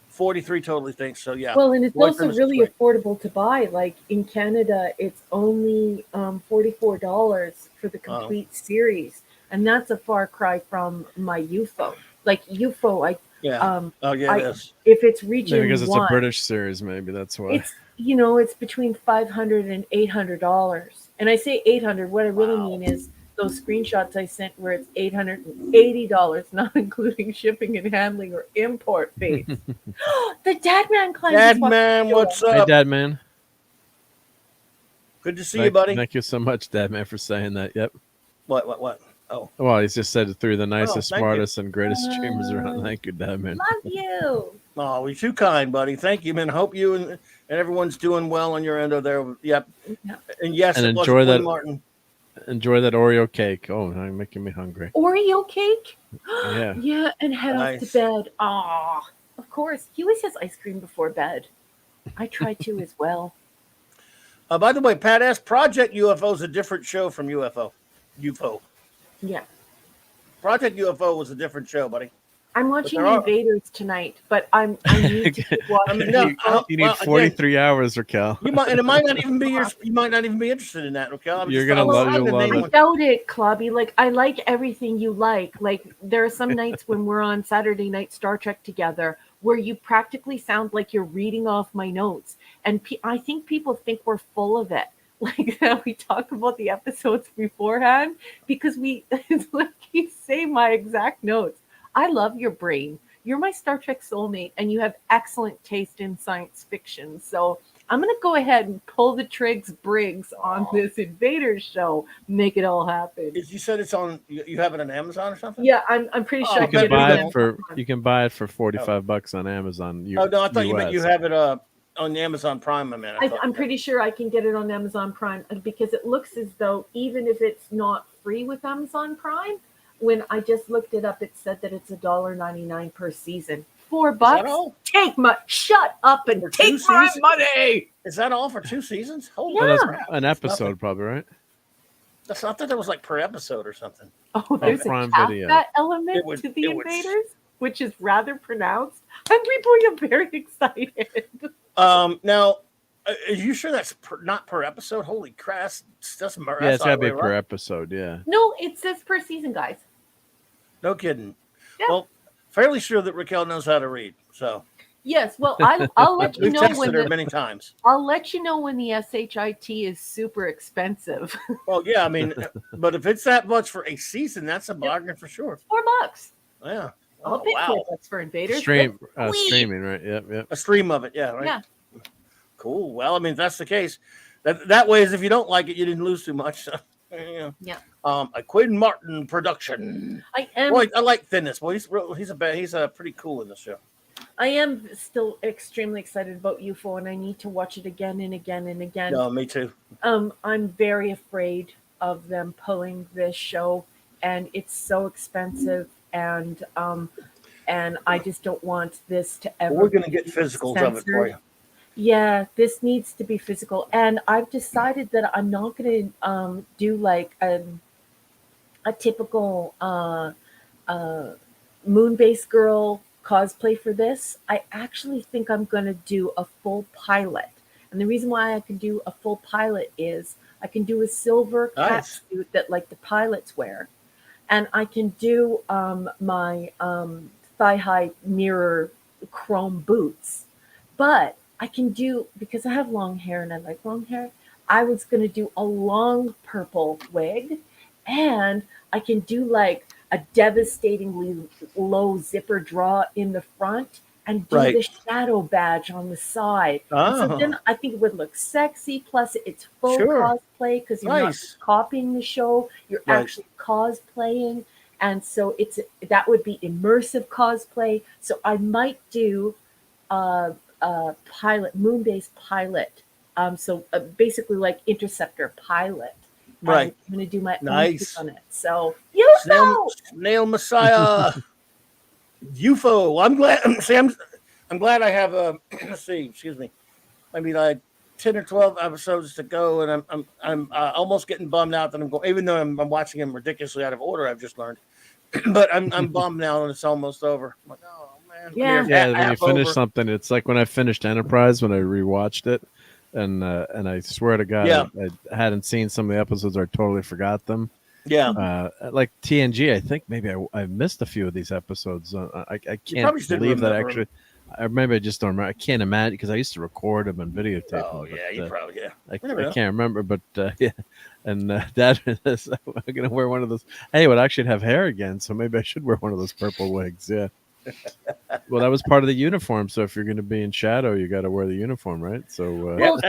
43 totally thinks so. Yeah. Well, and it's also really affordable to buy. Like in Canada, it's only $44 for the complete series, and that's a far cry from my UFO. Like UFO, Yeah. Oh yeah, it is. If it's Maybe region because it's 1, a British series, maybe that's why. it's it's between $500 and $800. And I say 800. What I really mean is those screenshots I sent where it's $880, not including shipping and handling or import fees. The Dad Man climbs. Dad Man, what's Hey, up? Dad Man. Good to see you, buddy. Thank you so much, Dad Man, for saying that. Yep. What? Oh. Well, he's just said it through the nicest, thank you. smartest, and greatest streamers around. Thank you, Dad Man. Love you. Oh, you're too kind, buddy. Thank you, man. Hope you and everyone's doing well on your end of there. Yep. Yeah. And yes, And it was enjoy Quinn that. Martin. Enjoy that Oreo cake. Oh, now you're making me hungry. Oreo cake? Yeah. Yeah, and head off to bed. Ah, of course. He always has ice cream before bed. I try to as well. By the way, Pat asked, Project UFO is a different show from UFO. Yeah. Project UFO was a different show, buddy. I'm watching Invaders tonight, but I need to keep watching. You need 43 hours, Raquel. You might, and it might not even be you might not even be interested in that, Raquel. You're gonna love it. I doubt it, Clubby. Like, I like everything you like. Like, there are some nights when we're on Saturday Night Star Trek together where you practically sound like you're reading off my notes, and I think people think we're full of it. Like that we talk about the episodes beforehand because it's like you say my exact notes. I love your brain. You're my Star Trek soulmate, and you have excellent taste in science fiction. So I'm going to go ahead and pull the Briggs on this Invaders show, make it all happen. You said it's on. You have it on Amazon or something? Yeah, I'm pretty sure. You can buy it for $45 on Amazon. Oh no, I thought you meant you have it on Amazon Prime. I'm pretty sure I can get it on Amazon Prime because it looks as though even if it's not free with Amazon Prime. When I just looked it up, it said that it's $1.99 per season. $4. Take my shut up and take my money. Is that all for 2 seasons? Holy yeah. An episode, probably, right? I thought that was like per episode or something. Oh, there's a that element to the Invaders, which is rather pronounced. I'm very excited. Now, are you sure that's not per episode? Holy crap! That's yeah, it's gotta be per episode. Yeah. No, it says per season, guys. No kidding. Yeah. Well, fairly sure that Raquel knows how to read. So. Yes. Well, I'll let you know when her many times. I'll let you know when the SHIT is super expensive. Well, yeah, I mean, but if it's that much for a season, that's a bargain for sure. $4. Yeah. I'll pay $4 for Invaders. Streaming, right? Yep. A stream of it, yeah, right. Yeah. Cool. Well, I mean, if that's the case, that way is if you don't like it, you didn't lose too much. So, yeah. Yeah. A Quinn Martin production. I like Thinness. Well, he's pretty cool in the show. I am still extremely excited about UFO, and I need to watch it again and again and again. No, me too. I'm very afraid of them pulling this show, and it's so expensive, and I just don't want this to ever. We're gonna get physicals of it for you. Yeah, this needs to be physical, and I've decided that I'm not going to do like a typical moon-based girl cosplay for this. I actually think I'm going to do a full pilot, and the reason why I can do a full pilot is I can do a silver cat suit that like the pilots wear, and I can do my thigh-high mirror chrome boots, but I can do, because I have long hair and I like long hair, I was going to do a long purple wig, and I can do like a devastatingly low zipper draw in the front and do the shadow badge on the side. So then I think it would look sexy. Plus it's full cosplay because you're not copying the show, you're actually cosplaying. And so that would be immersive cosplay. So I might do pilot, moon-based pilot. So basically like Interceptor pilot. Right. I'm going to do my own on it. So Snail Messiah UFO. I'm glad. See, I'm glad I have let's see. Excuse me. Maybe like 10 or 12 episodes to go, and I'm almost getting bummed out that I'm going. Even though I'm watching them ridiculously out of order, I've just learned. But I'm bummed now, and it's almost over. I'm like, oh man. Yeah. When you finish something, it's like when I finished Enterprise when I rewatched it. And I swear to God, I hadn't seen some of the episodes, or I totally forgot them. Yeah. Like TNG, I think maybe I missed a few of these episodes. I can't believe that actually. Maybe I just don't remember. I can't imagine because I used to record them and videotape them. Oh yeah, you probably I can't remember, but yeah. And Dad, I'm gonna wear one of those. Hey, would actually have hair again, so maybe I should wear one of those purple wigs. Yeah. Well, that was part of the uniform. So if you're going to be in shadow, you got to wear the uniform, right? So well,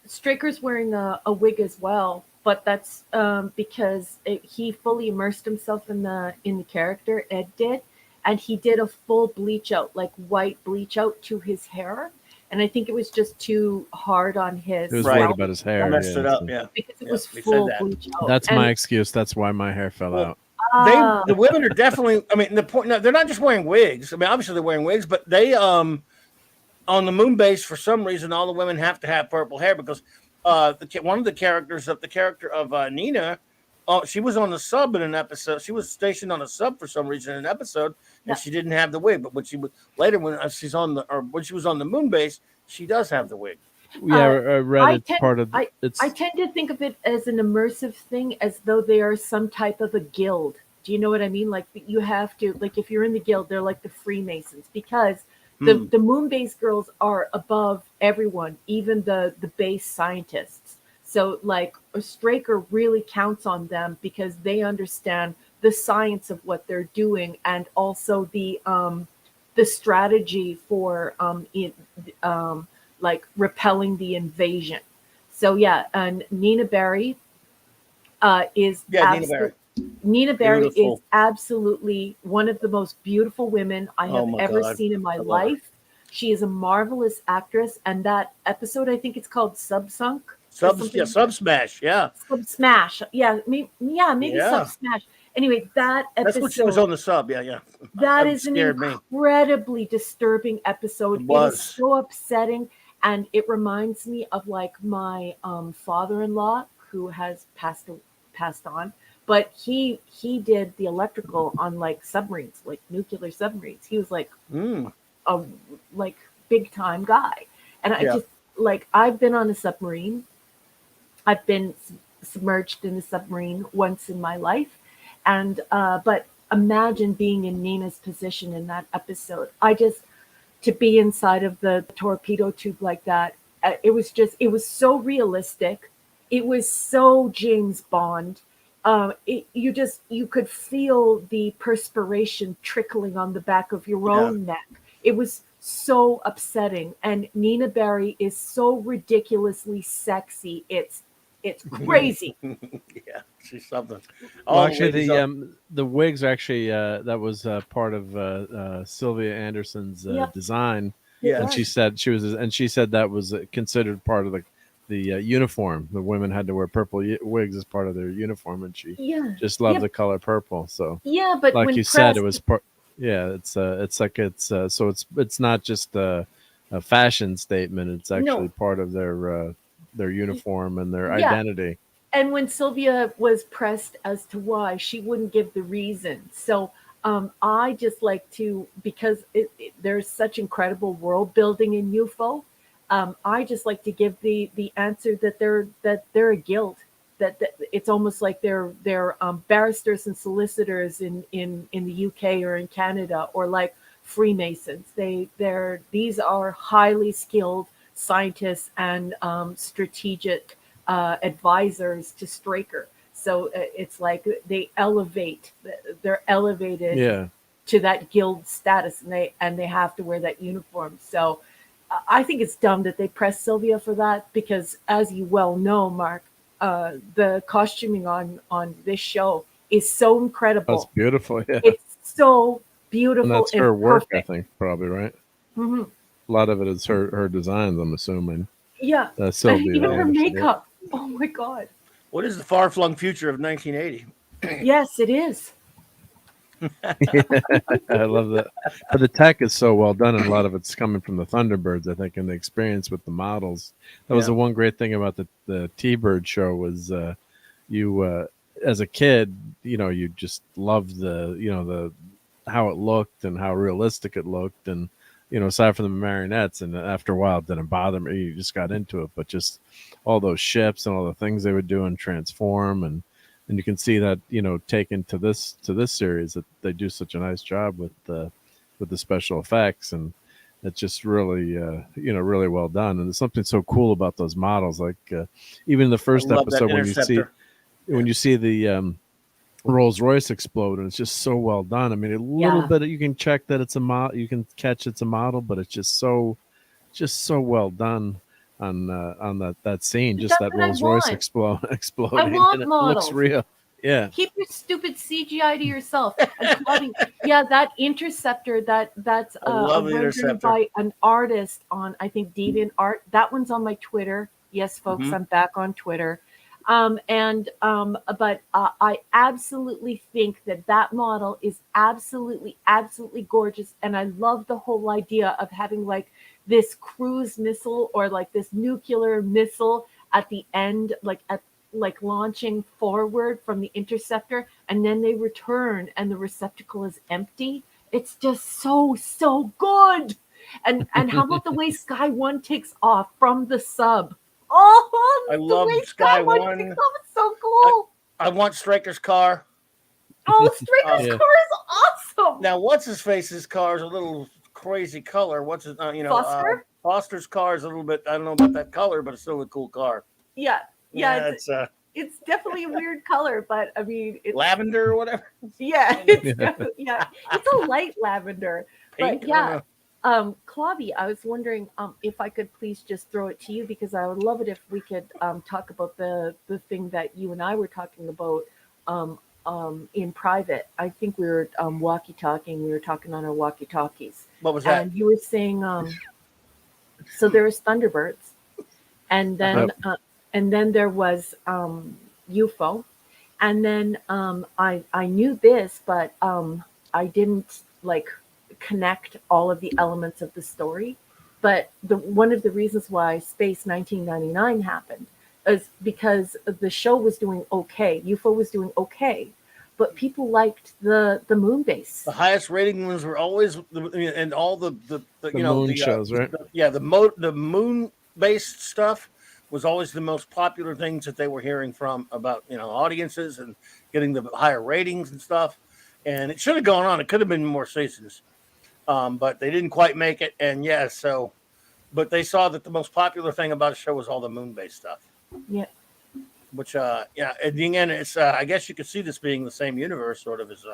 Straker's wearing a wig as well, but that's because he fully immersed himself in the character. Ed did, and he did a full bleach out, like white bleach out to his hair. And I think it was just too hard on his. He was worried about his hair. Messed it up, yeah. Because it was full bleach out. That's my excuse. That's why my hair fell out. The women are definitely. I mean, the point. No, they're not just wearing wigs. I mean, obviously they're wearing wigs, but they on the moon base for some reason all the women have to have purple hair because one of the characters of Nina. She was on the sub in an episode. She was stationed on a sub for some reason in an episode, and she didn't have the wig. But when she was later, when she was on the moon base, she does have the wig. Yeah, I read it's part of. I tend to think of it as an immersive thing, as though they are some type of a guild. Do you know what I mean? Like you have to, like if you're in the guild, they're like the Freemasons, because the moon base girls are above everyone, even the base scientists. So like a Straker really counts on them because they understand the science of what they're doing, and also the strategy for like repelling the invasion. So yeah, and Nina Barry is Nina Barry is absolutely one of the most beautiful women I have ever seen in my life. She is a marvelous actress, and that episode, I think it's called Subsunk. Sub Smash, yeah. Sub Smash, yeah, maybe Sub Smash. Anyway, that episode. That's what she was on the sub, yeah. That is an incredibly disturbing episode. It was so upsetting, and it reminds me of like my father-in-law who has passed on, but he did the electrical on like submarines, like nuclear submarines. He was like a like big time guy, and I just like I've been on a submarine. I've been submerged in a submarine once in my life, and but imagine being in Nina's position in that episode. To be inside of the torpedo tube like that, it was so realistic. It was so James Bond. You could feel the perspiration trickling on the back of your own neck. It was so upsetting, and Nina Barry is so ridiculously sexy. It's crazy. Yeah, she's something. Well, actually, the wigs are actually that was part of Sylvia Anderson's design. Yeah, and she said that was considered part of the uniform. The women had to wear purple wigs as part of their uniform, and she just loved the color purple. So but like you said, it was part. Yeah, it's so it's not just a fashion statement. It's actually part of their uniform and their identity. And when Sylvia was pressed as to why, she wouldn't give the reason. So I just like to, because there's such incredible world building in UFO. I just like to give the answer that they're a guild. That it's almost like they're barristers and solicitors in the UK or in Canada, or like Freemasons. These are highly skilled scientists and strategic advisors to Straker. So it's like they're elevated to that guild status, and they have to wear that uniform. So I think it's dumb that they pressed Sylvia for that, because as you well know, Mark, the costuming on this show is so incredible. That's beautiful. Yeah, it's so beautiful. And that's her work, perfect. I think, probably, right? Mm-hmm. A lot of it is her designs, I'm assuming. Yeah, Sylvia, even her makeup. Oh my God! What is the far-flung future of 1980? Yes, it is. I love that. But the tech is so well done, and a lot of it's coming from the Thunderbirds, I think, and the experience with the models. That was the one great thing about the T-Bird show was you as a kid, you just loved the how it looked and how realistic it looked, and aside from the marionettes, and after a while it didn't bother me. You just got into it, but just all those ships and all the things they would do and transform, and and you can see that, you know, taken to this series, that they do such a nice job with the special effects, and it's just really you know, really well done. And there's something so cool about those models, like even in the first episode when you see the Rolls Royce explode, and it's just so well done. I mean, a little bit you can check that it's a model, you can catch it's a model, but it's just so well done on that scene. Just that Rolls Royce exploding. I want and it models. Looks real. Yeah. Keep your stupid CGI to yourself. And Claudia, yeah, that Interceptor, that's a rendering by an artist on, I think, DeviantArt. That one's on my Twitter. Yes, folks, I'm back on Twitter. But I absolutely think that model is absolutely gorgeous, and I love the whole idea of having like this cruise missile or like this nuclear missile at the end, like launching forward from the Interceptor, and then they return and the receptacle is empty. It's just so good. And how about the way Sky One takes off from the sub? Oh, I love Sky One. It's so cool. I want Stryker's car. Oh, Stryker's car is awesome. Now, what's his face's car is a little crazy color. What's his, Foster? Foster's car is a little bit, I don't know about that color, but it's still a cool car. Yeah, it's definitely a weird color, but I mean, it's lavender or whatever. Yeah, it's a light lavender. Pink, but yeah. Clobby, I was wondering if I could please just throw it to you, because I would love it if we could talk about the thing that you and I were talking about in private. I think we were walkie-talking. We were talking on our walkie-talkies. What was that? And you were saying, so there was Thunderbirds, and then there was UFO, and then I knew this, but I didn't like connect all of the elements of the story. But one of the reasons why Space 1999 happened is because the show was doing okay. UFO was doing okay, but people liked the moon base. The highest rating ones were always and all the moon shows, right? The moon based stuff was always the most popular things that they were hearing from about audiences and getting the higher ratings and stuff. And it should have gone on. It could have been more seasons. But they didn't quite make it, and but they saw that the most popular thing about the show was all the moon-based stuff. Yeah. Which, at the end, it's I guess you could see this being the same universe, sort of as.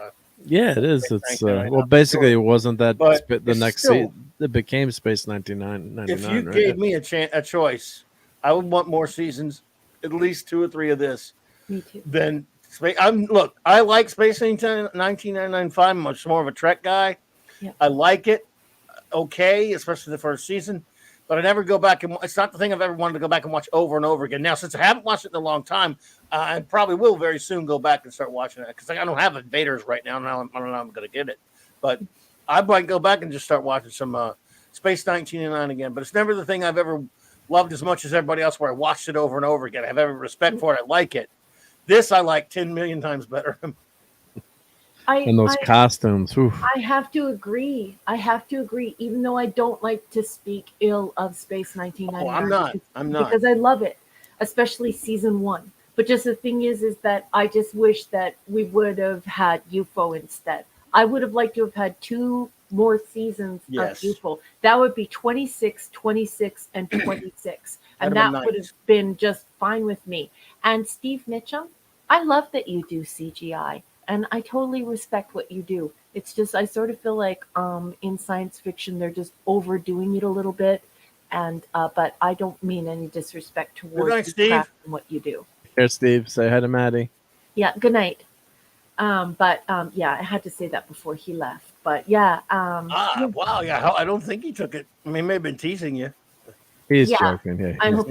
Yeah, it is. It's well, basically, it wasn't that the next season. It became Space 1999. If you gave me a choice, I would want more seasons, at least 2 or 3 of this. Me too. Then I like Space 1999 fine. I'm much more of a Trek guy. Yeah. I like it, okay, especially the first season, but I never go back and it's not the thing I've ever wanted to go back and watch over and over again. Now, since I haven't watched it in a long time, I probably will very soon go back and start watching it, because I don't have Invaders right now. I don't know how I'm going to get it, but I might go back and just start watching some Space 1999 again. But it's never the thing I've ever loved as much as everybody else, where I watched it over and over again. I have every respect for it. I like it. This I like 10 million times better. And those costumes. Oof. I have to agree. Even though I don't like to speak ill of Space 1999. I'm not. Because I love it, especially season 1. But just the thing is that I just wish that we would have had UFO instead. I would have liked to have had 2 more seasons of UFO. That would be 26, 26, and 26. And that would have been just fine with me. And Steve Mitchum, I love that you do CGI. And I totally respect what you do. It's just, I sort of feel like in science fiction, they're just overdoing it a little bit. And but I don't mean any disrespect towards your craft and what you do. Here, Steve. Say hi to Maddie. Yeah, good night. But I had to say that before he left. But yeah. Wow. Yeah, I don't think he took it. I mean, he may have been teasing you. He's joking. Yeah,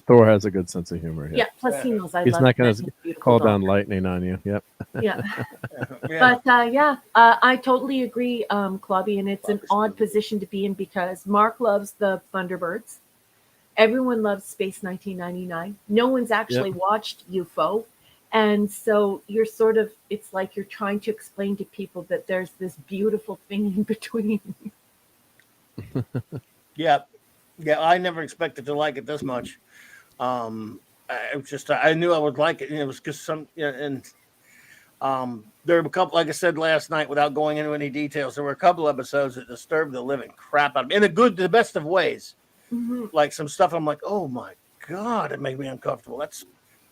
Thor has a good sense of humor. Yeah, plus he knows I He's love not going to call down lightning on you. Yep. Yeah. But I totally agree, Clobby, and it's an odd position to be in, because Mark loves the Thunderbirds. Everyone loves Space 1999. No one's actually watched UFO. And so you're sort of, it's like you're trying to explain to people that there's this beautiful thing in between. Yeah, I never expected to like it this much. it was just I knew I would like it, and it was just some. And there were a couple, like I said last night, without going into any details, there were a couple episodes that disturbed the living crap out of me in the best of ways. Mm-hmm. Like some stuff, I'm like, oh my god, it made me uncomfortable.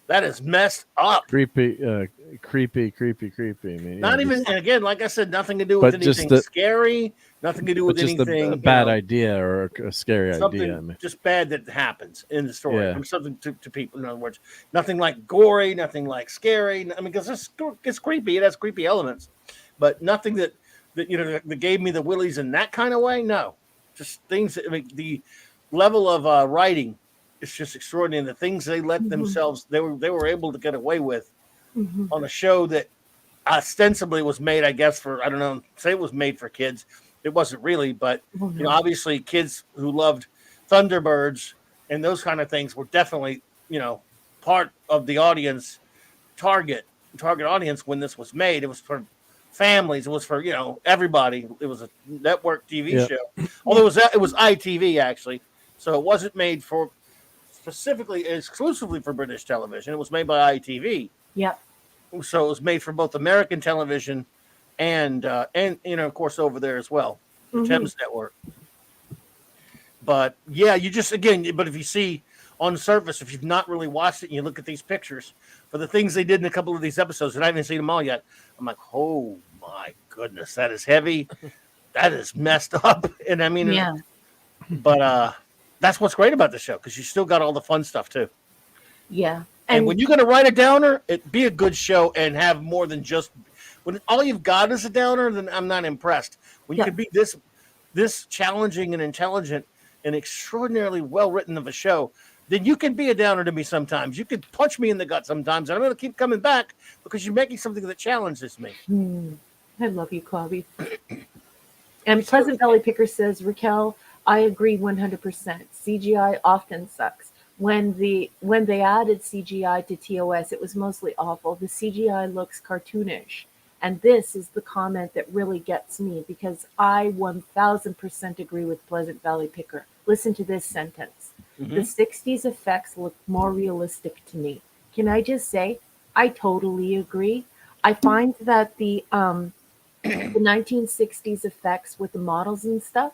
That is messed up. Creepy. I mean, Not even, and again, like I said, nothing to do with anything scary. Nothing to do with just anything. a bad idea or a scary idea. I mean. Just bad that happens in the story. Yeah. I mean, something to people. In other words, nothing like gory, nothing like scary. I mean, because it's creepy. It has creepy elements, but nothing that that gave me the willies in that kind of way. No, just things. I mean, the level of writing is just extraordinary. The things they let themselves they were able to get away with on a show that ostensibly was made, I guess, for, I don't know, say it was made for kids. It wasn't really, but obviously kids who loved Thunderbirds and those kind of things were definitely, part of the audience target audience when this was made. It was for families. It was for, everybody. It was a network TV show. Although it was ITV actually. So it wasn't made for specifically exclusively for British television. It was made by ITV. Yep. So it was made for both American television and of course over there as well, the Thames Network. But yeah, but if you see on the surface, if you've not really watched it and you look at these pictures for the things they did in a couple of these episodes, and I haven't seen them all yet, I'm like, oh my goodness, that is heavy. That is messed up. And I mean, but that's what's great about the show, because you still got all the fun stuff too. Yeah. And when you're going to write a downer, it be a good show and have more than just, when all you've got is a downer, then I'm not impressed. When you can be this challenging and intelligent and extraordinarily well written of a show, then you can be a downer to me sometimes. You can punch me in the gut sometimes, and I'm going to keep coming back because you're making something that challenges me. I love you, Clobby. And Pleasant Valley Picker says, Raquel, I agree 100%. CGI often sucks. When they added CGI to TOS, it was mostly awful. The CGI looks cartoonish. And this is the comment that really gets me, because I 1000% agree with Pleasant Valley Picker. Listen to this sentence. The 60s effects look more realistic to me. Can I just say, I totally agree. I find that the 1960s effects with the models and stuff,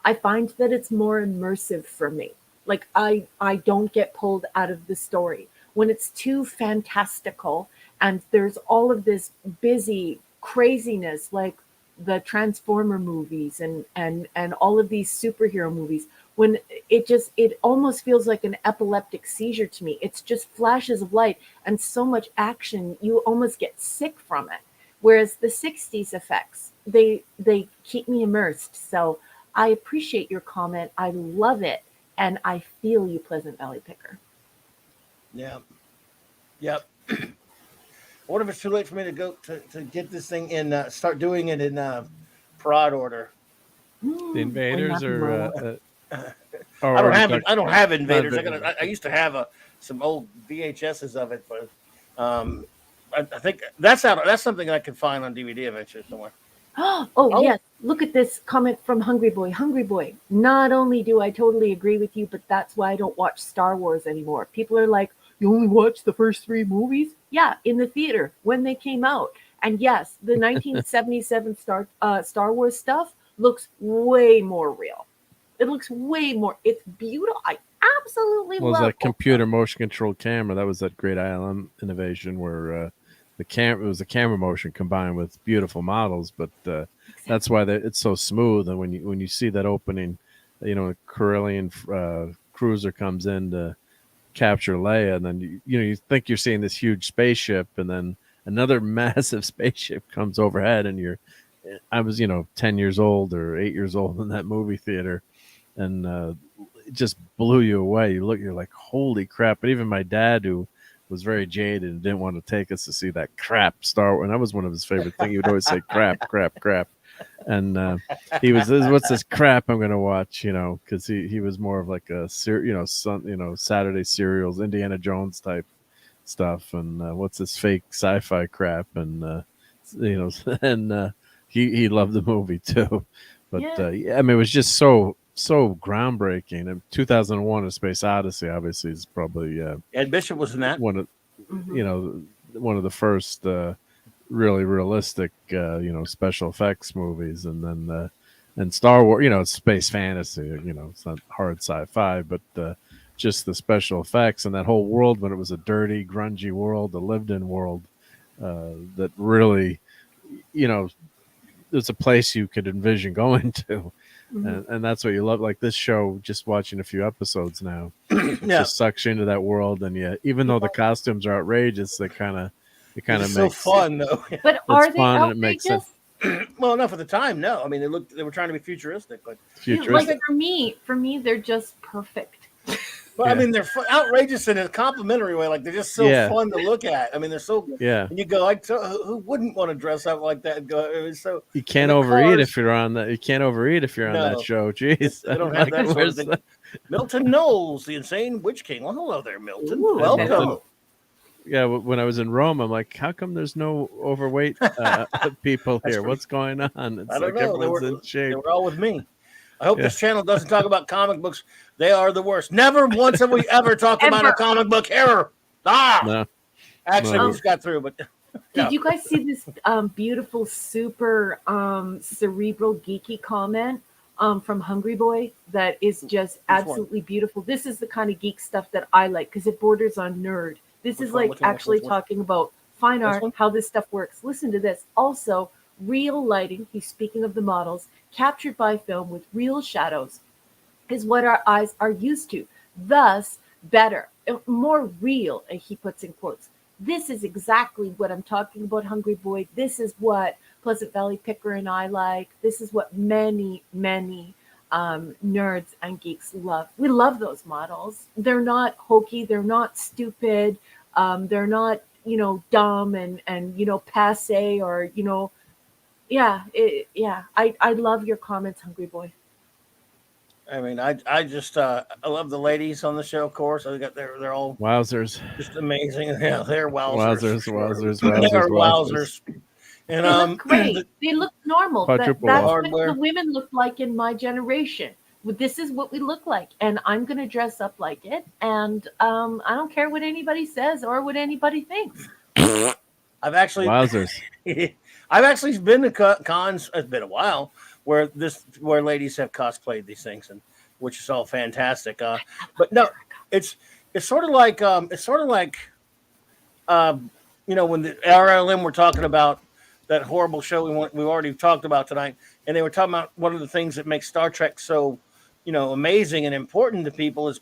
I find that it's more immersive for me. Like I don't get pulled out of the story. When it's too fantastical and there's all of this busy craziness, like the Transformer movies and all of these superhero movies, when it almost feels like an epileptic seizure to me. It's just flashes of light and so much action, you almost get sick from it. Whereas the 60s effects, they keep me immersed. So I appreciate your comment. I love it. And I feel you, Pleasant Valley Picker. Yeah. Yep. I wonder if it's too late for me to go to get this thing in, start doing it in prod order. The Invaders I don't have Invaders. I used to have some old VHSs of it, but I think that's out. That's something I can find on DVD eventually somewhere. Oh, yes. Look at this comment from Hungry Boy. Hungry Boy, not only do I totally agree with you, but that's why I don't watch Star Wars anymore. People are like, you only watch the first 3 movies? Yeah, in the theater when they came out. And yes, the 1977 Star Wars stuff looks way more real. It looks way more. It's beautiful. I absolutely love it. Was that computer motion controlled camera? That was that great ILM innovation where it was a camera motion combined with beautiful models, but that's why it's so smooth. And when you see that opening, a Corellian cruiser comes in to capture Leia, and then you think you're seeing this huge spaceship, and then another massive spaceship comes overhead, and I was 10 years old or 8 years old in that movie theater, and it just blew you away. You're like, holy crap! But even my dad, who was very jaded and didn't want to take us to see that crap Star Wars, and that was one of his favorite things. He would always say crap. And he was, what's this crap I'm going to watch, because he was more of like a, Saturday serials, Indiana Jones type stuff. And what's this fake sci-fi crap? And, and he loved the movie too. But I mean, it was just so so groundbreaking. And 2001: A Space Odyssey obviously is probably Ed Bishop was in that. one of one of the first really realistic special effects movies. And then and Star Wars, it's space fantasy, it's not hard sci-fi, but just the special effects and that whole world, when it was a dirty, grungy world, a lived-in world, that really, there's a place you could envision going to. And that's what you love. Like this show, just watching a few episodes now, it just sucks you into that world. And even though the costumes are outrageous, it kind of makes so fun though. But are they outrageous? It makes sense. Well, enough at the time. No, I mean they were trying to be futuristic, but like for me, they're just perfect. Well, I mean, they're outrageous in a complimentary way. Like they're just so fun to look at. I mean, they're so And you go, who wouldn't want to dress up like that? And go, it was so. You can't overeat if you're on that. You can't overeat if you're on that show. Jeez, they don't have that sort of thing. Milton Knowles, the insane witch king. Well, hello there, Milton. Ooh, welcome. Yeah, when I was in Rome, I'm like, how come there's no overweight people here? What's going on? It's I don't like know. everyone's in shape. They were all with me. I hope this channel doesn't talk about comic books. They are the worst. Never once have we ever talked about a comic book error. No. Actually, we just got through, but did you guys see this beautiful, super cerebral, geeky comment from Hungry Boy that is just absolutely beautiful? This is the kind of geek stuff that I like because it borders on nerd. This is like actually talking about fine art, how this stuff works. Listen to this. Also, real lighting, he's speaking of the models, captured by film with real shadows, is what our eyes are used to. Thus, better, more real, he puts in quotes. This is exactly what I'm talking about, Hungry Boy. This is what Pleasant Valley Picker and I like. This is what many, many nerds and geeks love. We love those models. They're not hokey. They're not stupid. They're not, dumb and passe or, I love your comments, Hungry Boy. I mean, I just I love the ladies on the show, of course. They're all wowzers, just amazing. Yeah, they're wowzers. They're wowzers. And they look great. They look normal. That's what the women look like in my generation. This is what we look like, and I'm going to dress up like it. And I don't care what anybody says or what anybody thinks. I've actually wowzers. I've actually been to cons. It's been a while where ladies have cosplayed these things, and which is all fantastic. But no, it's sort of like when the RLM were talking about that horrible show we already talked about tonight, and they were talking about one of the things that makes Star Trek so amazing and important to people is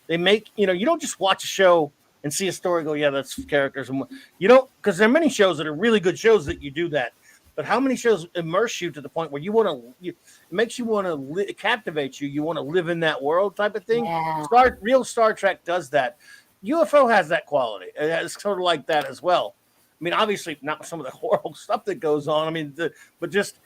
they make you don't just watch a show and see a story, go, yeah, that's characters. And because there are many shows that are really good shows that you do that. But how many shows immerse you to the point where it makes you want to captivate you? You want to live in that world type of thing. Yeah. Real Star Trek does that. UFO has that quality. It's sort of like that as well. I mean, obviously not some of the horrible stuff that goes on. I mean, but just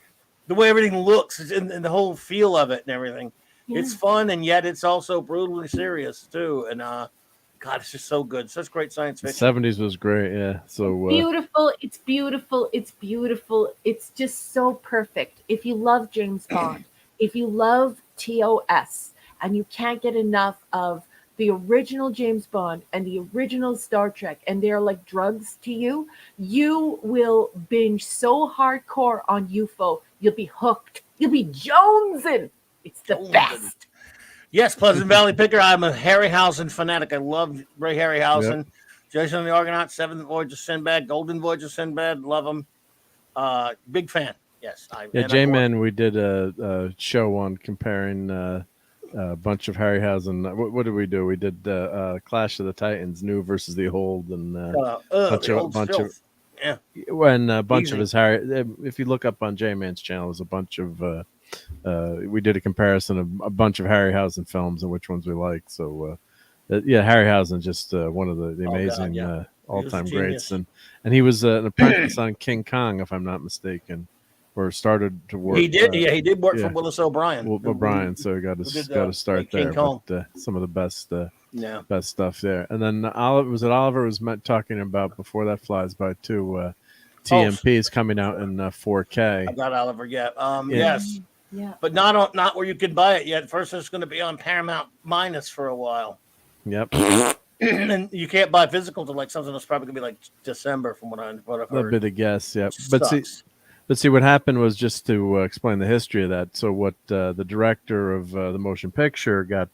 the way everything looks and the whole feel of it and everything. Yeah. It's fun, and yet it's also brutally serious too. And God, it's just so good. Such great science fiction. 70s was great, yeah. So beautiful. It's beautiful. It's beautiful. It's just so perfect. If you love James Bond, if you love TOS, and you can't get enough of the original James Bond and the original Star Trek, and they're like drugs to you, you will binge so hardcore on UFO. You'll be hooked. You'll be jonesing. It's the best. Yes, Pleasant Valley Picker. I'm a Harryhausen fanatic. I love Ray Harryhausen. Yep. Jason and the Argonaut, Seventh Voyage of Sinbad, Golden Voyage of Sinbad. Love them. Big fan. Yes. J-Man, we did a show on comparing a bunch of Harryhausen. What did we do? We did Clash of the Titans, new versus the old, and a bunch of yeah. When a bunch of his Harry. If you look up on J-Man's channel, there's a bunch of. We did a comparison of a bunch of Harryhausen films and which ones we like. So, Harryhausen just one of the amazing all-time greats, and he was an apprentice on King Kong, if I'm not mistaken, or started to work. He did, he did work for Willis O'Brien. O'Brien, so he got to start there. But, some of the best stuff there. And then Oliver was talking about before that flies by too. TMP is coming out in 4K. I got Oliver. Yeah. Yes. Yeah. But not where you can buy it yet. First, it's going to be on Paramount Minus for a while. Yep. And you can't buy physical till like something that's probably going to be like December, from what I've heard. That'd be the guess. Yep. Sucks. But see, what happened was, just to explain the history of that. So what the director of the motion picture got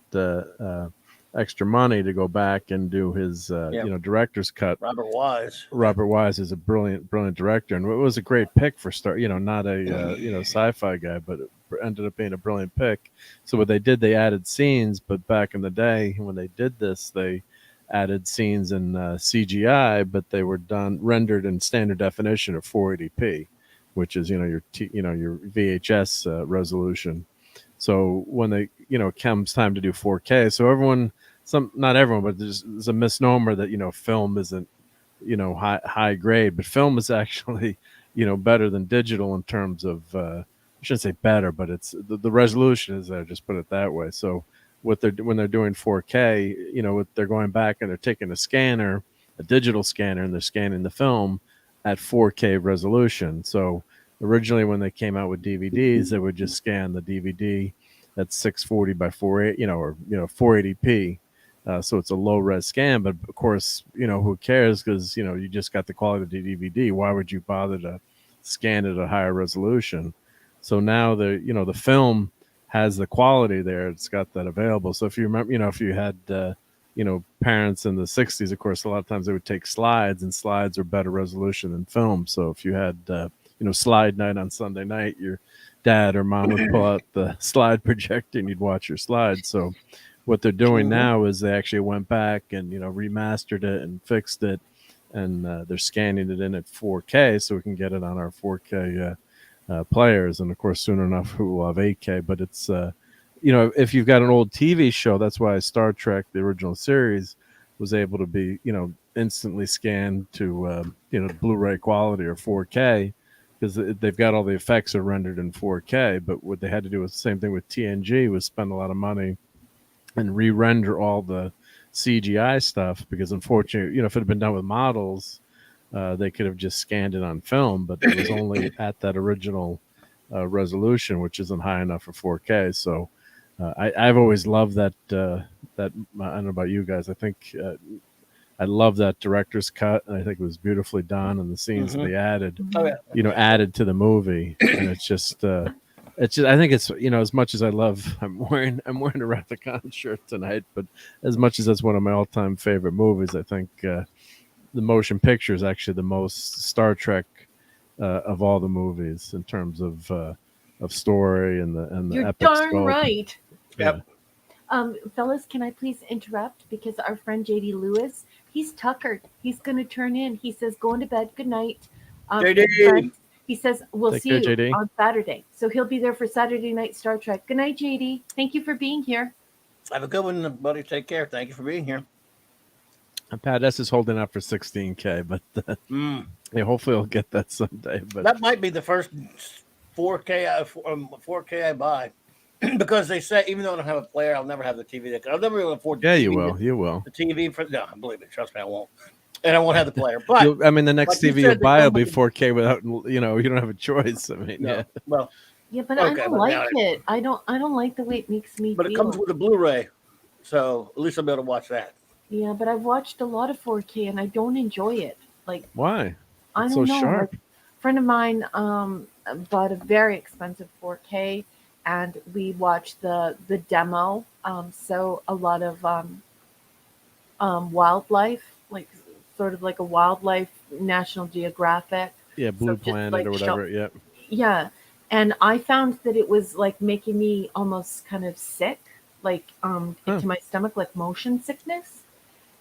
extra money to go back and do his director's cut. Robert Wise. Robert Wise is a brilliant director, and it was a great pick for not a sci-fi guy, but it ended up being a brilliant pick. So what they did, they added scenes, but back in the day when they did this, they added scenes in CGI, but they were rendered in standard definition of 480p, which is your VHS resolution. So when they comes time to do 4K, so not everyone, but there's a misnomer that film isn't high grade, but film is actually better than digital in terms of I shouldn't say better, but it's the resolution is there, just put it that way. So when they're doing 4K, they're going back and they're taking a digital scanner, and they're scanning the film at 4K resolution. So originally when they came out with DVDs, they would just scan the DVD at 640 by 480, or 480p. So it's a low res scan, but of course, who cares? Because you just got the quality of the DVD. Why would you bother to scan it at a higher resolution? So now the film has the quality there. It's got that available. So if you remember, if you had parents in the 60s, of course, a lot of times they would take slides, and slides are better resolution than film. So if you had slide night on Sunday night, your dad or mom would pull out the slide projector and you'd watch your slides. So what they're doing now is they actually went back and remastered it and fixed it, and they're scanning it in at 4K so we can get it on our 4K players, and of course soon enough we'll have 8K. But it's if you've got an old TV show, that's why Star Trek, the original series, was able to be instantly scanned to Blu-ray quality or 4K, because they've got all the effects are rendered in 4K. But what they had to do was the same thing with TNG, was spend a lot of money and re-render all the CGI stuff, because unfortunately, if it had been done with models, they could have just scanned it on film, but it was only at that original resolution, which isn't high enough for 4K. So I've always loved that. That I don't know about you guys. I think I love that director's cut, and I think it was beautifully done, and the scenes that they added, added to the movie, and it's just. I think it's as much as I love, I'm wearing a Wrath of Khan shirt tonight, but as much as that's one of my all-time favorite movies, I think the motion picture is actually the most Star Trek of all the movies in terms of story and the You're epic darn scope. right. Yep. Fellas, can I please interrupt? Because our friend JD Lewis, he's tuckered. He's going to turn in. He says, going to bed. Good night. JD. Friends, he says, we'll Take see care, you JD. on Saturday. So he'll be there for Saturday Night Star Trek. Good night, JD. Thank you for being here. Have a good one, buddy. Take care. Thank you for being here. And Pat S is holding out for 16K, but hopefully I'll get that someday. But That might be the first 4K I buy, because they say even though I don't have a player, I'll never have the TV. I'll never be able to afford. Yeah, you will. You will. The TV for believe it. Trust me, I won't. And I won't have the player. But the next like TV you'll buy will be 4K without. You don't have a choice. I mean, no. yeah. Well, Yeah, but Okay, I don't but like now it. I don't like the way it makes me but feel. it comes with a Blu-ray, so at least I'll be able to watch that. Yeah, but I've watched a lot of 4K and I don't enjoy it. Like, Why? I It's don't so know. sharp. Like, a friend of mine bought a very expensive 4K, and we watched the demo. So a lot of wildlife, like sort of like a wildlife National Geographic. Yeah, Blue just, Planet like, or whatever. Yeah. Yeah, and I found that it was like making me almost kind of sick, like to my stomach, like motion sickness.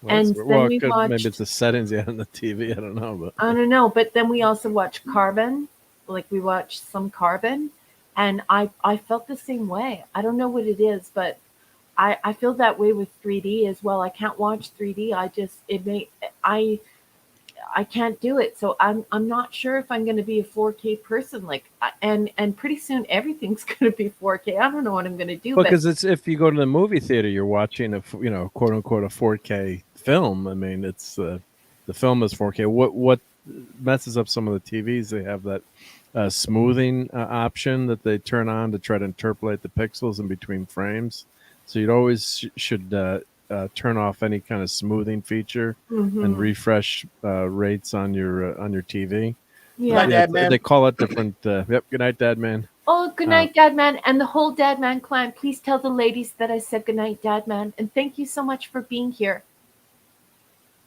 And then we watched. Maybe it's the settings you had on the TV. I don't know, but I don't know, but then we also watched Carbon. Like we watched some Carbon, and I felt the same way. I don't know what it is, but I feel that way with 3D as well. I can't watch 3D. I can't do it. So I'm not sure if I'm going to be a 4K person. Like and pretty soon everything's going to be 4K. I don't know what I'm going to do. Because it's if you go to the movie theater, you're watching a quote unquote a 4K film. I mean, it's the film is 4K. What messes up some of the TVs. They have that smoothing option that they turn on to try to interpolate the pixels in between frames. So you'd always should turn off any kind of smoothing feature and refresh rates on your TV. Yeah. Good night, Dad Man. They call it different. Yep. Good night, Dad Man. Oh, good night, Dad Man, and the whole Dad Man clan. Please tell the ladies that I said good night, Dad Man, and thank you so much for being here.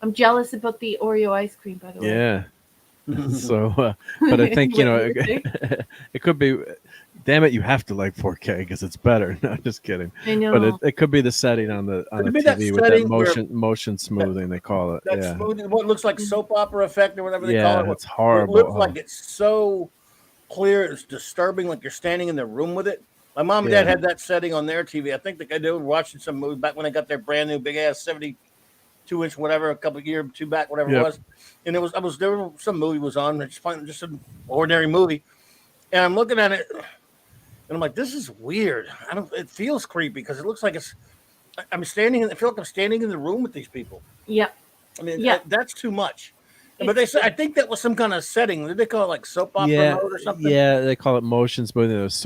I'm jealous about the Oreo ice cream, by the way. Yeah. So, but I think it could be. Damn it! You have to like 4K because it's better. No, just kidding. I know. But it could be the setting on the TV with that motion smoothing. They call it. That smoothing, what looks like soap opera effect or whatever they call it. It's horrible. It looks like it's so clear, it's disturbing, like you're standing in the room with it. My mom and dad had that setting on their TV. I think they were watching some movie back when they got their brand new big ass 72-inch whatever a couple of years two back, whatever it was. And there was some movie was on. Just an ordinary movie, and I'm looking at it, and I'm like, this is weird. It feels creepy because it looks like I'm standing. I feel like I'm standing in the room with these people. Yeah. I mean, that's too much. But they said, I think that was some kind of setting. Did they call it like soap opera mode or something? Yeah, they call it motion smoothing. It's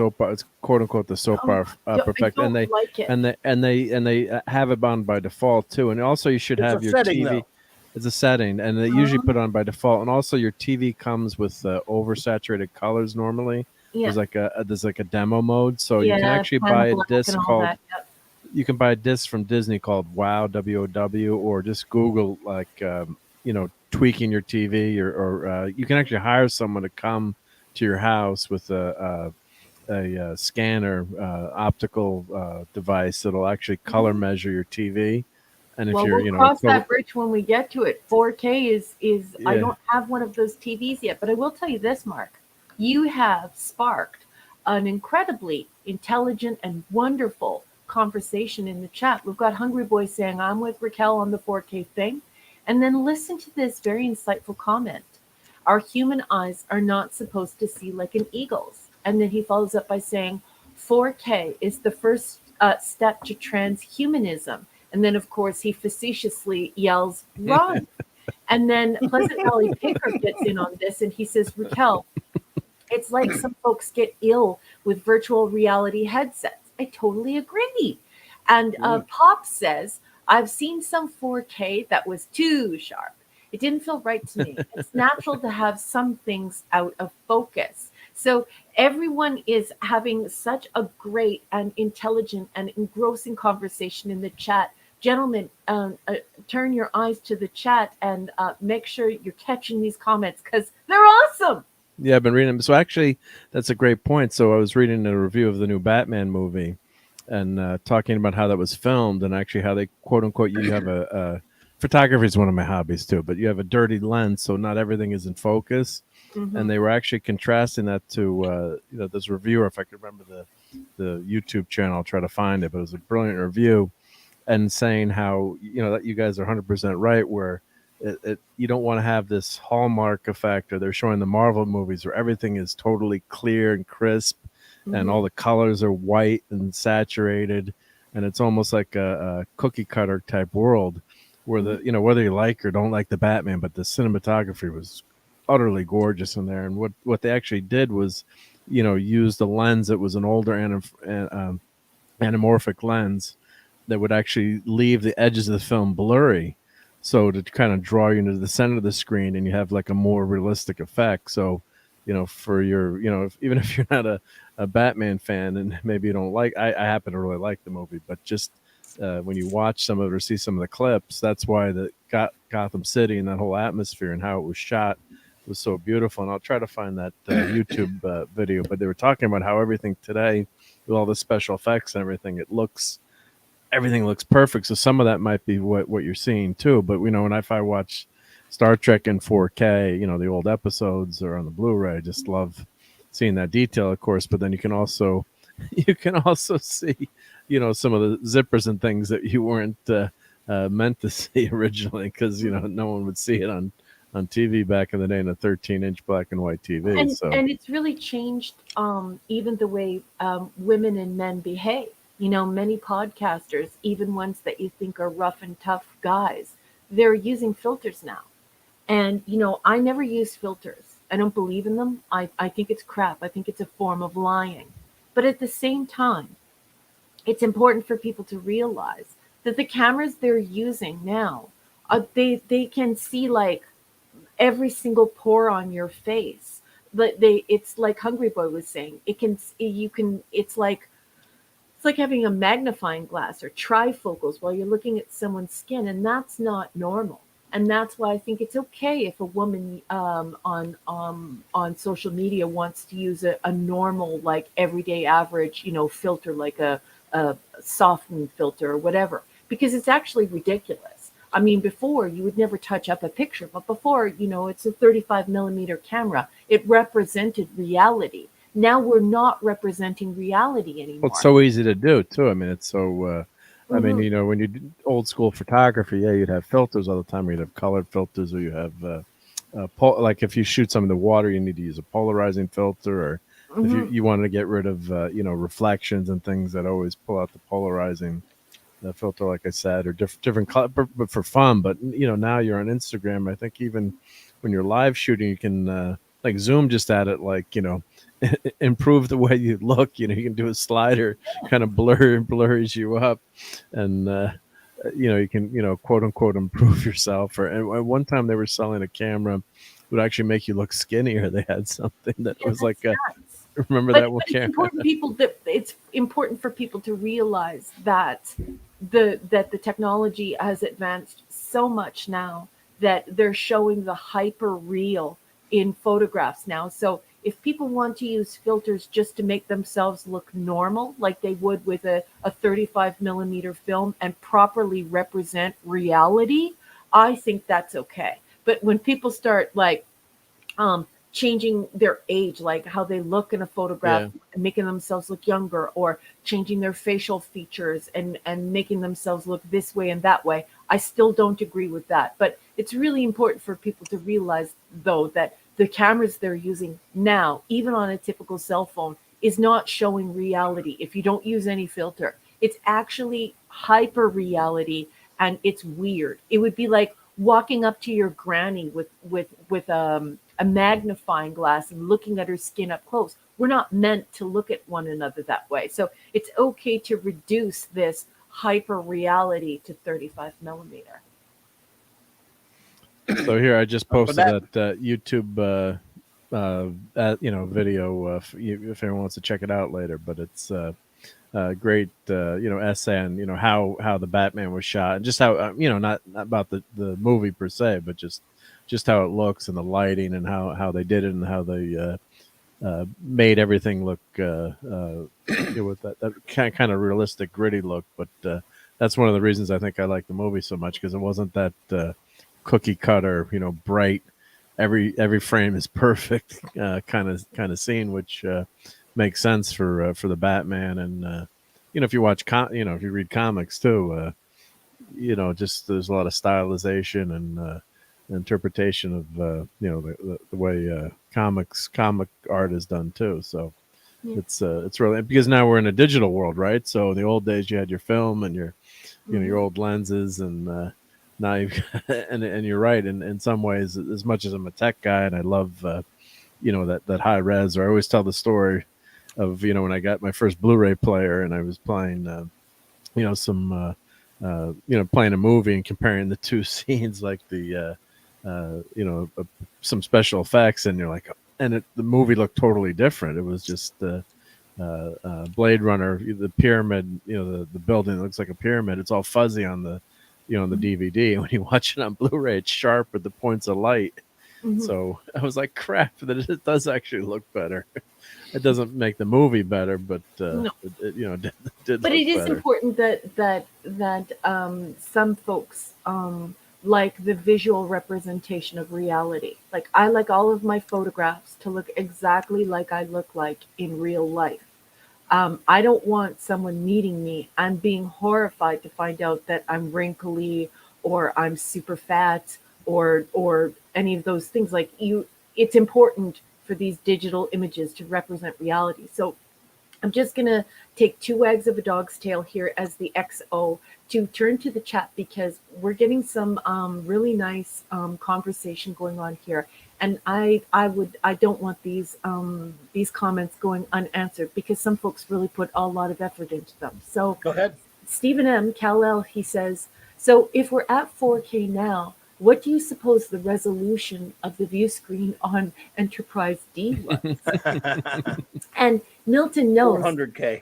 quote unquote the soap opera perfect, and they have it on by default too. And also, you should have your setting, TV. Though. It's a setting, and they usually put it on by default. And also, your TV comes with oversaturated colors normally. Yeah. There's like a demo mode, so you can actually buy a disc called. You can buy a disc from Disney called WOW, WOW, or just Google tweaking your TV, or you can actually hire someone to come to your house with a scanner, optical device that'll actually color measure your TV. And if we'll cross that bridge when we get to it. 4K is I don't have one of those TVs yet, but I will tell you this, Mark. You have sparked an incredibly intelligent and wonderful conversation in the chat. We've got Hungry Boy saying, I'm with Raquel on the 4K thing. And then listen to this very insightful comment. Our human eyes are not supposed to see like an eagle's. And then he follows up by saying, 4K is the first step to transhumanism. And then, of course, he facetiously yells, run. And then Pleasant Valley Picker gets in on this, and he says, Raquel, it's like some folks get ill with virtual reality headsets. I totally agree. And Pop says, I've seen some 4K that was too sharp. It didn't feel right to me. It's natural to have some things out of focus. So everyone is having such a great and intelligent and engrossing conversation in the chat. Gentlemen, turn your eyes to the chat and make sure you're catching these comments because they're awesome. Yeah, I've been reading them. So actually, that's a great point. So I was reading a review of the new Batman movie and talking about how that was filmed and actually how they, quote unquote, you have a photography is one of my hobbies too, but you have a dirty lens, so not everything is in focus. And they were actually contrasting that to this reviewer, if I could remember the YouTube channel, I'll try to find it, but it was a brilliant review, and saying how that you guys are 100% right, where you don't want to have this Hallmark effect, or they're showing the Marvel movies where everything is totally clear and crisp, and all the colors are white and saturated, and it's almost like a cookie cutter type world where the whether you like or don't like the Batman, but the cinematography was utterly gorgeous in there. And what they actually did was use the lens that was an older anamorphic lens that would actually leave the edges of the film blurry, so to kind of draw you into the center of the screen, and you have like a more realistic effect. So for your even if you're not a Batman fan, and maybe you don't like, I happen to really like the movie, but just when you watch some of it or see some of the clips, that's why the Gotham City and that whole atmosphere and how it was shot was so beautiful. And I'll try to find that YouTube video, but they were talking about how everything today with all the special effects and everything, everything looks perfect. So some of that might be what you're seeing too. But if I watch Star Trek in 4K, the old episodes or on the Blu-ray, I just love seeing that detail, of course. But then you can also see some of the zippers and things that you weren't meant to see originally, because no one would see it on TV back in the day in a 13-inch black and white TV. And it's really changed even the way women and men behave. Many podcasters, even ones that you think are rough and tough guys, they're using filters now. And, you know, I never use filters. I don't believe in them. I think it's crap. I think it's a form of lying. But at the same time, it's important for people to realize that the cameras they're using now, they can see like every single pore on your face. But it's like Hungry Boy was saying, it's like having a magnifying glass or trifocals while you're looking at someone's skin, and that's not normal. And that's why I think it's okay if a woman on social media wants to use a normal, like everyday average, you know, filter, like a softened filter or whatever, because it's actually ridiculous. I mean, before you would never touch up a picture, but before, you know, it's a 35 millimeter camera. It represented reality. Now we're not representing reality anymore. Well, it's so easy to do too. I mean, it's so. I mean, you know, when you did old school photography, yeah, you'd have filters all the time. You'd have colored filters, or you have like if you shoot some in the water, you need to use a polarizing filter, or if you wanted to get rid of you know, reflections and things, that always pull out the polarizing filter, like I said, or different color, but for fun. But you know, now you're on Instagram. I think even when you're live shooting, you can like Zoom just added, like, you know, improve the way you look. You know, you can do a slider, kind of blurs you up, and you know, you can, you know, quote unquote improve yourself. Or and at one time they were selling a camera would actually make you look skinnier. They had something that was like a, remember that one camera? It's important for people to realize that the technology has advanced so much now that they're showing the hyper real in photographs now. So if people want to use filters just to make themselves look normal, like they would with a 35 millimeter film, and properly represent reality, I think that's okay. But when people start like changing their age, like how they look in a photograph, and making themselves look younger, or changing their facial features and making themselves look this way and that way, I still don't agree with that. But it's really important for people to realize, though, that the cameras they're using now, even on a typical cell phone, is not showing reality. If you don't use any filter, it's actually hyper reality, and it's weird. It would be like walking up to your granny with a magnifying glass and looking at her skin up close. We're not meant to look at one another that way. So it's okay to reduce this hyper reality to 35 millimeter. So here I just posted that YouTube you know, video if anyone wants to check it out later. But it's great you know, essay on, you know, how the Batman was shot, and just how you know, not about the movie per se, but just how it looks and the lighting, and how they did it, and how they made everything look with that kind of realistic, gritty look. But that's one of the reasons I think I like the movie so much, because it wasn't that cookie cutter, you know, bright, every frame is perfect kind of scene, which makes sense for the Batman. And you know, if you watch you know, if you read comics too, you know, just there's a lot of stylization and interpretation of you know, the way comic art is done too. So it's really, because now we're in a digital world, right? So in the old days you had your film and your, you know, your old lenses, and now you've and you're right, in some ways, as much as I'm a tech guy and I love you know, that high res, or I always tell the story of, you know, when I got my first Blu-ray player and I was playing you know, some you know, playing a movie and comparing the two scenes, like the you know, some special effects, and you're like, and the movie looked totally different. It was just Blade Runner, the pyramid, you know, the building looks like a pyramid. It's all fuzzy on the, you know, on the DVD, and when you watch it on Blu-ray, it's sharp with the points of light. So I was like, crap, that it does actually look better. It doesn't make the movie better, but No. it, you know, did But look it is better. important that some folks like the visual representation of reality. Like, I like all of my photographs to look exactly like I look like in real life. I don't want someone meeting me and being horrified to find out that I'm wrinkly, or I'm super fat, or any of those things. Like, it's important for these digital images to represent reality. So I'm just going to take 2 wags of a dog's tail here as the XO to turn to the chat, because we're getting some really nice conversation going on here. And I don't want these comments going unanswered, because some folks really put a lot of effort into them. So Go ahead. Stephen M. Kal-El, he says, so if we're at 4K now, what do you suppose the resolution of the view screen on Enterprise D was? And Milton knows 400K.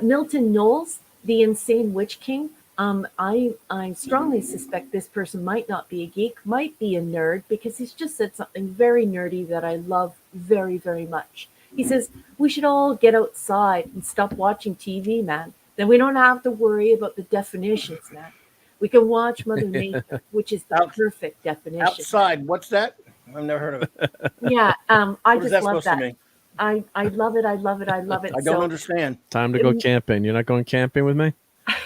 Milton Knowles, the insane witch king. I strongly suspect this person might not be a geek, might be a nerd, because he's just said something very nerdy that I love very, very much. He says, we should all get outside and stop watching TV, man. Then we don't have to worry about the definitions, man. We can watch Mother Nature, which is the perfect definition. Outside, what's that? I've never heard of it. Yeah, I What is just that love supposed to that. mean? I love it. I love it. I love it. I don't understand. Time to go camping. You're not going camping with me?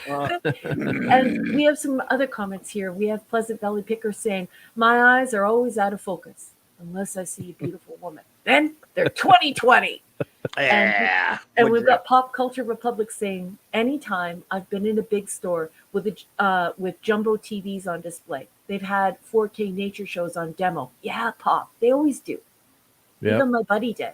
And we have some other comments here. We have Pleasant Valley Picker saying, my eyes are always out of focus unless I see a beautiful woman. Then they're 20/20. Yeah. And we've got Pop Culture Republic saying, anytime I've been in a big store with jumbo TVs on display, they've had 4K nature shows on demo. Yeah, Pop, they always do. Yep. Even my buddy did.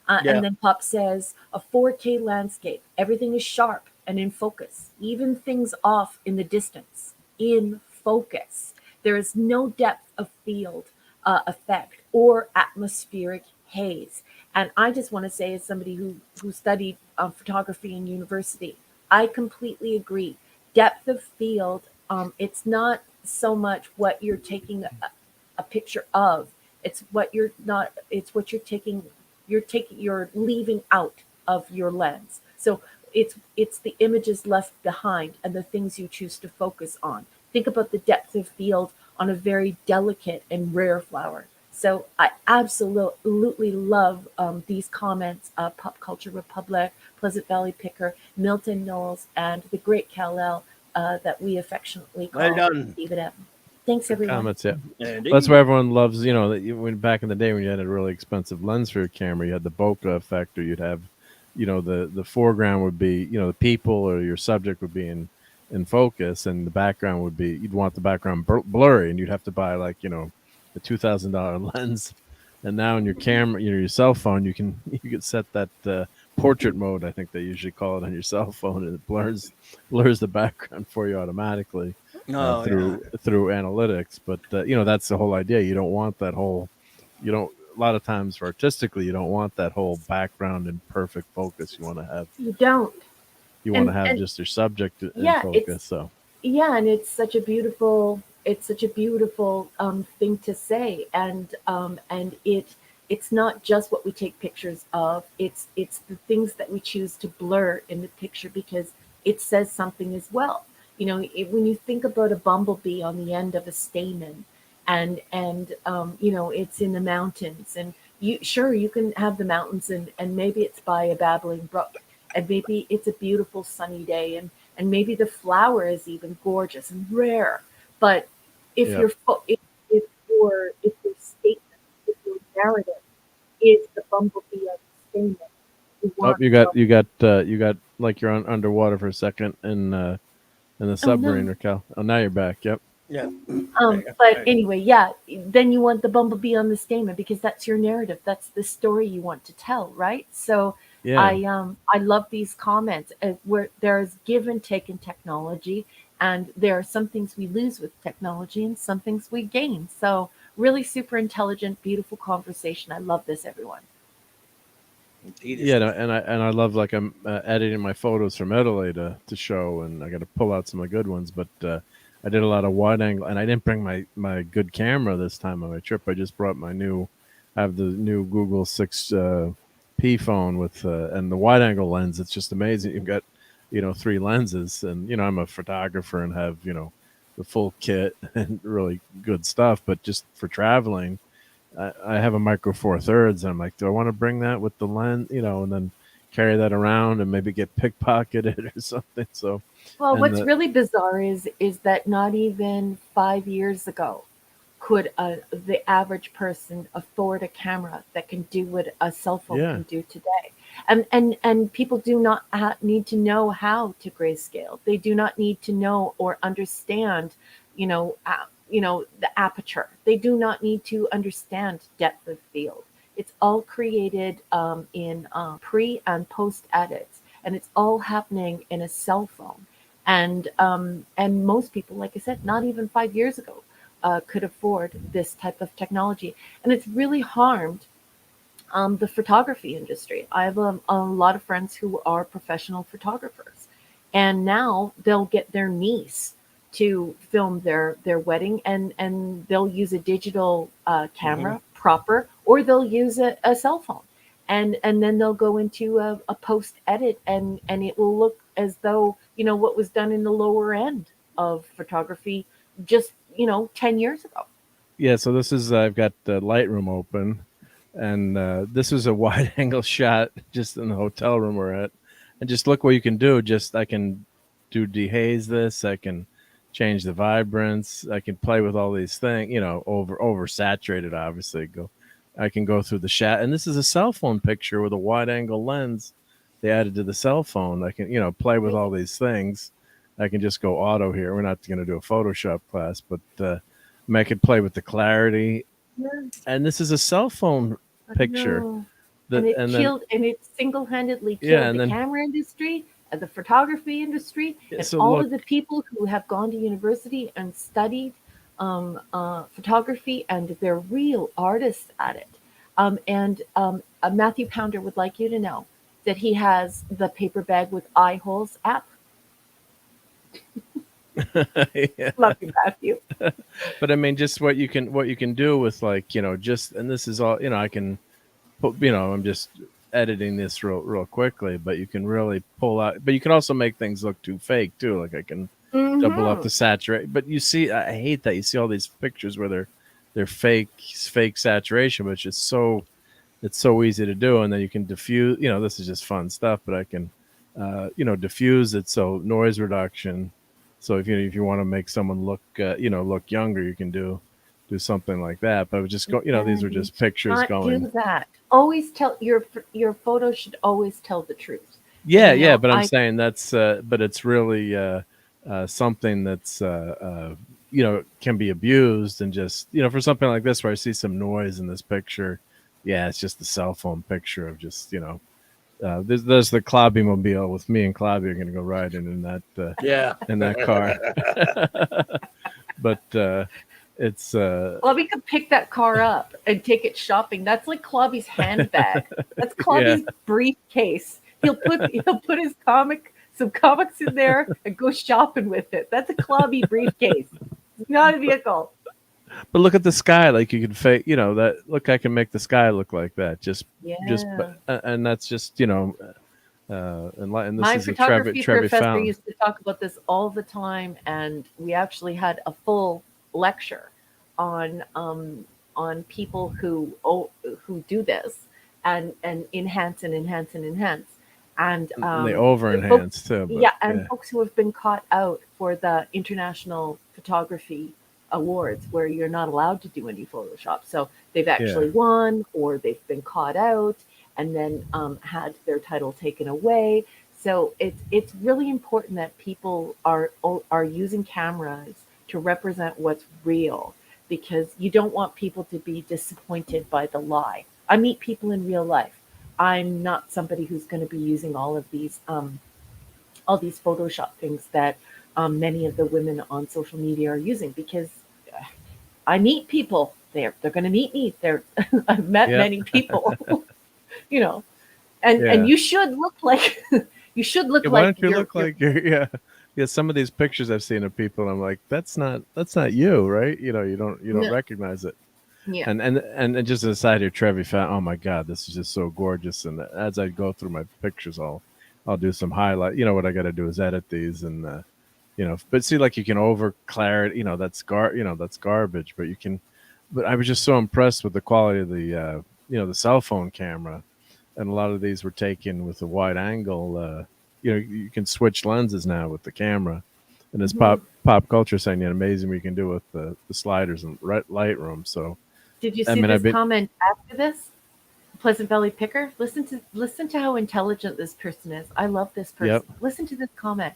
And then Pop says, a 4K landscape, everything is sharp and in focus, even things off in the distance, in focus. There is no depth of field effect or atmospheric haze. And I just want to say, as somebody who studied photography in university, I completely agree. Depth of field, it's not so much what you're taking a picture of. It's what you're not. It's what you're taking. You're leaving out of your lens. So it's the images left behind and the things you choose to focus on. Think about the depth of field on a very delicate and rare flower. So I absolutely love these comments, Pop Culture Republic, Pleasant Valley Picker, Milton Knowles, and the great Kal-El that we affectionately call Stephen M. Thanks, everyone. Comments, yeah. That's why everyone loves, you know, that when back in the day when you had a really expensive lens for your camera, you had the bokeh effect, or you'd have, you know, the foreground would be, you know, the people or your subject would be in focus, and the background would be, you'd want the background blurry, and you'd have to buy, like, you know, a $2,000 lens. And now in your camera, you know, your cell phone, you can set that portrait mode, I think they usually call it, on your cell phone, and it blurs the background for you automatically through analytics. But you know, that's the whole idea. You don't want that whole, you don't, a lot of times for artistically, you don't want that whole background in perfect focus. You want to have, you don't. You want to have just your subject in focus. So yeah, and it's such a beautiful thing to say, and it's not just what we take pictures of, it's the things that we choose to blur in the picture, because it says something as well. You know, when you think about a bumblebee on the end of a stamen, and you know, it's in the mountains, and you can have the mountains, and maybe it's by a babbling brook, and maybe it's a beautiful sunny day, and maybe the flower is even gorgeous and rare. But if your statement, if your narrative is the bumblebee of the statement, you got like you're underwater for a second in the submarine, Raquel. Oh, now you're back. Yep. Yeah. But anyway, yeah. Then you want the bumblebee on the statement, because that's your narrative. That's the story you want to tell, right? So yeah. I love these comments where there's give and take in technology. And there are some things we lose with technology and some things we gain. So really super intelligent, beautiful conversation. I love this, everyone. Yeah, and I love, like, I'm editing my photos from Italy to show, and I got to pull out some of the good ones. But I did a lot of wide angle, and I didn't bring my good camera this time on my trip. I just brought I have the new Google 6P phone with and the wide angle lens. It's just amazing. You've got, you know, 3 lenses, and, you know, I'm a photographer and have, you know, the full kit and really good stuff. But just for traveling, I have a micro Four Thirds, and I'm like, do I want to bring that with the lens, you know, and then carry that around and maybe get pickpocketed or something? So, well, what's really bizarre is that not even 5 years ago, could the average person afford a camera that can do what a cell phone can do today? And people do not need to know how to grayscale. They do not need to know or understand, the aperture. They do not need to understand depth of field. It's all created in pre and post edits, and it's all happening in a cell phone. And most people, like I said, not even 5 years ago, could afford this type of technology, and it's really harmed the photography industry. I have a lot of friends who are professional photographers, and now they'll get their niece to film their wedding, and they'll use a digital camera proper, or they'll use a cell phone, and then they'll go into a post edit, and it will look as though what was done in the lower end of photography just 10 years ago. Yeah, so this is I've got the Lightroom open, and this is a wide angle shot just in the hotel room we're at, and just look what you can do. I can do dehaze this, I can change the vibrance, I can play with all these things, over saturated, obviously. I can go through the shot, and this is a cell phone picture with a wide angle lens they added to the cell phone. I can play with all these things. I can just go auto here. We're not going to do a Photoshop class, but I could play with the clarity. And this is a cell phone picture. And it single-handedly killed the camera industry and the photography industry, and all of the people who have gone to university and studied photography, and they're real artists at it. Matthew Pounder would like you to know that he has the Paper Bag with Eye Holes app. Love you, Matthew. But I mean, just what you can do with and this is all, I can put, I'm just editing this real quickly, but you can really pull out, but you can also make things look too fake too. Like I can double up the saturate, but you see, I hate that you see all these pictures where they're fake saturation, which is it's so easy to do. And then you can diffuse, this is just fun stuff, but I can, diffuse it. So noise reduction. So if you want to make someone look younger, you can do something like that. But just go, these are just pictures going. Do that. Always tell your photo should always tell the truth. Yeah. But I'm saying that's, but it's really something that's, can be abused, and just, for something like this where I see some noise in this picture. Yeah, it's just the cell phone picture of just, there's the Clobby mobile with me and Clobby are going to go riding in that in that car. But it's Clobby could pick that car up and take it shopping. That's like Clobby's handbag. That's Clobby's briefcase. He'll put his some comics in there and go shopping with it. That's a Clobby briefcase. It's not a vehicle. But look at the sky, like you can fake, that look, I can make the sky look like that. And that's just, and this my is photography Trevi professor found. used to talk about this all the time, and we actually had a full lecture on people who do this and enhance and enhance and enhance. And they over enhance too. But, folks who have been caught out for the International Photography Awards, where you're not allowed to do any Photoshop. So they've actually won, or they've been caught out and then had their title taken away. So it's really important that people are using cameras to represent what's real, because you don't want people to be disappointed by the lie. I meet people in real life. I'm not somebody who's going to be using all these Photoshop things that many of the women on social media are using, because I meet people. They're going to meet me. I've met many people, and you should look like why don't you look like you're some of these pictures I've seen of people, I'm like, that's not you, right? You don't recognize it. Yeah. And just aside here, Trevi found, oh my God, this is just so gorgeous. And as I go through my pictures, I'll do some highlight. What I got to do is edit these, and but see, like you can over clarity, that's garbage, but you can. But I was just so impressed with the quality of the the cell phone camera, and a lot of these were taken with a wide angle. You can switch lenses now with the camera, in this pop culture saying, "Yeah, amazing we can do with the sliders and Lightroom." So, did you see this comment after this? Pleasant Valley Picker. Listen to how intelligent this person is. I love this person. Yep. Listen to this comment.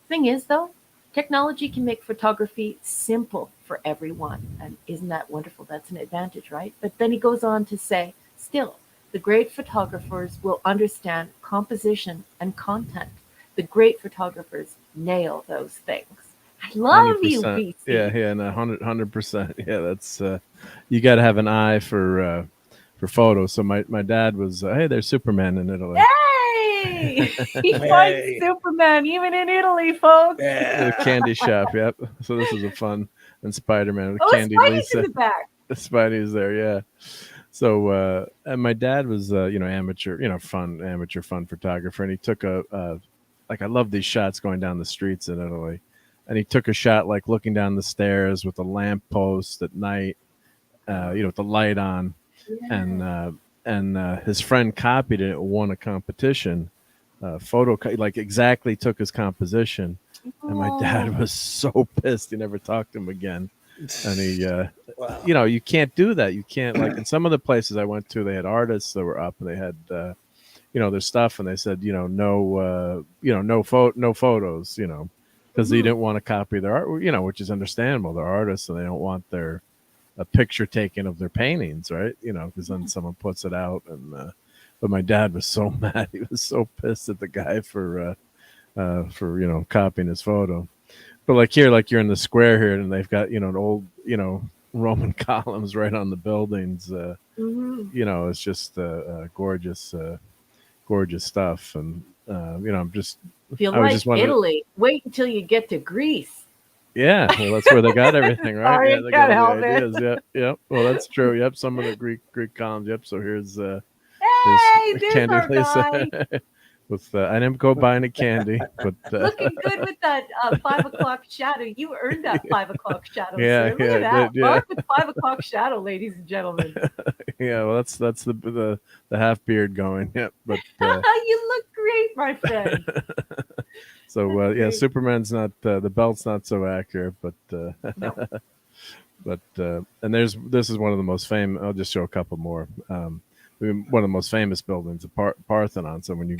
Thing is, though, technology can make photography simple for everyone, and isn't that wonderful? That's an advantage, right? But then he goes on to say, still, the great photographers will understand composition and content. The great photographers nail those things. I love 100%. You, BC. Yeah, and 100%. Yeah, that's you got to have an eye for photos. So my dad was, hey, there's Superman in Italy. Hey, he finds Superman even in Italy, folks. Yeah. The candy shop. Yep. So this is a fun and Spider-Man. Candy Spidey's Lisa in the back. Spidey's there. Yeah. So and my dad was amateur, amateur fun photographer, and he took I love these shots going down the streets in Italy, and he took a shot like looking down the stairs with a lamp post at night, with the light on, and his friend copied it, won a competition, exactly took his composition, and my dad was so pissed he never talked to him again. And he, wow. You can't do that. You can't, like in some of the places I went to, they had artists that were up and they had, their stuff, and they said, no photos, because they didn't want to copy their art, which is understandable. They're artists and they don't want a picture taken of their paintings, right? Because then someone puts it out. And but my dad was so mad. He was so pissed at the guy for copying his photo. But like here, like you're in the square here, and they've got an old Roman columns right on the buildings. It's just gorgeous stuff, and I'm just. If you like Italy, wait until you get to Greece. Yeah, well, that's where they got everything, right? Yeah, they got the ideas. Yep. Well, that's true. Yep, some of the Greek columns. Yep. So here's there's our guy. With I didn't go buying a candy, but looking good with that 5 o'clock shadow. You earned that 5 o'clock shadow. Yeah, sir. Look at that. Mark with 5 o'clock shadow, ladies and gentlemen. Yeah, well, that's the half beard going. Yep, but you look great, my friend. So Superman's not the belt's not so accurate, but no. But and this is one of the most famous. I'll just show a couple more. One of the most famous buildings, the Parthenon. So when you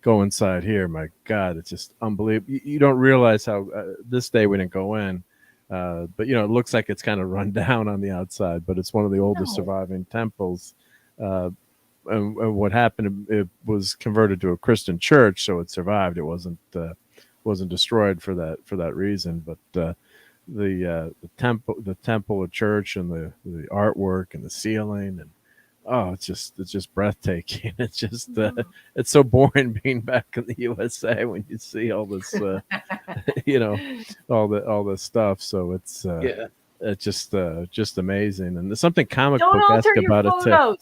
go inside here, my God, it's just unbelievable. You don't realize how this day we didn't go in, but it looks like it's kind of run down on the outside. But it's one of the oldest surviving temples. And what happened? It was converted to a Christian church, so it survived. It wasn't destroyed for that reason. But the temple, the church, and the artwork and the ceiling and it's just breathtaking. It's just it's so boring being back in the USA when you see all this all this stuff. So it's just amazing. And there's something comic book-esque about it too.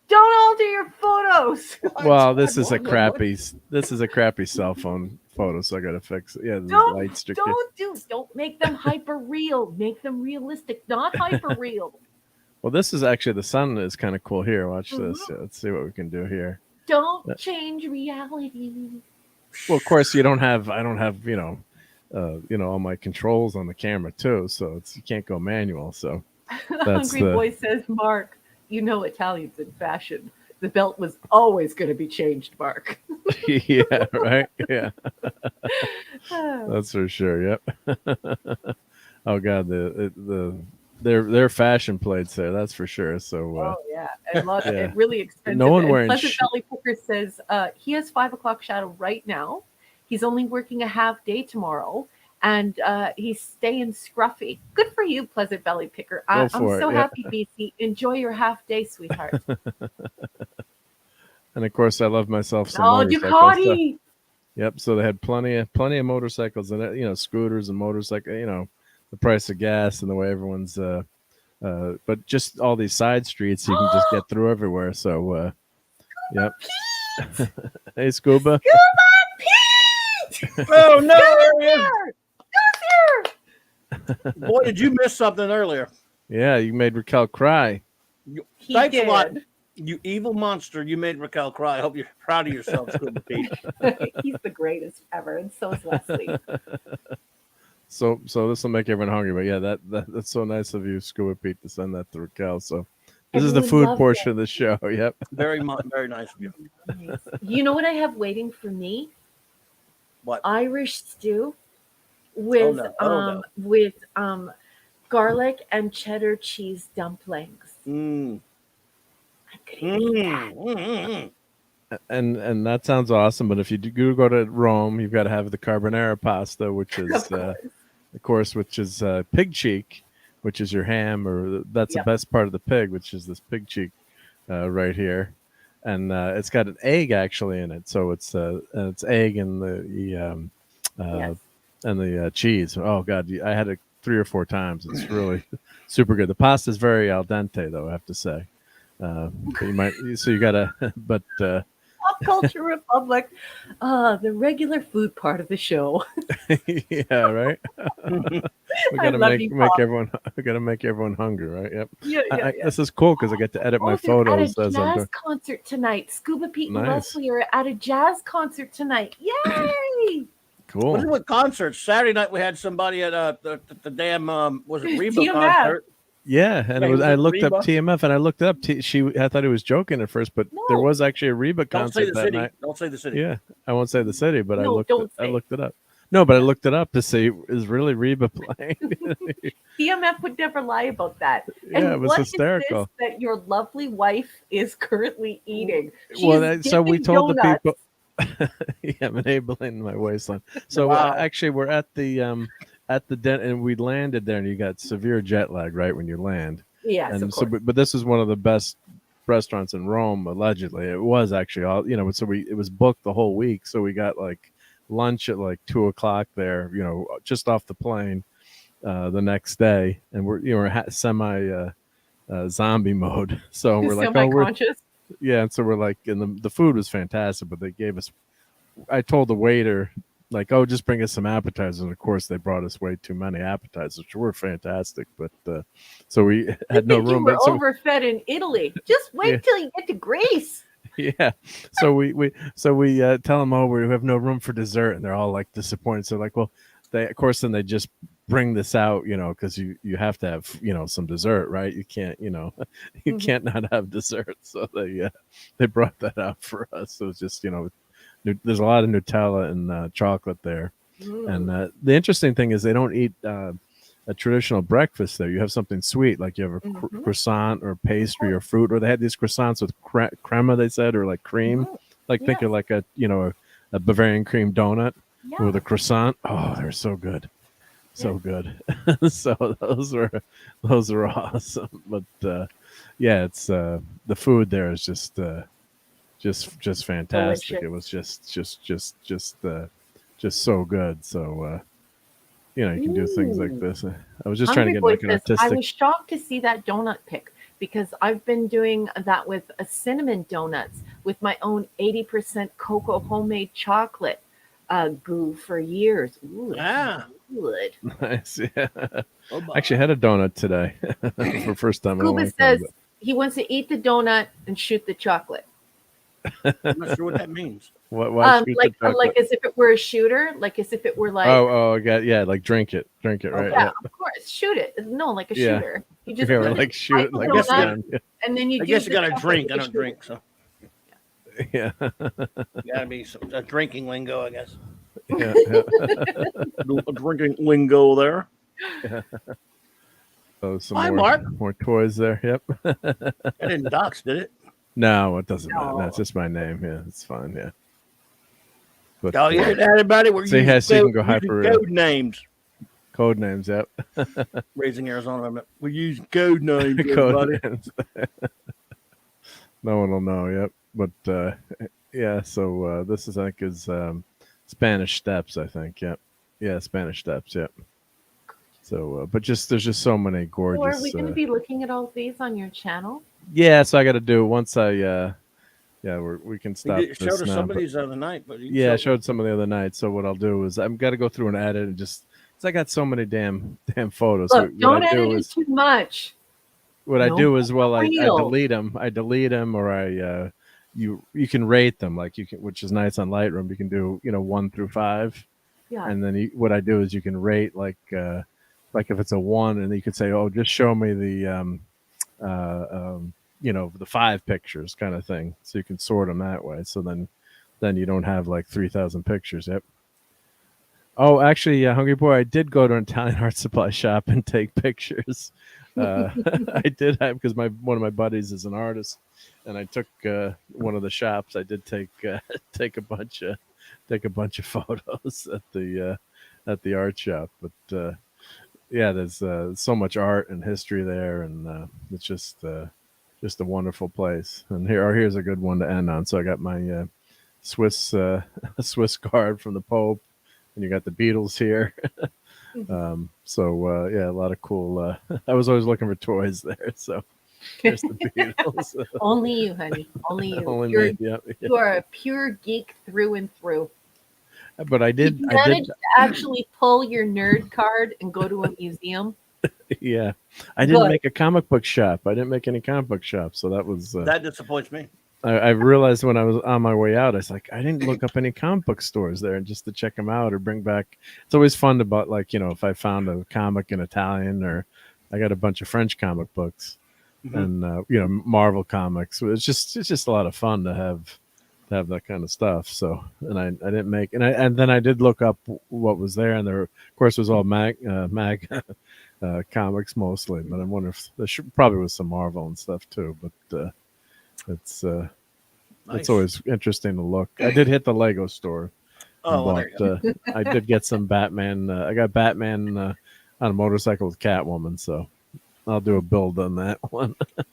Don't alter your photos. Well, this is a crappy cell phone photo, so I gotta fix it. Yeah, don't make them hyper real. Make them realistic, not hyper real. Well, this is actually the sun is kind of cool here. Watch this. Let's see what we can do here. Don't change reality. Well, of course, I don't have all my controls on the camera too, so you can't go manual. So Hungry Boy says, Mark, Italians in fashion. The belt was always going to be changed, Mark. Yeah, right. Yeah, that's for sure. Yep. Oh God, their fashion plates there. That's for sure. So. Yeah, and really expensive. No one wearing. Pleasant Valley Picker says he has 5 o'clock shadow right now. He's only working a half day tomorrow, and he's staying scruffy. Good for you, Pleasant Valley Picker. I'm so happy, BC. Enjoy your half day, sweetheart. And of course, I love myself some Ducati. Yep. So they had plenty of motorcycles and scooters and motorcycles. The price of gas and the way everyone's but just all these side streets you can just get through everywhere. So yep. Hey, Scuba. Pete! Oh no, there Boy, did you miss something earlier? Yeah, you made Raquel cry. Thanks a lot. You evil monster! You made Raquel cry. I hope you're proud of yourself, Scuba Pete. He's the greatest ever, and so is Leslie. So this will make everyone hungry, but yeah, that's so nice of you, Scuba Pete, to send that to Raquel. So this is the food portion of the show. Yep. Very nice of you. Nice. You know what I have waiting for me? What? Irish stew with garlic and cheddar cheese dumplings. Mm. I could eat that. And that sounds awesome. But if you do go to Rome, you've got to have the carbonara pasta, which is which is pig cheek, which is your ham, or that's the best part of the pig, which is this pig cheek right here, and it's got an egg actually in it. So it's egg and the cheese. Oh God, I had it 3 or 4 times. It's really super good. The pasta is very al dente, though, I have to say. You gotta, but. Pop Culture Republic, the regular food part of the show. Yeah, right. We gotta make everyone hungry, right? Yep. Yeah. This is cool because I get to edit my photos at a jazz concert tonight. Scuba Pete and Leslie are at a jazz concert tonight. Yay! Cool. What is it with concerts? Saturday night we had somebody at the damn was it Reba concert? Yeah, and I looked up TMF, and I looked it up. I thought he was joking at first, but there was actually a Reba concert that night. Don't say the city. Yeah, I won't say the city, but I looked it up. No, but I looked it up to see is really Reba playing. TMF would never lie about that. Yeah, and it was hysterical. Is this that your lovely wife is currently eating? So we told the people. Yeah, I'm enabling my waistline. So actually, we're at the den, and we landed there, and you got severe jet lag right when you land. Yes, and of so, course. but this is one of the best restaurants in Rome, allegedly. It was actually all, so it was booked the whole week. So we got like lunch at like 2:00 there, just off the plane the next day, and we're semi zombie mode. So we're like, semi-conscious. Yeah, and so we're like, and the food was fantastic, but they gave us. I told the waiter, like, oh, just bring us some appetizers. And of course, they brought us way too many appetizers, which were fantastic. But so we had no room. You were overfed in Italy. Just wait till you get to Greece. Yeah. So we tell them, oh, we have no room for dessert, and they're all like disappointed. So like, well, then they just bring this out, because you have to have some dessert, right? You can't you can't not have dessert. So they brought that out for us. So it's just there's a lot of Nutella and chocolate there. And the interesting thing is they don't eat a traditional breakfast there. You have something sweet, like you have a croissant or pastry or fruit, or they had these croissants with crema, they said, or like cream. Think of like a Bavarian cream donut with a croissant. Oh, they're so good. So good. So those are awesome. But it's the food there is just fantastic. Delicious. It was just so good. So you can do things like this. I was just trying to get like an artistic. I was shocked to see that donut pic because I've been doing that with cinnamon donuts with my own 80% cocoa homemade chocolate goo for years. Ooh, good. Nice. Yeah. I actually had a donut today for first time. Scuba says he wants to eat the donut and shoot the chocolate. I'm not sure what that means. What like as if it were a shooter, like as if it were like like drink it, right? Yeah, of course, shoot it. No, like a shooter. You just shoot it like a gun. And then I guess you got to drink. I don't drink, so yeah. Gotta be a drinking lingo, I guess. Yeah. A drinking lingo there. Yeah. Oh, Hi, Mark. More toys there. Yep. I didn't dox, did it? No, it doesn't matter. That's just my name. Yeah, it's fine. Yeah. But, you hear that, everybody? We're using code names. Code names, yep. Raising Arizona. We're using code names. Code names. No one will know, yep. But so this is, I think, is Spanish Steps, I think. Yep. Yeah, Spanish Steps, yep. So, but there's just so many gorgeous. So are we going to be looking at all these on your channel? Yeah, so I got to do once we can stop. You showed us some of these the other night, but I showed some of the other night. So what I'll do is I've got to go through and edit and I got so many damn photos. Look, don't edit it too much. what I No, do is, well, I real. delete them. I delete them, or you can rate them, like you can, which is nice on Lightroom. You can do 1 through 5, Yeah. and then what I do is you can rate like if it's a 1, and you could say, oh, just show me the the 5 pictures kind of thing, so you can sort them that way. So then you don't have like 3,000 pictures. Yep. Oh, actually, Hungry Boy, I did go to an Italian art supply shop and take pictures. I did have, because one of my buddies is an artist, and I took one of the shops. I did take take a bunch of photos at the art shop. But yeah, there's so much art and history there, and it's just a wonderful place. And here's a good one to end on. So I got my Swiss Swiss card from the Pope, and you got the Beatles here. So yeah, a lot of cool. I was always looking for toys there. So there's the Beatles. Only you, honey. Only you. Only You're- me. Yeah. You are a pure geek through and through. But I Did did. you I manage did. to actually pull your nerd card and go to a museum? Yeah, I didn't Good. make a comic book shop. I didn't make any comic book shops. So that was. That disappoints me. I realized when I was on my way out, I was like, I didn't look up any comic book stores there, and just to check them out or bring back. It's always fun to, like, if I found a comic in Italian, or I got a bunch of French comic books, and Marvel comics. It's just a lot of fun to have that kind of stuff. So, and I didn't make, and then I did look up what was there, and there, of course, was all mag comics mostly. But I wonder if there probably was some Marvel and stuff too. But it's Nice. it's always interesting to look. I did hit the Lego store. Oh, well, there you go. I did get some Batman. I got Batman on a motorcycle with Catwoman, so I'll do a build on that one on the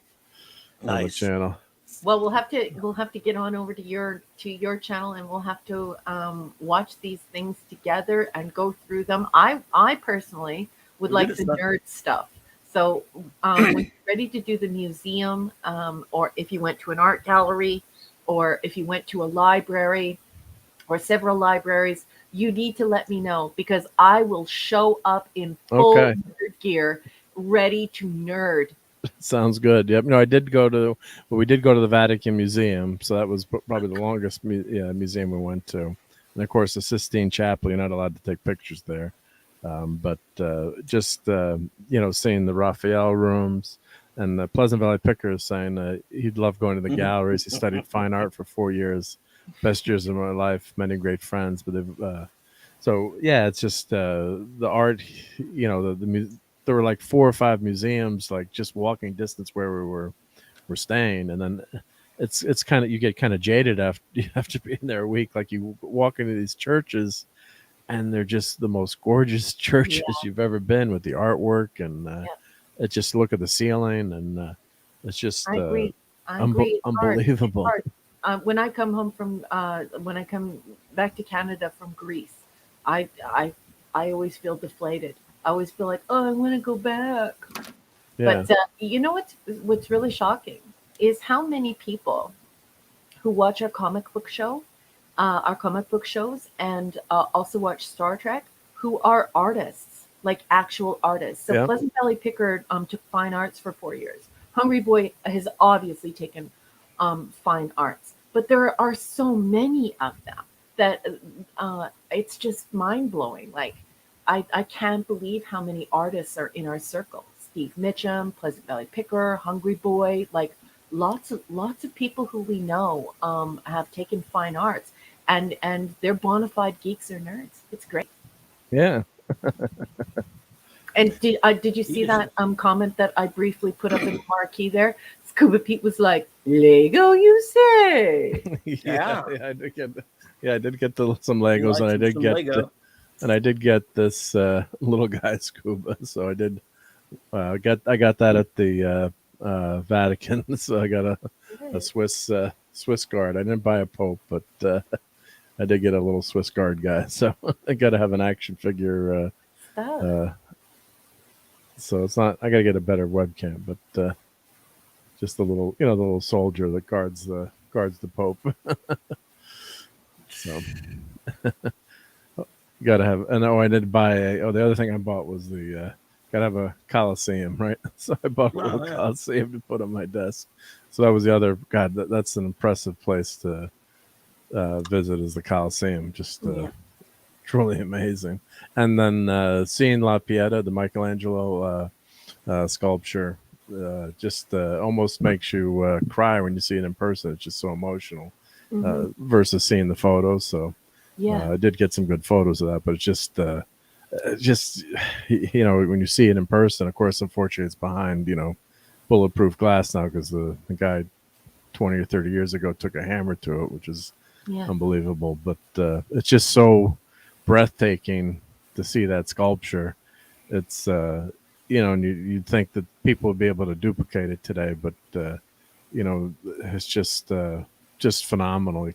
Nice. channel. Well, we'll have to get on over to your channel, and we'll have to watch these things together and go through them. I personally would like the nerd stuff. So when you're ready to do the museum, or if you went to an art gallery, or if you went to a library or several libraries, you need to let me know, because I will show up in full Okay. nerd gear, ready to nerd. Sounds good. Yep. No, we did go to the Vatican Museum, so that was probably the longest museum we went to. And of course, the Sistine Chapel, you're not allowed to take pictures there. But just seeing the Raphael rooms, and Pleasant Valley Picker is saying he'd love going to the galleries. He studied fine art for 4 years, best years of my life, many great friends. But they've so yeah, it's just the art. There were like 4 or 5 museums, like just walking distance where we're staying, and then it's kind of, you get kind of jaded after being there a week. Like, you walk into these churches, and they're just the most gorgeous churches you've ever been, with the artwork, and it just, look at the ceiling, and it's just I agree. I agree. It's unbelievable. hard. It's hard. When I come home from when I come back to Canada from Greece, I always feel deflated. I always feel like, oh, I want to go back. Yeah. But you know what's really shocking is how many people who watch our comic book shows, and also watch Star Trek, who are artists, like actual artists. So Pleasant Valley Picker took fine arts for 4 years. Hungry Boy has obviously taken fine arts, but there are so many of them that it's just mind blowing. Like, I can't believe how many artists are in our circle. Steve Mitchum, Pleasant Valley Picker, Hungry Boy, like lots of people who we know have taken fine arts, and they're bona fide geeks or nerds. It's great. Yeah. And did you see that comment that I briefly put up in the marquee there? Scuba Pete was like, "Lego, you say?" Yeah. I did get some Legos, and I did get this little guy Scuba. So I did. I got that at the Vatican. So I got a Swiss guard. I didn't buy a Pope, but I did get a little Swiss guard guy. So I got to have an action figure. So it's not. I got to get a better webcam, but just the little, the little soldier that guards the Pope. So got to have. And I did buy the other thing I bought was the gotta have a Coliseum, right? So I bought a little yeah. Coliseum to put on my desk. So that was the other. God, that's an impressive place to visit, is the Coliseum. Just truly amazing. And then seeing La Pieta, the Michelangelo sculpture, just almost makes you cry when you see it in person. It's just so emotional versus seeing the photos. So I did get some good photos of that, but it's just when you see it in person, of course, unfortunately, it's behind bulletproof glass now, because the guy 20 or 30 years ago took a hammer to it, which is unbelievable. But it's just so breathtaking to see that sculpture. It's and you'd think that people would be able to duplicate it today, but it's just phenomenal.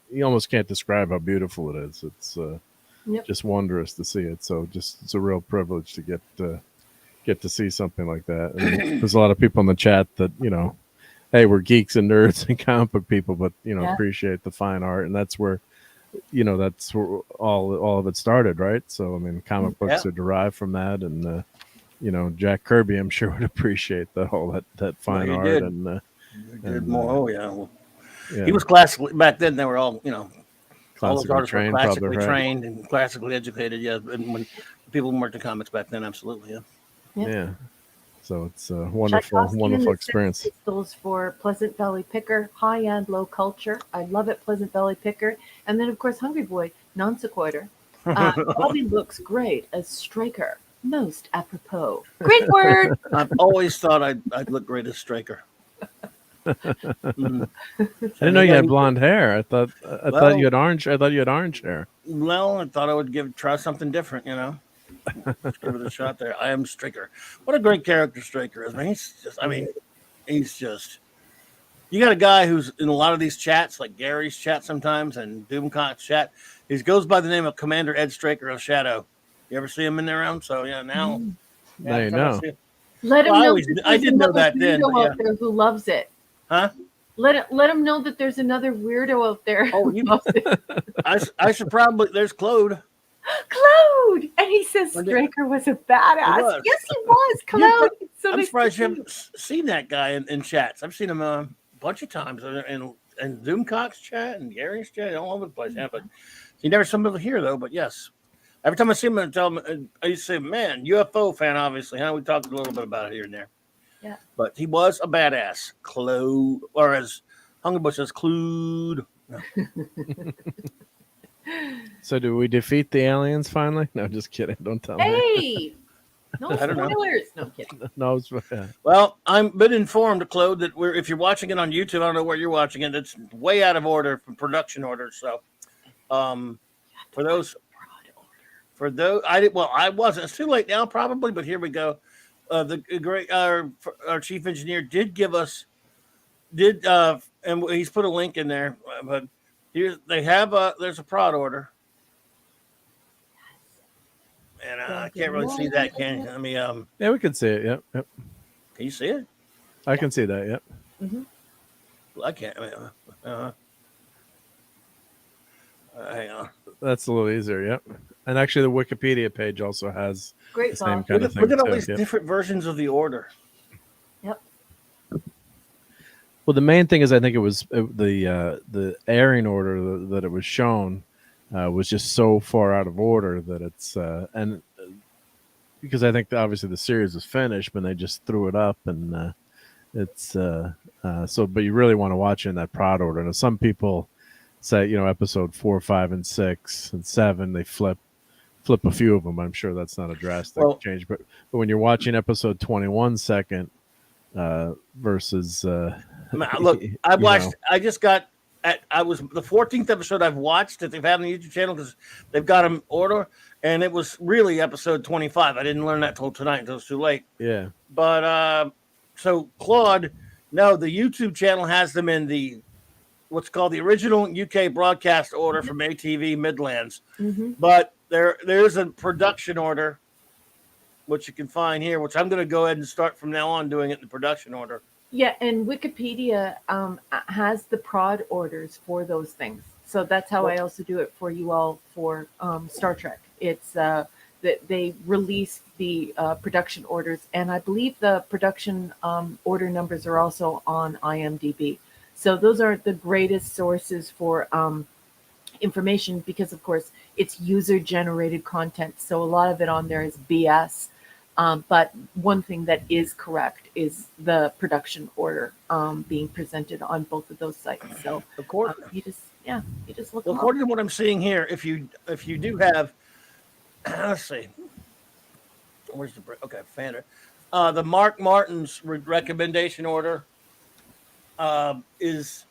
You almost can't describe how beautiful it is. It's just wondrous to see it. So it's a real privilege to get to see something like that. And there's a lot of people in the chat that hey, we're geeks and nerds and comic book people, but appreciate the fine art, and that's where all of it started, right? So I mean, comic books are derived from that, and Jack Kirby, I'm sure, would appreciate that fine art. Did. And did more. He was classically, back then they were all all those artists were classically trained and classically educated. Yeah, and when people worked in comics back then, absolutely. Yeah. So it's a wonderful experience. Pistols for Pleasant Valley Picker, high-end, low culture. I love it, Pleasant Valley Picker. And then, of course, Hungry Boy, non sequitur. Bobby looks great as Straker. Most apropos. Great word. I've always thought I'd look great as Straker. I didn't know you had blonde hair. I thought you had orange. I thought you had orange hair. Well, I thought I would try something different. Let's give it a shot there. I am Straker. What a great character Straker is. He's just. You got a guy who's in a lot of these chats, like Gary's chat sometimes and Doomcock's chat. He goes by the name of Commander Ed Straker of Shadow. You ever see him in there around? So now. Now you know. Let him know. I didn't know that then. Out there who loves it. Huh? Let him know that there's another weirdo out there. Oh, I should probably. There's Claude. Claude, and he says Straker was a badass. Yes, he was. Claude. I'm surprised you haven't seen that guy in chats. I've seen him a bunch of times in Doomcock's chat and Gary's chat, all over the place. Yeah, but he never some people here though. But yes, every time I see him, I tell him, I used to say, "Man, UFO fan, obviously." We talked a little bit about it here and there. Yeah, but he was a badass, Claude, or as Hungry Boy says, Claude. No. So, do we defeat the aliens finally? No, just kidding. Don't tell me. Hey, no spoilers. No, I'm kidding. No. Well, I'm been informed, Claude, that if you're watching it on YouTube, I don't know where you're watching it. It's way out of order from production order. So, I wasn't. It's too late now, probably. But here we go. The great our chief engineer did give us and he's put a link in there, but. There's a prod order, and I can't really see that. Can you? Yeah, we can see it. Yep. Can you see it? I can see that. Yep. Mm-hmm. Well, I can't. Hang on. That's a little easier. Yep. And actually, the Wikipedia page also has the same kind of thing. Look at all these different versions of the order. Yep. Well, the main thing is I think it was the airing order that it was shown was just so far out of order that it's and because I think obviously the series was finished, but they just threw it up, and it's so. But you really want to watch it in that prod order. And some people say episode 4, 5, and 6 and 7 they flip a few of them. I'm sure that's not a drastic change, but when you're watching episode 21 second versus. Look, I watched. I just got. I was the 14th episode I've watched that they've had on the YouTube channel because they've got them order, and it was really episode 25. I didn't learn that till tonight until it's too late. Yeah. But so Claude, no, the YouTube channel has them in the what's called the original UK broadcast order from ATV Midlands, but there's a production order, which you can find here, which I'm going to go ahead and start from now on doing it in the production order. Yeah, and Wikipedia has the prod orders for those things. So that's how I also do it for you all for Star Trek. It's that they released the production orders, and I believe the production order numbers are also on IMDb. So those are the greatest sources for information, because of course it's user generated content. So a lot of it on there is BS. But one thing that is correct is the production order being presented on both of those sites. So you just look. Well, according to what I'm seeing here, if you do have, let's see, where's the Fander, the Mark Martin's recommendation order is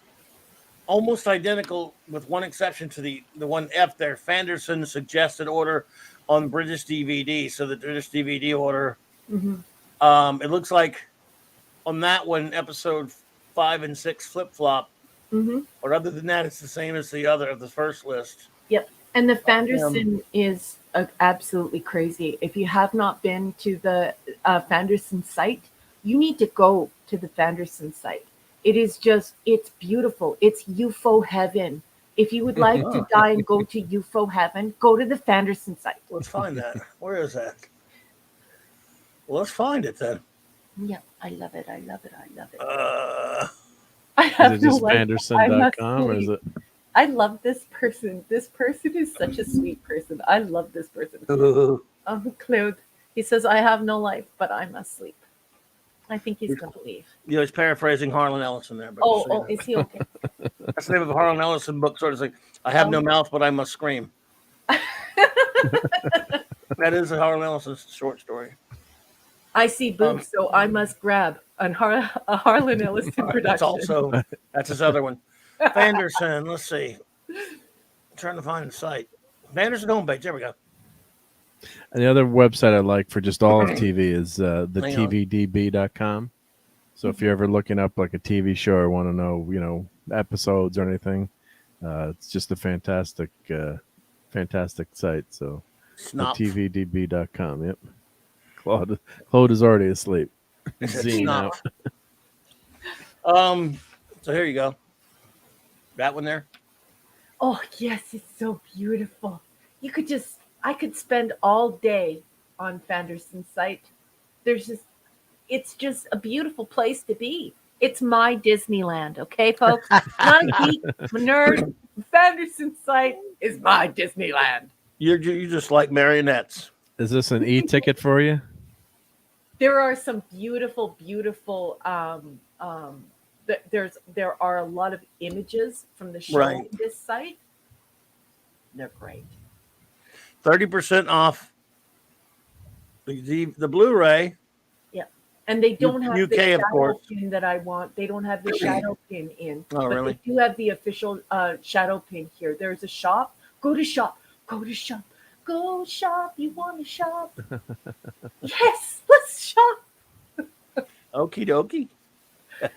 almost identical, with one exception to the one F there. Fanderson's suggested order on British DVD. So the British DVD order, it looks like on that one, episode 5 and 6 flip flop. Or other than that, it's the same as the other of the first list. Yep. And the Fanderson is absolutely crazy. If you have not been to the Fanderson site, you need to go to the Fanderson site. It is it's beautiful. It's UFO heaven. If you would like to die and go to UFO heaven, go to the Fanderson site. Let's find that. Where is that? Well, let's find it then. Yeah, I love it. I love it. I love it. I have is it just Fanderson.com, or is it? I love this person. This person is such a sweet person. I love this person. Claude. He says, I have no life, but I must sleep. I think he's going to leave. He's paraphrasing Harlan Ellison there. But is he okay? That's the name of a Harlan Ellison book, sort of like, I have no mouth, but I must scream. That is a Harlan Ellison short story. I see boobs, so I must grab a Harlan Ellison production. That's his other one. Fanderson, let's see. I'm trying to find the site. Fanderson homepage, there we go. And the other website I like for just all of TV is the tvdb.com. So if you're ever looking up like a TV show or want to know, episodes or anything, it's just a fantastic site. So tvdb.com. Yep. Claude is already asleep. Out. So here you go. That one there. Oh yes, it's so beautiful. I could spend all day on Fanderson's site. It's just a beautiful place to be. It's my Disneyland, okay, folks? Not a geek, a nerd. Fanderson's site is my Disneyland. You just like marionettes. Is this an e-ticket for you? There are some beautiful. There are a lot of images from the show on this site. They're great. 30% off the Blu-ray. Yeah, and they don't have UK, the shadow of course. pin that I want. They don't have the shadow pin in. Oh, really? They do have the official shadow pin here. There's a shop. Go to shop. Go to shop. Go shop. You want to shop? Yes, let's shop. Okie dokie.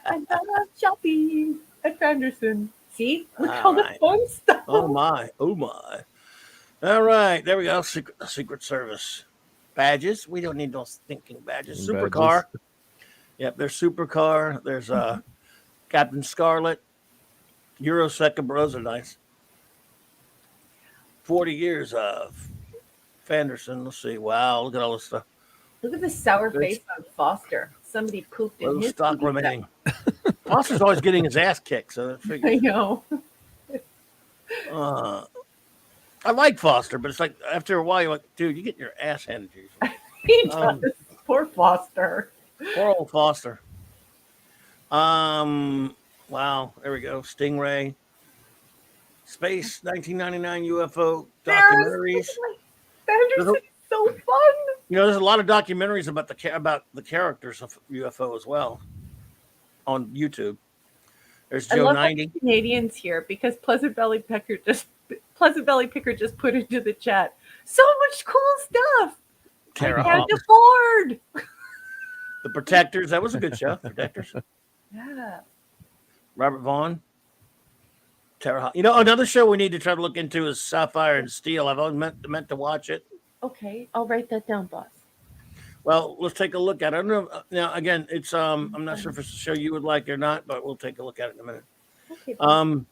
I love shopping at Fanderson. See? Look all the fun stuff. Oh my. All right, there we go. Secret Service badges. We don't need those thinking badges. Supercar. Yep, there's Supercar. There's Captain Scarlet. Eurosecond. Those are nice. 40 years of Fanderson. Let's see. Wow, look at all this stuff. Look at the sour face on Foster. Somebody pooped in his stock remaining. Foster's always getting his ass kicked, so that's I know. I like Foster, but it's like after a while, you're like, dude, you get your ass handed to you. He does. Poor Foster. Poor old Foster. Wow, there we go. Stingray. Space 1999 UFO documentaries. Fanderson is so fun. There's a lot of documentaries about the characters of UFO as well on YouTube. There's Joe 90. Canadians here, because Pleasant Valley Picker just put into the chat so much cool stuff. I can't afford. The Protectors. That was a good show. Protectors. Yeah. Robert Vaughn. Tara. Another show we need to try to look into is Sapphire and Steel. I've always meant to watch it. Okay, I'll write that down, boss. Well, let's take a look at it. I don't know. Now, again, it's I'm not sure if it's a show you would like or not, but we'll take a look at it in a minute. Okay. Look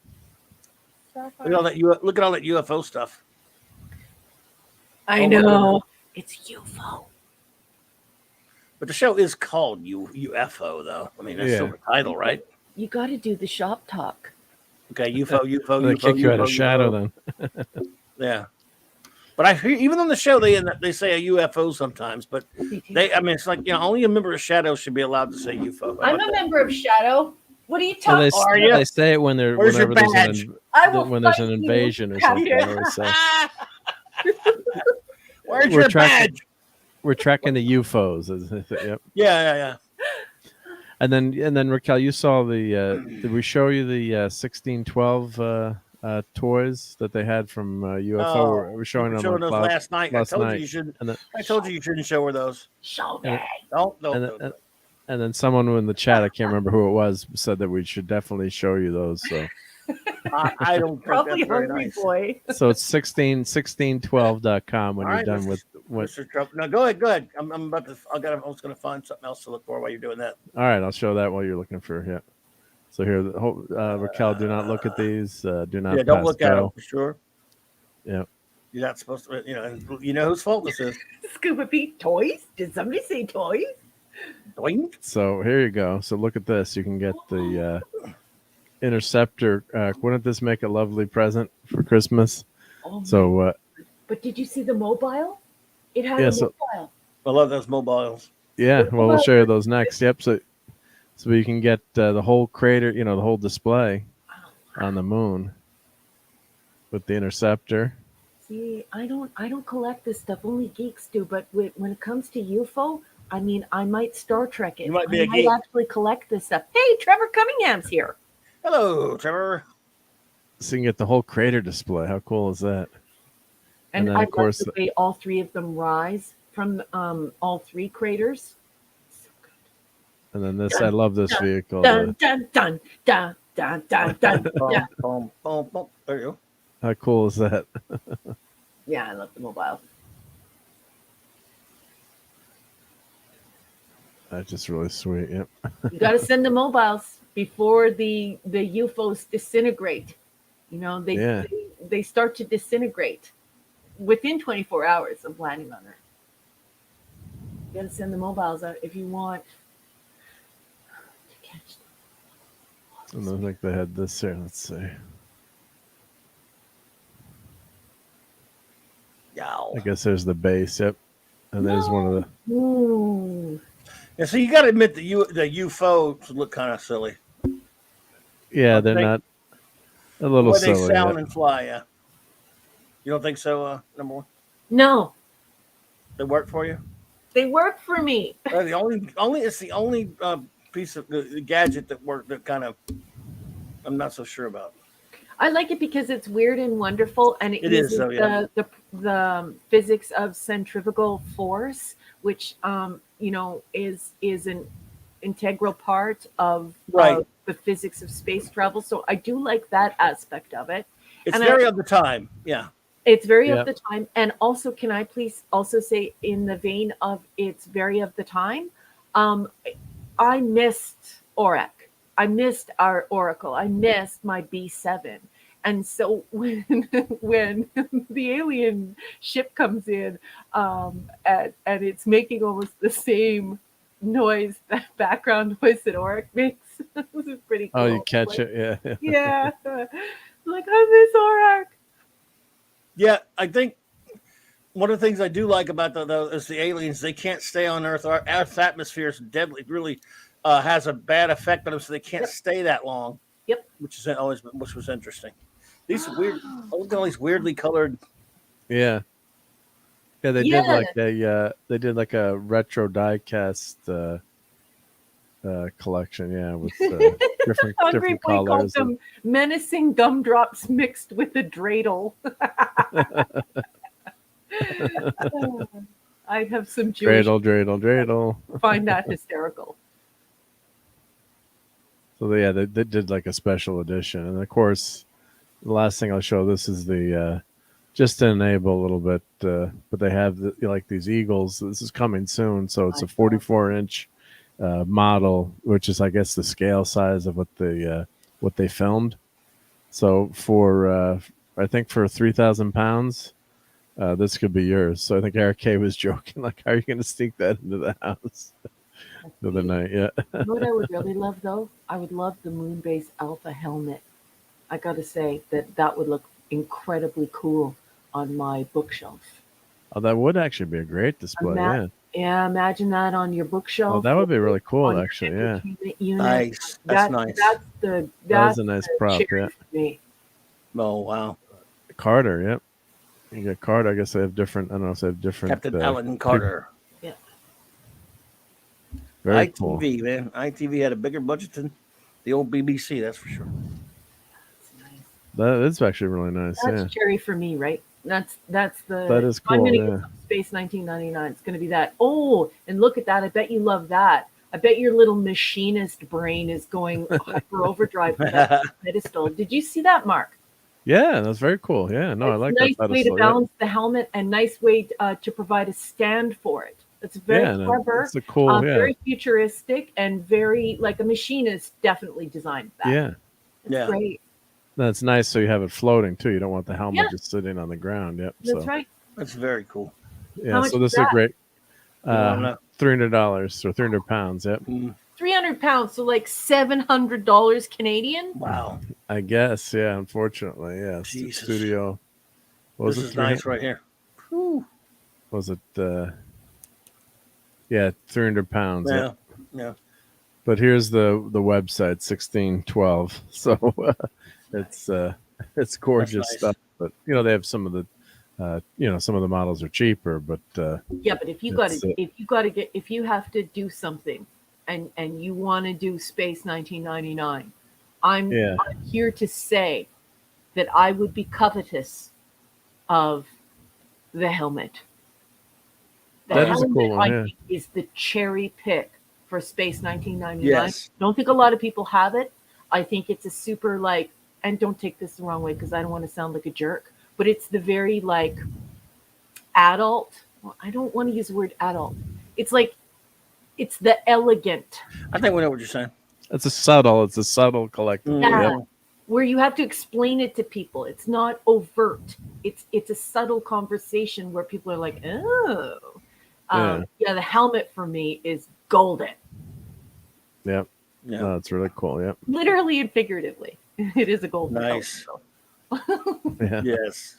at all that UFO stuff. I know. It's UFO. But the show is called UFO, though. I mean, that's still the title, right? You got to do the shop talk. Okay, UFO. They kick you out of shadow then. Yeah. But I hear, even on the show, they say a UFO sometimes. But it's like, only a member of Shadow should be allowed to say UFO. I'm a member of Shadow. What are you talking about? They say it when Where's your badge? When there's an invasion or something. They always say. Where's your badge? We're tracking the UFOs. Yep. Yeah. And then Raquel, you saw did we show you the 1612 toys that they had from UFO? We're showing them those last night. I told you shouldn't. I told you shouldn't show her those. Show me. Don't. And then someone in the chat, I can't remember who it was, said that we should definitely show you those. So I don't probably think that's hungry nice. boy. So it's 1612.com when you're done with what. Mr. Trump. No, go ahead. I'm about to. I was going to find something else to look for while you're doing that. All right, I'll show that while you're looking for. Yeah. So here, Raquel, do not look at these. Do not. Yeah, don't look at them for sure. Yeah. You're not supposed to. You know whose fault this is. Scuba Pete toys? Did somebody say toys? Doink. So here you go. So look at this. You can get the Interceptor. Wouldn't this make a lovely present for Christmas? Oh, so. But did you see the mobile? It had a mobile. I love those mobiles. Yeah. Well, we'll show you those next. Yep. So you can get the whole crater. The whole display on the moon with the Interceptor. See, I don't collect this stuff. Only geeks do. But when it comes to UFO, I mean, I might Star Trek it. You might be I a geek. might actually collect this stuff. Hey, Trevor Cunningham's here. Hello, Trevor. So you can get the whole crater display. How cool is that? And then, I of course, love the way all three of them rise from all three craters. So good. And then this, I love this vehicle. Dun dun dun dun dun dun dun. Yeah. Boom, boom, boom. There you go. How cool is that? Yeah, I love the mobile. That's just really sweet. Yep. You got to send the mobiles before the UFOs disintegrate. They start to disintegrate within 24 hours of landing on Earth. You got to send the mobiles out if you want to catch them. And I think they had this here. Let's see. Yow. I guess there's the base. Yep. And there's one of the. Ooh. Yeah, so you got to admit the UFOs look kind of silly. Yeah, they're not. A little silly. They sound and fly. Yeah. You don't think so? Number one. No. They work for you. They work for me. It's the only piece of the gadget that worked that kind of I'm not so sure about. I like it because it's weird and wonderful, and it uses the physics of centrifugal force, which is an integral part of the physics of space travel. So I do like that aspect of it. It's very of the time. Yeah. It's very of the time. And also, can I please also say, in the vein of it's very of the time, I missed ORAC. I missed our Oracle. I missed my B7. And so when the alien ship comes in and it's making almost the same noise, that background noise that ORAC makes, this is pretty cool. Oh, you catch it? Yeah. Yeah. Like, I miss ORAC. Yeah, I think one of the things I do like about is the aliens. They can't stay on Earth. Earth's atmosphere is deadly, really has a bad effect on them, so they can't stay that long. Yep. Which was interesting. These look at all these weirdly colored. Yeah. Yeah, they did like a retro diecast collection. Yeah, with different colors. Called them menacing gumdrops mixed with a dreidel. I have some Jewish dreidel. Find that hysterical. So yeah, they did like a special edition, and of course, the last thing I'll show. This is the just to enable a little bit, but they have these eagles. This is coming soon, so it's a 44-inch model, which is I guess the scale size of what they filmed. So for I think for 3,000 pounds, this could be yours. So I think Eric K was joking, like, how are you going to sneak that into the house the other night? Yeah. You know what I would really love, though? I would love the Moonbase Alpha helmet. I got to say that would look incredibly cool on my bookshelf. Oh, that would actually be a great display. Yeah. Yeah, imagine that on your bookshelf. Oh, that would be really cool, actually. Yeah. Unit. Nice. That's nice. That's a nice prop. Yeah. For me. Oh, wow. Carter. Yep. You got Carter. I guess they have different. I don't know if they have different. Captain Alan Carter. Yeah. Very ITV, cool. man. ITV had a bigger budget than the old BBC. That's for sure. That's nice. That is actually really nice. That's cherry for me, right? That's the. That is cool. I'm gonna yeah. get some Space 1999. It's gonna be that. Oh, and look at that! I bet you love that. I bet your little machinist brain is going hyper overdrive for that pedestal. Did you see that, Mark? Yeah, that's very cool. Yeah, no, I like nice that. Nice way to balance the helmet and nice way to provide a stand for it. It's very clever. It's a cool, very futuristic and very like a machinist definitely designed that. Yeah, it's great. That's nice. So you have it floating too. You don't want the helmet just sitting on the ground. Yep. That's right. That's very cool. Yeah. So this is a great $300 or 300 pounds. Yep. 300 pounds, so like $700 Canadian. Wow. I guess. Yeah. Unfortunately, yeah. Jesus. Studio. This is nice right here. Whew. Was it? 300 pounds. Yeah. Yeah. But here's the website 1612. So it's gorgeous stuff. But they have some of the some of the models are cheaper. But but if you have to do something, and you want to do Space 1999, I'm here to say that I would be covetous of the helmet. That is a cool one. I think is the cherry pick for Space 1999. Yes. Don't think a lot of people have it. I think it's a super and don't take this the wrong way because I don't want to sound like a jerk, but it's the very adult. Well, I don't want to use the word adult. It's it's the elegant. I think we know what you're saying. It's a subtle collectible. Yeah. Yep. Where you have to explain it to people. It's not overt. It's a subtle conversation where people are like, oh. The helmet for me is golden. Yep. Yeah. Oh, it's really cool. Yep. Literally and figuratively. It is a golden nice. Helmet, Yes.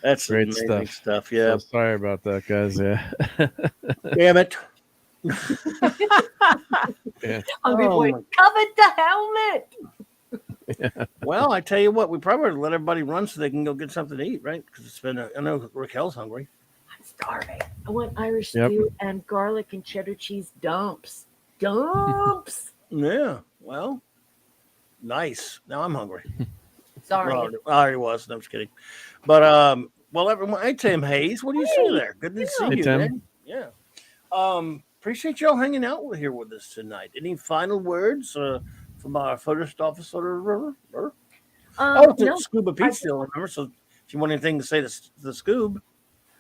That's great stuff. Yeah. So sorry about that, guys. Yeah. Damn it. Hungry boy. Covet the helmet. Yeah. Well, I tell you what, we probably ought to let everybody run so they can go get something to eat, right? Because it's been I know Raquel's hungry. I'm starving. I want Irish stew and garlic and cheddar cheese dumps. Yeah. Well, nice. Now I'm hungry. Sorry. No, I already was. No, I'm just kidding. But well, everyone. Hey, Tim Hayes, what do you say there? Good to see you, Tim. man. Yeah. Appreciate y'all hanging out here with us tonight. Any final words from our first officer? No. Scuba Pete still remember. So if you want anything to say to the Scoob,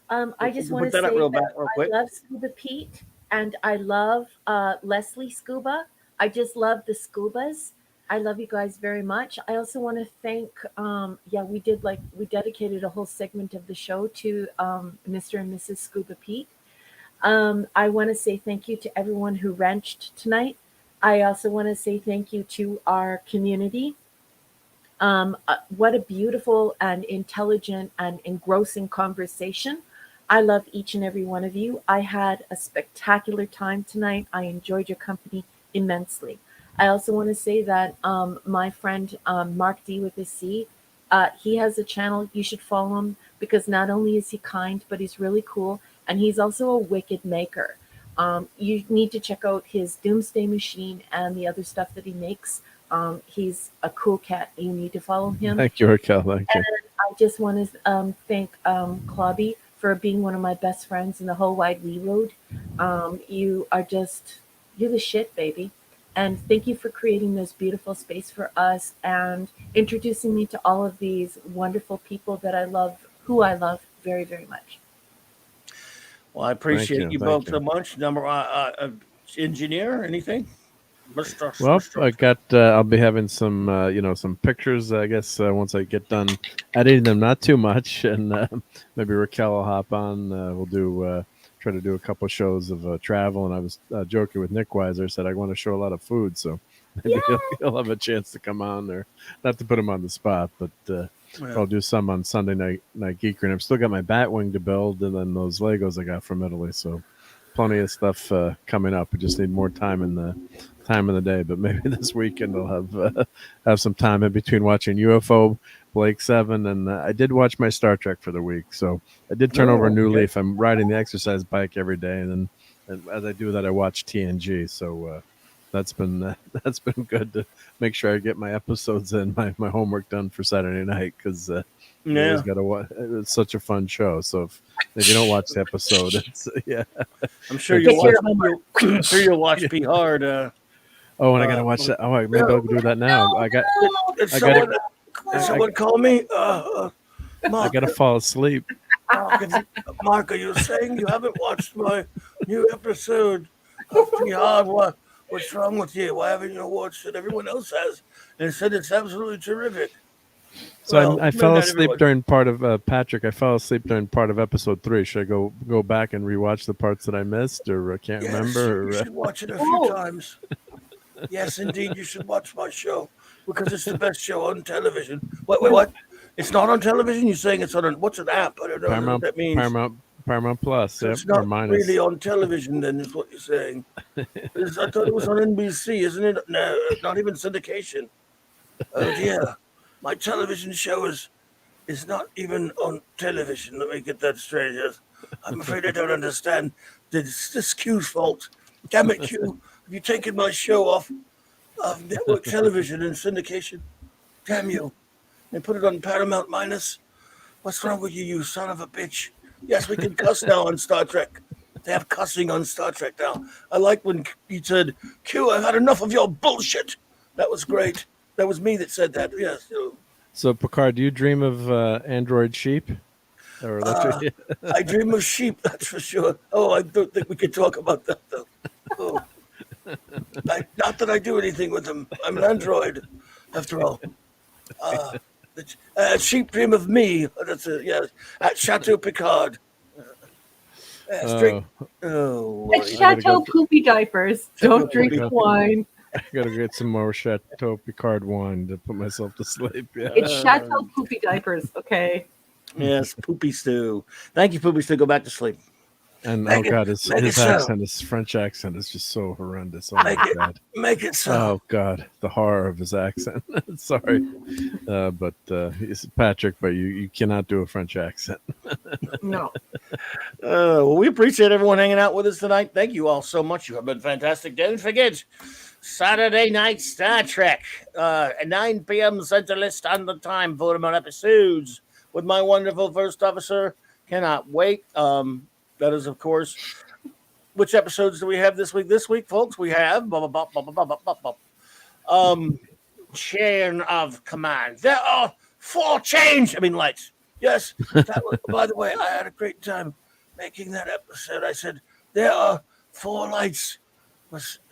I just want to say real I love Scuba Pete and I love Leslie Scuba. I just love the Scubas. I love you guys very much. I also want to thank, we dedicated a whole segment of the show to Mr. and Mrs. Scuba Pete. I want to say thank you to everyone who wrenched tonight. I also want to say thank you to our community. What a beautiful and intelligent and engrossing conversation. I love each and every one of you. I had a spectacular time tonight. I enjoyed your company immensely. I also want to say that my friend Mark D with a C, he has a channel. You should follow him because not only is he kind, but he's really cool. And he's also a wicked maker. You need to check out his Doomsday Machine and the other stuff that he makes. He's a cool cat. You need to follow him. Thank you, Raquel. Thank you. I just want to thank Clobby for being one of my best friends in the whole wide wee road. You're the shit, baby. And thank you for creating this beautiful space for us and introducing me to all of these wonderful people that I love, who I love very, very much. Well, I appreciate you both so much. Engineer, anything? Well, I got. I'll be having some, some pictures. I guess once I get done editing them, not too much, and maybe Raquel will hop on. We'll do try to do a couple shows of travel. And I was joking with Nick Weiser. Said I want to show a lot of food, so maybe he'll have a chance to come on there. Not to put him on the spot, but I'll do some on Sunday night Geekery. And I've still got my Batwing to build, and then those Legos I got from Italy. So plenty of stuff coming up. We just need more time in the day, but maybe this weekend I'll have some time in between watching UFO, Blake 7, and I did watch my Star Trek for the week, so I did turn over a new leaf. I'm riding the exercise bike every day, and as I do that, I watch TNG. So that's been good to make sure I get my episodes in, my homework done for Saturday night, because you always gotta watch. It's such a fun show. So if you don't watch the episode, it's I'm sure you'll watch P Hard. Oh, and I gotta watch that. Oh, maybe I'll do that now. Someone call me. I gotta fall asleep. Mark, are you saying you haven't watched my new episode of P Hard? What's wrong with you? Why haven't you watched it? Everyone else has, and said it's absolutely terrific. So I fell asleep during part of Patrick. I fell asleep during part of episode 3. Should I go back and rewatch the parts that I missed, or I can't remember? You should watch it a few times. Yes, indeed, you should watch my show because it's the best show on television. What? It's not on television? You're saying it's on what's an app? I don't know what that means. Paramount Plus. So it's not really on television, then, is what you're saying. I thought it was on NBC, isn't it? No, not even syndication. Oh, dear. My television show is not even on television. Let me get that straight. Yes. I'm afraid I don't understand. This Q's fault. Damn it, Q. Have you taken my show off of network television and syndication? Damn you. And put it on Paramount Minus? What's wrong with you son of a bitch? Yes, we can cuss now on Star Trek. They have cussing on Star Trek now. I like when he said, Q, I've had enough of your bullshit. That was great. That was me that said that. Yes. So, Picard, do you dream of android sheep? Or I dream of sheep, that's for sure. Oh, I don't think we can talk about that, though. Oh. Not that I do anything with them. I'm an android, after all. Sheep dream of me. That's at Chateau Picard. Drink. Oh, it's Chateau Poopy Diapers. Don't drink wine. I gotta get some more Chateau Picard wine to put myself to sleep. Yeah. It's Chateau Poopy Diapers. Okay. Yes, Poopy Stew. Thank you, Poopy Stew. Go back to sleep. And God, his accent, his French accent is just so horrendous. Oh my God. Make it so. Oh God, the horror of his accent. Sorry, but he's Patrick, but you cannot do a French accent. No. Well, we appreciate everyone hanging out with us tonight. Thank you all so much. You have been fantastic. Don't forget, Saturday night Star Trek at 9 p.m. Central Standard Time. Vote on episodes with my wonderful first officer. Cannot wait. That is, of course, which episodes do we have this week? This week, folks, we have Chain of Command. There are 4 lights. Yes, that was, by the way, I had a great time making that episode. I said, there are 4 lights,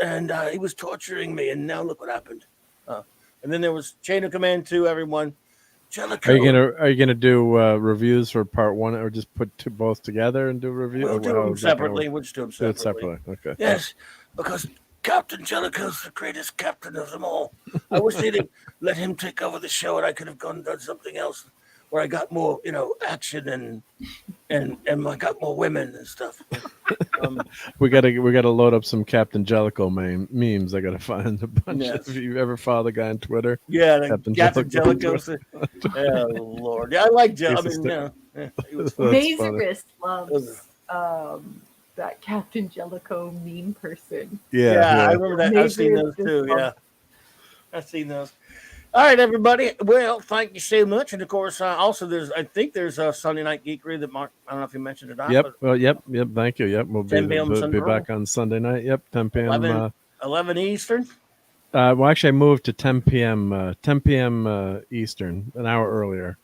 and he was torturing me, and now look what happened. And then there was Chain of Command 2, everyone. Jellicoe. Are you gonna do reviews for part 1, or just put both together and do a review? We'll do them separately. We'll just do them separately. Okay. Yes, because Captain Jellicoe's the greatest captain of them all. I wish they didn't let him take over the show, and I could have gone and done something else where I got more, action and I got more women and stuff. We gotta load up some Captain Jellicoe memes. I gotta find a bunch. Yes. If you ever follow the guy on Twitter, Captain Jellicoe. Oh Lord, yeah, I like Jellicoe. He was fun. Mazerist loves that Captain Jellicoe meme person. Yeah, I remember that. I've seen those too. Yeah, I've seen those. All right, everybody. Well, thank you so much. And of course, also I think there's a Sunday Night Geekery that Mark, I don't know if you mentioned it or not. Yep. Well, yep. Thank you. Yep. We'll be back on Sunday night. Yep. 10 p.m. 11 Eastern. Well, actually, I moved to 10 p.m. 10 p.m. Eastern, an hour earlier,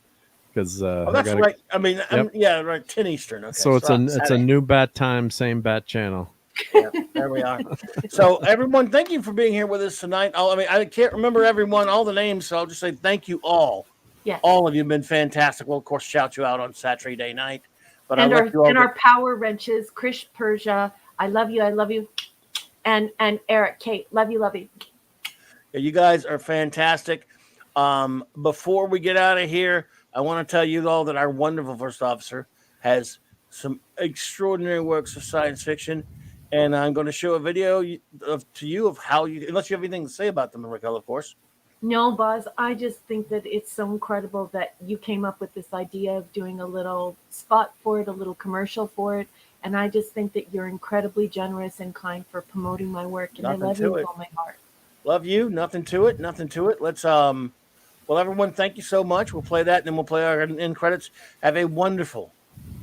because that's right. I mean, right, 10 Eastern. Okay. So it's a new bat time, same bat channel. Yeah, there we are. So, everyone, thank you for being here with us tonight. I mean, I can't remember all the names, so I'll just say thank you all. Yes. All of you have been fantastic. We'll, of course, shout you out on Saturday night. But and our power wrenches, Krish Persia, I love you. And Eric, Kate, love you. Yeah, you guys are fantastic. Before we get out of here, I want to tell you all that our wonderful first officer has some extraordinary works of science fiction. And I'm going to show a video to you of how you, unless you have anything to say about them, Raquel, of course. No, Buzz, I just think that it's so incredible that you came up with this idea of doing a little spot for it, a little commercial for it. And I just think that you're incredibly generous and kind for promoting my work. And I love you with all my heart. Love you. Nothing to it. Let's, well, everyone, thank you so much. We'll play that and then we'll play our end credits. Have a wonderful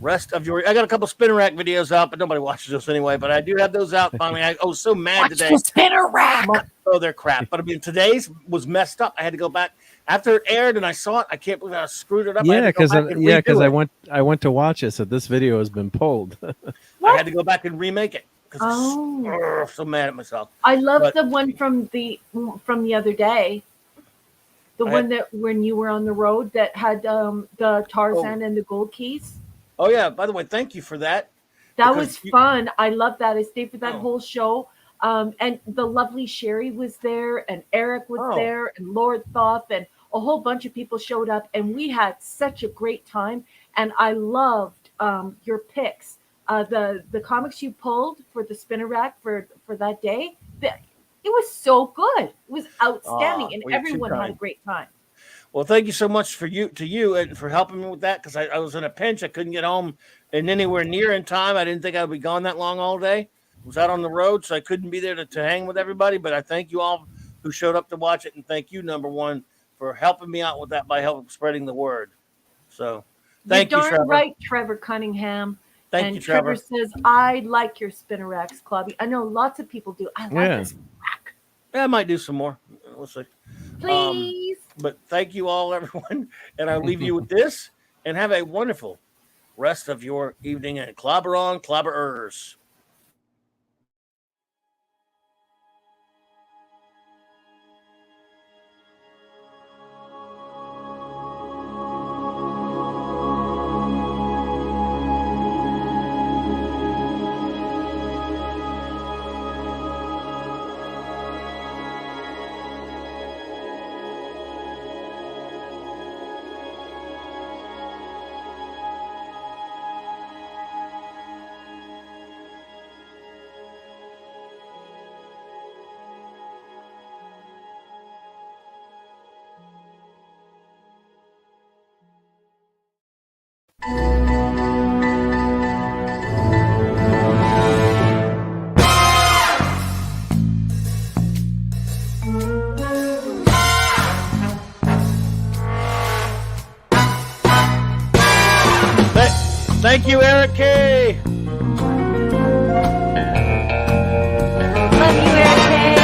rest of your. I got a couple spinner rack videos out, but nobody watches those anyway. But I do have those out. Finally, I was so mad today. The spinner rack. Oh, they're crap. But I mean, today's was messed up. I had to go back after it aired, and I saw it. I can't believe I screwed it up. Yeah, because I went to watch it, so this video has been pulled. I had to go back and remake it because I'm so mad at myself. I love the one from the other day. The one that when you were on the road that had the Tarzan and the gold keys. Oh, yeah. By the way, thank you for that. That was fun. I love that. I stayed for that whole show. And the lovely Sherry was there, and Eric was there, and Lord Thoth, and a whole bunch of people showed up, and we had such a great time. And I loved your picks. The comics you pulled for the spinner rack for that day. It was so good. It was outstanding, and everyone had a great time. Well, thank you so much to you and for helping me with that, because I was in a pinch. I couldn't get home and anywhere near in time. I didn't think I'd be gone that long all day. I was out on the road, so I couldn't be there to hang with everybody. But I thank you all who showed up to watch it, and thank you, number one, for helping me out with that by helping spreading the word. So thank you, Trevor. Right, Trevor Cunningham. Thank you, Trevor. Trevor says, I like your spinner racks, Clubby. I know lots of people do. I like this rack. Yeah, I might do some more. We'll see. Please. But thank you all, everyone. And I'll leave you with this. And have a wonderful rest of your evening. And clobber on, clobberers. Thank you, Eric K. Love you, Eric K.